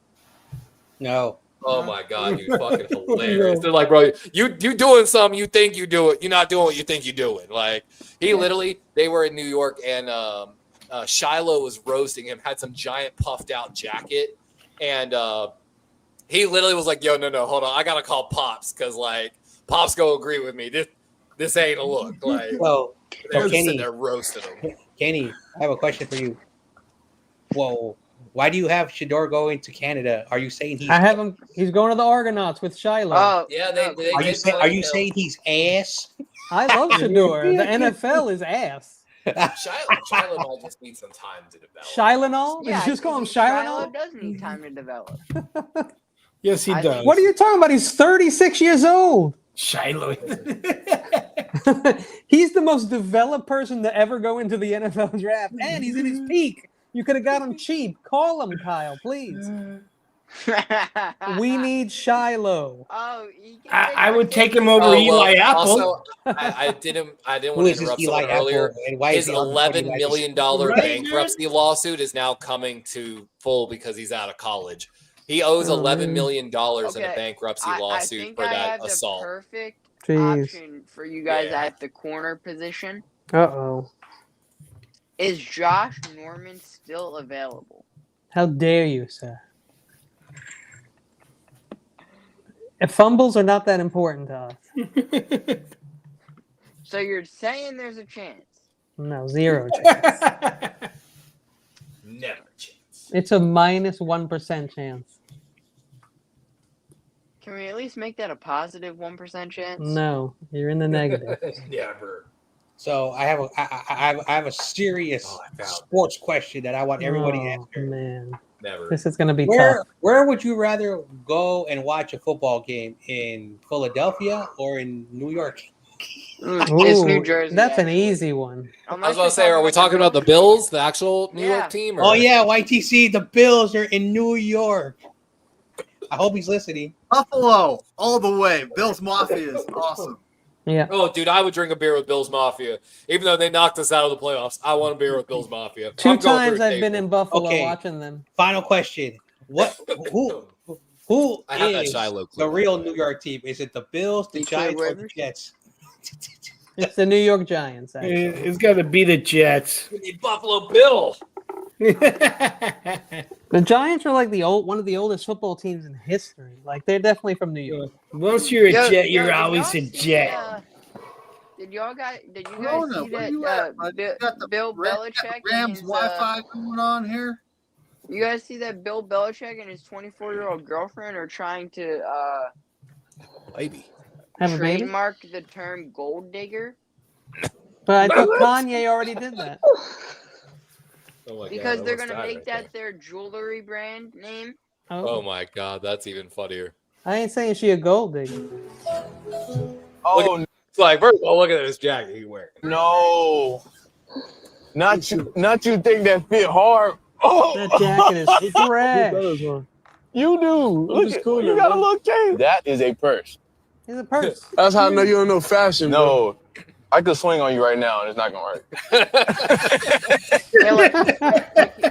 I: No.
E: Oh my god, dude, fucking hilarious. They're like, bro, you doing something, you think you do it. You're not doing what you think you're doing. Like, they were in New York and Shiloh was roasting him, had some giant puffed out jacket, and he literally was like, yo, no, hold on, I gotta call Pops, because like Pops go agree with me. This ain't a look. Like,
I: well,
E: they're sitting there roasting him.
I: Kenny, I have a question for you. Whoa. Why do you have Shador going to Canada? Are you saying
C: I have him? He's going to the Argonauts with Shiloh.
F: Oh,
E: yeah.
I: Are you saying he's ass?
C: I love Shador. The NFL is ass.
E: Shiloh might just need some time to develop.
C: Shiloh?
F: Yeah,
C: Did you just call him
F: Shiloh does need time to develop.
H: Yes, he does.
C: What are you talking about? He's 36 years old.
H: Shiloh.
C: He's the most developed person to ever go into the NFL draft, and he's in his peak. You could have got him cheap. Call him, Kyle, please. We need Shiloh.
F: Oh,
H: I would take him over Eli Apple.
E: Also, I didn't want to interrupt someone earlier. His $11 million bankruptcy lawsuit is now coming to full because he's out of college. He owes $11 million in a bankruptcy lawsuit for that assault.
F: Perfect option for you guys at the corner position.
C: Uh-oh.
F: Is Josh Norman still available?
C: How dare you, sir? If fumbles are not that important to us.
F: So you're saying there's a chance?
C: No, 0 chance.
E: Never a chance.
C: It's a -1% chance.
F: Can we at least make that a positive 1% chance?
C: No, you're in the negative.
E: Never.
I: So I have a serious sports question that I want everybody to answer.
C: Man,
E: Never.
C: this is going to be tough.
I: Where would you rather go and watch a football game, in Philadelphia or in New York?
F: It's New Jersey.
C: That's an
F: actually.
C: easy one.
E: I was about to say, are we talking about the Bills, the actual New York team? Or?
I: Oh yeah, YTC. The Bills are in New York. I hope he's listening.
B: Buffalo, all the way. Bills Mafia is awesome.
C: Yeah.
E: Oh, dude, I would drink a beer with Bills Mafia, even though they knocked us out of the playoffs. I want a beer with Bills Mafia.
C: Two times I've been in Buffalo
I: Okay.
C: watching them.
I: Final question: Who
E: I have that
I: is
E: Shiloh
I: the real New York team? Is it the Bills, the
F: Detroit
I: Giants, or the
F: Ravens?
I: Jets?
C: It's the New York Giants. Actually.
H: It's got to be the Jets.
E: The Buffalo Bill.
C: The Giants are like one of the oldest football teams in history. Like they're definitely from New York.
H: Once you're a Jet,
F: did
H: you're
F: y'all
H: always a
F: see,
H: Jet.
F: Did you guys
B: Corona,
F: see
B: where you
F: that
B: at, bud? You got the
F: Bill Belichick and
B: Rams
F: his,
B: Wi-Fi going on here?
F: you guys see that Bill Belichick and his 24-year-old girlfriend are trying to
E: Maybe.
C: Have a baby?
F: trademark the term gold digger?
C: But I thought Kanye already did that.
E: Oh my
F: Because
E: God,
F: they're
E: what's
F: gonna
E: that
F: make
E: right
F: that their jewelry brand name.
E: Oh my God, that's even funnier.
C: I ain't saying she a gold digger.
E: Oh, it's like, first of all, look at this jacket he wearing.
L: No. Not you think that fit hard. Oh,
C: That jacket is trash.
L: you do. Look at, you got a little case. That is a purse.
C: It's a purse.
L: That's how I know you don't know fashion. No, I could swing on you right now and it's not gonna work.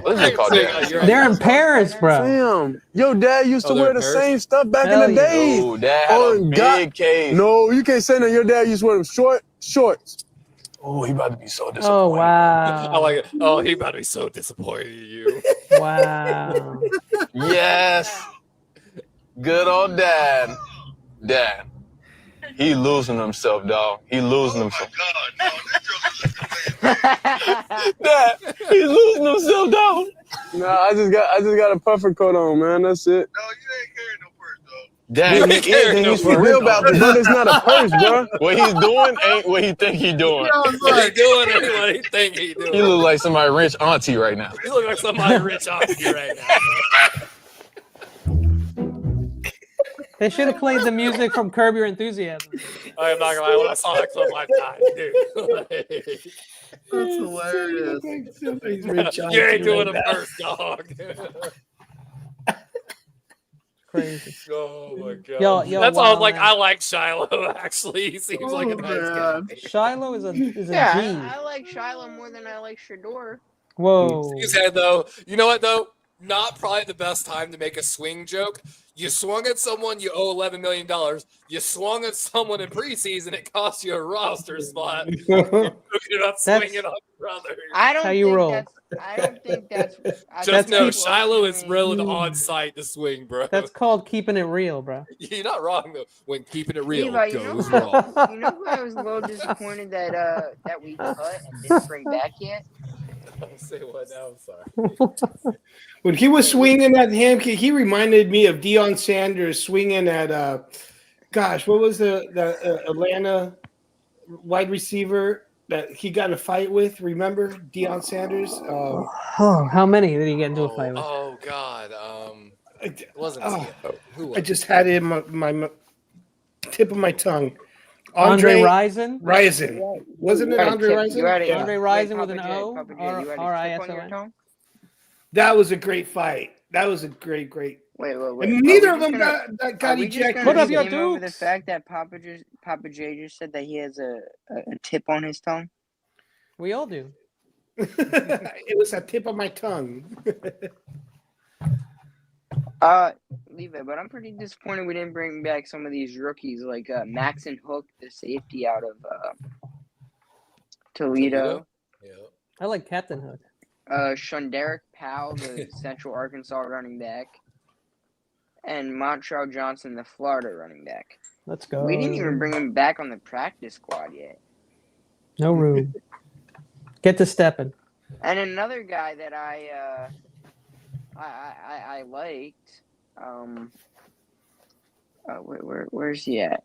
L: What is it called?
C: They're in Paris, bro.
L: Damn. Your dad used to
C: they're
L: wear
C: in
L: the
C: Paris?
L: same stuff back
C: Hell
L: in the
C: yeah.
L: day.
C: No,
L: Dad had a big case. No, you can't say that. Your dad used to wear them shorts. Oh, he about to be so disappointed.
C: Oh wow.
E: I like it. Oh, he about to be so disappointed in you.
C: Wow.
L: Yes. Good old dad. Dad. He losing himself, dog. He losing himself. Dad, he's losing himself, dog. Nah, I just got a puffer coat on, man. That's it. No, you ain't carrying no purse, dog. Dad, he is, and he's for real about this, but it's not a purse, bro. What he's doing ain't what he think he doing.
E: What he doing and what he think he doing.
L: He look like somebody rich auntie right now.
E: You look like somebody rich auntie right now.
C: They should have played the music from Curb Your Enthusiasm.
E: I am not gonna lie, when I saw that clip, I died, dude.
B: That's hilarious.
E: You ain't doing it first, dog.
C: Crazy.
E: Oh my God.
C: Yo,
E: That's why I was
C: wow,
E: like,
C: man.
E: I like Shiloh. Actually, he seems like a nice guy.
C: Shiloh is a G.
F: I like Shiloh more than I like Shador.
C: Whoa.
E: He said though, you know what though? Not probably the best time to make a swing joke. You swung at someone, you owe $11 million. You swung at someone in preseason, it cost you a roster spot. You're not swinging on your brother.
F: I don't
C: How you
F: think
C: roll.
F: that's. I don't think that's. I
E: Just
F: think
E: know
F: that's
E: Shiloh is really
C: Mm.
E: on site to swing, bro.
C: That's called keeping it real, bro.
E: You're not wrong though. When keeping it real
F: Levi,
E: goes wrong.
F: You know who I was a little disappointed that we cut and didn't bring back yet?
E: I'll say what now. I'm sorry.
H: When he was swinging at him, he reminded me of Deion Sanders swinging at, gosh, what was the Atlanta wide receiver that he got in a fight with? Remember Deion Sanders?
C: Oh, how many did he get into a fight with?
E: Oh God. It wasn't. Who was
H: I just had it in my tip of my tongue.
C: Andre Rison?
H: Rison. Wasn't it Andre Rison?
C: Yeah. Andre Rison with an O? R-I-S-O-N?
H: That was a great fight. That was a great.
F: Wait.
H: And neither of them got ejected.
F: Put up your over the fact that Papa J just said that he has a tip on his tongue.
C: We all do.
H: It was a tip of my tongue.
F: Leave it, but I'm pretty disappointed we didn't bring back some of these rookies like Max and Hook, the safety out of Toledo.
E: Yeah.
C: I like Captain Hook.
F: Shunderick Powell, the Central Arkansas running back, and Montreal Johnson, the Florida running back.
C: Let's go.
F: We didn't even bring him back on the practice squad yet.
C: No room. Get to stepping.
F: And another guy that I liked. Where's he at?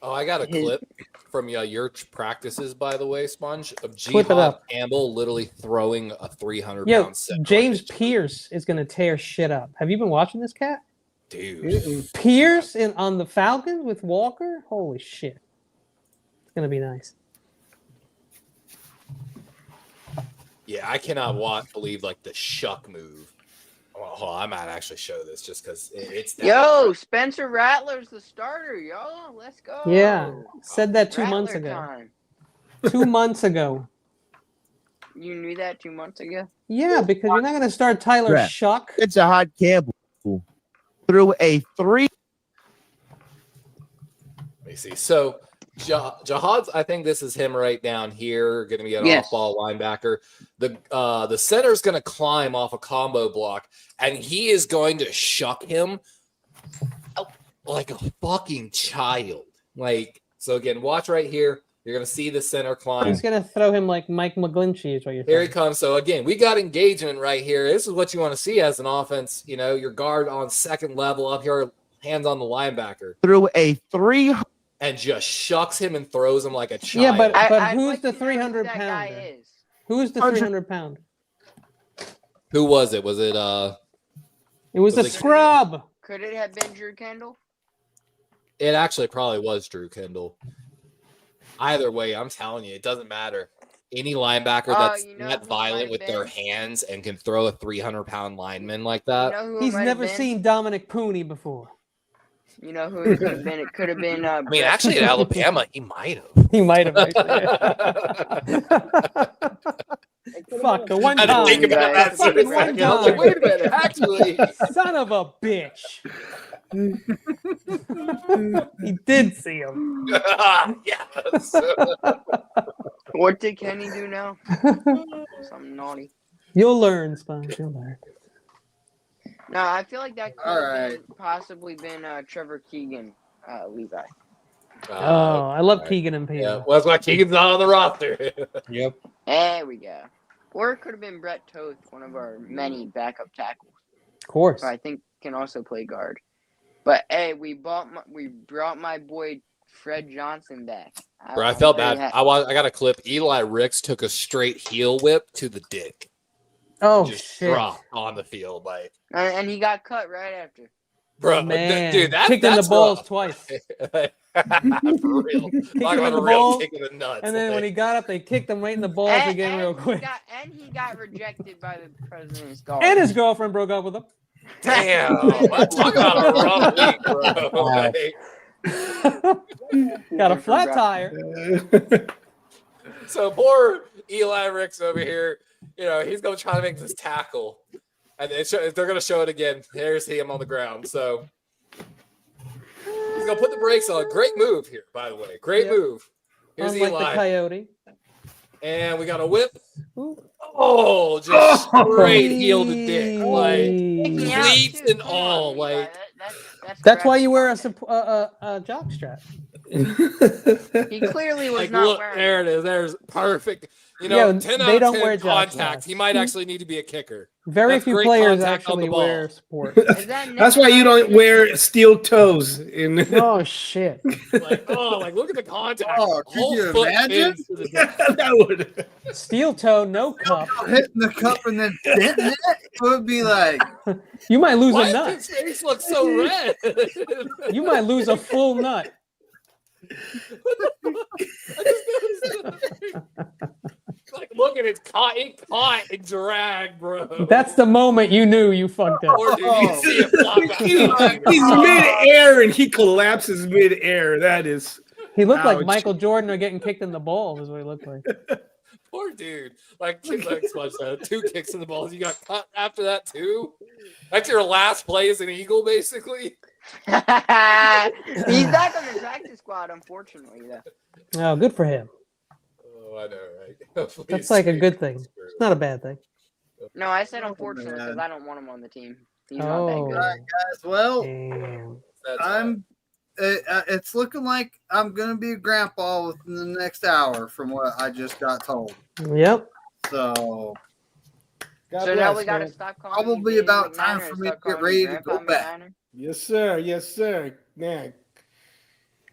E: Oh, I got a clip from your practices, by the way, Sponge, of
C: Clip it
E: Jihad
C: up.
E: Campbell literally throwing a 300-pound
C: Yo,
E: set.
C: James Pierce is going to tear shit up. Have you been watching this cat?
E: Dude.
C: Pierce on the Falcons with Walker? Holy shit. It's going to be nice.
E: Yeah, I cannot believe like the shuck move. Oh, I might actually show this just because it's that.
F: Yo, Spencer Rattler's the starter, yo. Let's go.
C: Yeah, said that 2
F: Rattler
C: months ago.
F: time.
C: 2 months ago.
F: You knew that 2 months ago?
C: Yeah, because you're not going to start Tyler
M: Crap.
C: Shuck.
M: It's a hot Campbell threw a 3.
E: Let me see. So Jihad's, I think this is him right down here, going to be an off-ball linebacker. The center's going to climb off a combo block, and he is going to shuck him like a fucking child. Like, so again, watch right here. You're going to see the center climb.
C: He's going to throw him like Mike McGlinchey is what you're
E: Here he
C: saying.
E: comes. So again, we got engagement right here. This is what you want to see as an offense. You know, your guard on second level up here, hands on the linebacker.
M: Threw a 3.
E: And just shucks him and throws him like a child.
C: Yeah, but
F: I'd
C: who's
F: like
C: the
F: to know who
C: 300
F: that guy
C: pounder?
F: is.
C: Who's the 300 pounder?
E: Who was it? Was it
C: It was a scrub.
F: Could it have been Drew Kendall?
E: It actually probably was Drew Kendall. Either way, I'm telling you, it doesn't matter. Any linebacker that's that violent with their hands and can throw a 300-pound lineman like that.
F: You know who it
C: He's
F: might have
C: never
F: been?
C: seen Dominic Pooney before.
F: You know who it could have been? It could have been.
E: I mean, actually, at Alabama, he might have.
C: He might have. Fuck, the one
E: I
C: time.
E: didn't think about that.
C: Fucking one
E: I was like,
C: time.
E: wait a minute, actually.
C: Son of a bitch. He did see him.
E: Yes.
F: What did Kenny do now? Something naughty.
C: You'll learn, Sponge. You'll learn.
F: No, I feel like that could have possibly been Trevor Keegan, Levi.
C: Oh, I love Keegan and Peter.
E: Yeah, well, that's why Keegan's not on the roster.
A: Yep.
F: There we go. Or it could have been Brett Toth, one of our many backup tackles.
C: Of course.
F: Who I think can also play guard. But hey, we brought my boy Fred Johnson back.
E: Bro, I felt bad. I got a clip. Eli Ricks took a straight heel whip to the dick.
C: Oh,
E: just
C: shit.
E: dropped on the field, like.
F: And he got cut right after.
E: Bro,
C: Man.
E: dude,
C: kicked in the balls twice.
E: For real.
C: Kicked
E: Talk
C: him
E: about
C: in
E: a
C: the
E: real
C: balls,
E: kick in the nuts.
C: and then when he got up, they kicked him right in the balls again real quick.
F: He got rejected by the president's daughter.
C: And his girlfriend broke up with him.
E: Damn. Let's talk about a rough week, bro. Like,
C: Got a flat tire.
E: so poor Eli Ricks over here, you know, he's going to try to make this tackle. And they're going to show it again. There's him on the ground. So he's going to put the brakes on. Great move here, by the way. Great move. Here's
C: Unlike
E: Eli.
C: the Coyote.
E: And we got a whip.
C: Ooh.
E: Oh, just straight heel to dick. Like,
F: me out,
E: cleats
F: too.
E: and
F: Come
E: all.
F: on,
E: Like,
C: That's why you wear a jock strap.
F: He clearly was
E: like,
F: not
E: look,
F: wearing
E: there it is. There's perfect. You know,
C: Yeah,
E: 10 out
C: they
E: of
C: don't
E: 10
C: wear jock
E: contact.
C: straps.
E: He might actually need to be a kicker.
C: Very
E: That's
C: few
E: great
C: players
E: contact on the
C: actually
E: ball.
C: wear sport.
H: That's why you don't wear steel toes.
C: Oh shit!
E: Like, look at the contact.
B: Oh, could
E: Whole
B: you
E: foot
B: imagine?
E: fins to the dick.
H: That would.
C: Steel toe, no cup.
B: Hitting the cup and then denting it, it would be like,
C: You might lose
E: Why
C: a
E: does
C: nut.
E: his face look so red?
C: You might lose a full nut.
E: Like, look at it caught and dragged, bro.
C: That's the moment you knew you fucked up.
E: Or did you see it flop back
H: He's
E: up?
H: mid-air and he collapses mid-air. That is.
C: He looked like
H: Ouch.
C: Michael Jordan or getting kicked in the balls. Is what he looked like.
E: Poor dude. Like Smudge said, 2 kicks in the balls. You got cut after that too. That's your last play as an Eagle, basically.
F: He's back on the practice squad, unfortunately. Though.
C: Oh, good for him.
E: Oh, I know, right? Hopefully
C: That's
E: his
C: like a
E: team
C: good
E: is
C: thing.
E: screwed.
C: It's not a bad thing.
F: No, I said unfortunately because
B: man.
F: I don't want him on the team. He's not that good.
C: Oh,
B: Guys, well,
C: damn.
E: That's
B: I'm. It's looking like I'm gonna be a grandpa within the next hour, from what I just got told.
C: Yep.
B: So
H: God
F: So now
H: bless,
F: we got to
H: man.
F: stop calling
B: probably
F: you Daddy
B: about time
F: McNiner
B: for
F: and
B: me to
F: start
B: get
F: calling you
B: ready to
F: Grandpa
B: go back.
F: McNiner.
H: Yes, sir. Yes, sir. Man,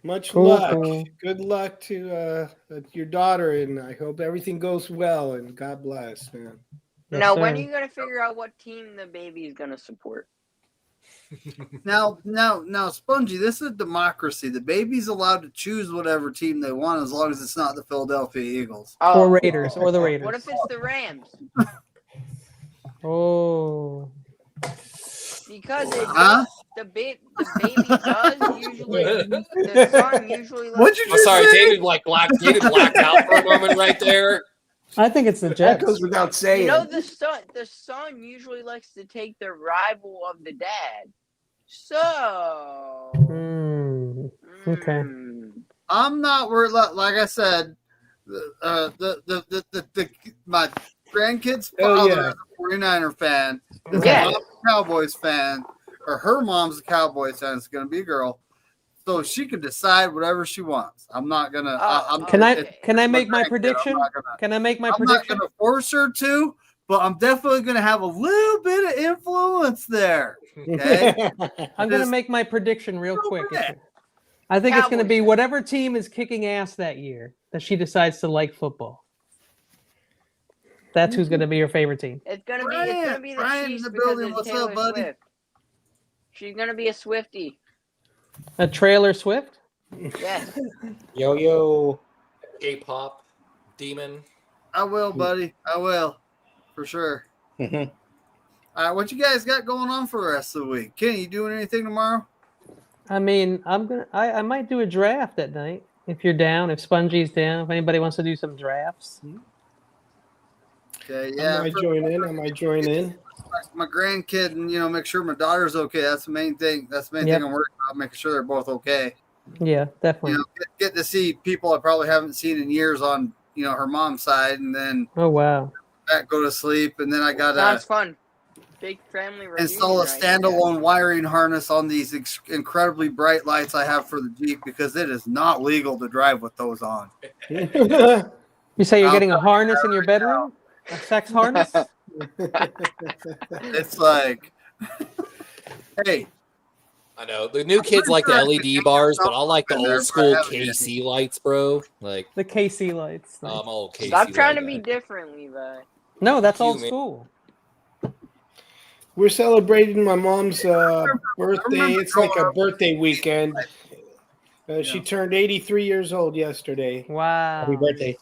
H: much
C: Cool,
H: luck.
C: cool.
H: Good luck to your daughter, and I hope everything goes well. And God bless, man.
C: Yes,
F: Now, when are
C: sir.
F: you gonna figure out what team the baby is gonna support?
B: Now, Spongy, this is democracy. The baby's allowed to choose whatever team they want as long as it's not the Philadelphia Eagles.
C: Or Raiders, or the
F: What
C: Raiders.
F: if it's the Rams?
C: Oh.
F: Because it
B: Huh?
F: does, the baby does usually. The son usually.
B: What'd you
E: I'm
B: just
E: sorry,
B: say?
E: David blacked out for a moment right there.
C: I think it's the
H: That
C: Jets.
H: goes without saying.
F: You know, the son usually likes to take the rival of the dad. So.
C: Okay.
B: I'm not worried. Like I said, my grandkid's
H: Oh,
B: father
H: yeah.
B: is a 49er fan. His
F: Yeah.
B: mom's a Cowboys fan, or her mom's a Cowboys fan. It's going to be a girl, so she can decide whatever she wants. I'm not gonna.
C: Can I
B: it's
C: make my
B: grandkid.
C: prediction?
B: I'm not gonna-
C: Can I make my
B: I'm not
C: prediction?
B: going to force her to, but I'm definitely going to have a little bit of influence there. Okay.
C: I'm going to make my prediction real quick. I think it's going to be whatever team is kicking ass that year that she decides to like football. That's who's going to be your favorite team.
F: It's gonna be the
B: Brian in
F: Chiefs
B: the
F: because
B: building.
F: of
B: What's
F: Taylor
B: up, buddy?
F: Swift. She's gonna be a Swiftie.
C: A Trailer Swift?
F: Yes.
H: Yo.
E: K-pop demon.
B: I will, buddy. I will, for sure. All right, what you guys got going on for the rest of the week? Kenny, you doing anything tomorrow?
C: I mean, I might do a draft at night if you're down, if Spongy's down, if anybody wants to do some drafts.
B: Okay, yeah.
H: I might join in.
B: My grandkid, and make sure my daughter's okay. That's the main thing. That's the main
C: Yep.
B: thing I'm worried about, making sure they're both okay.
C: Yeah, definitely.
B: Get to see people I probably haven't seen in years on her mom's side, and then
C: Oh wow.
B: go to sleep, and then I gotta
F: Sounds fun. Big family reunion.
B: install a standalone wiring harness on these incredibly bright lights I have for the Jeep because it is not legal to drive with those on.
C: You say you're getting a harness in your bedroom? A sex harness?
B: It's like, hey.
E: I know the new kids like the LED bars, but I like the old school KC lights, bro. Like
C: the KC lights.
E: I'm old KC.
F: Stop trying to be different, Levi.
C: No, that's old school.
H: We're celebrating my mom's birthday. It's like a birthday weekend. She turned 83 years old yesterday.
C: Wow.
H: Happy birthday.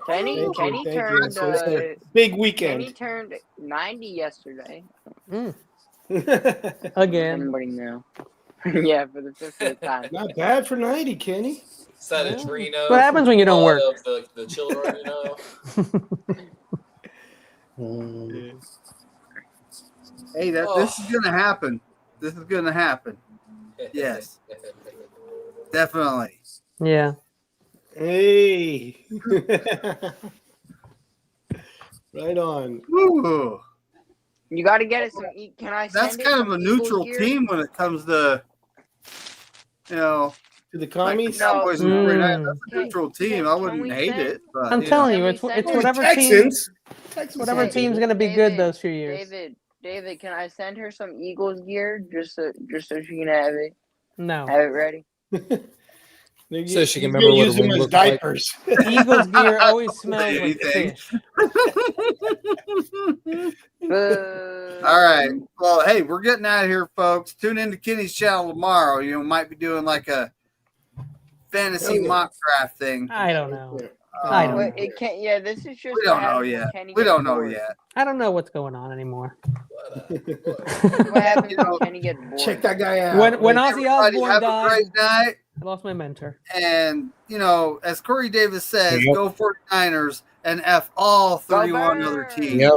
F: Kenny
H: Thank you.
F: turned
H: So it's a big weekend.
F: Kenny turned 90 yesterday.
C: Again.
F: Anybody know? Yeah, for the 50th time.
H: Not bad for 90, Kenny.
E: Set a Trino.
C: What happens when you don't work?
E: Of the children,
B: Hey, this is gonna happen. This is gonna happen. Yes, definitely.
C: Yeah.
H: Hey. Right on.
B: Ooh.
F: You got to get it some. Can I?
B: That's
F: Send it
B: kind of
F: some
B: a neutral
F: Eagles gear?
B: team when it comes to,
H: To the commies?
B: like the Cowboys and 49ers. That's a neutral team. I wouldn't hate it. But,
C: I'm telling you, it's whatever
H: Texans.
C: whatever team's going to be good those few years.
F: David, can I send her some Eagles gear just so she can have it?
C: No.
F: Have it ready.
E: So she can remember what
H: use
E: it
H: them as
E: looked like.
H: diapers.
C: Eagles gear always smells like
B: Anything.
C: fish.
B: All right. Well, hey, we're getting out of here, folks. Tune into Kenny's channel tomorrow. Might be doing like a fantasy mock draft thing.
C: I don't know.
B: I don't
F: know. It can't. Yeah, this is just.
B: We don't know yet. We don't know yet.
C: I don't know what's going on anymore.
F: What happens when Kenny gets bored?
H: Check that guy out.
C: When Ozzy Osbourne
B: have
C: died,
B: a great night.
C: I lost my mentor.
B: And, as Corey Davis says, go 49ers and F all 31 other teams.
H: Yep.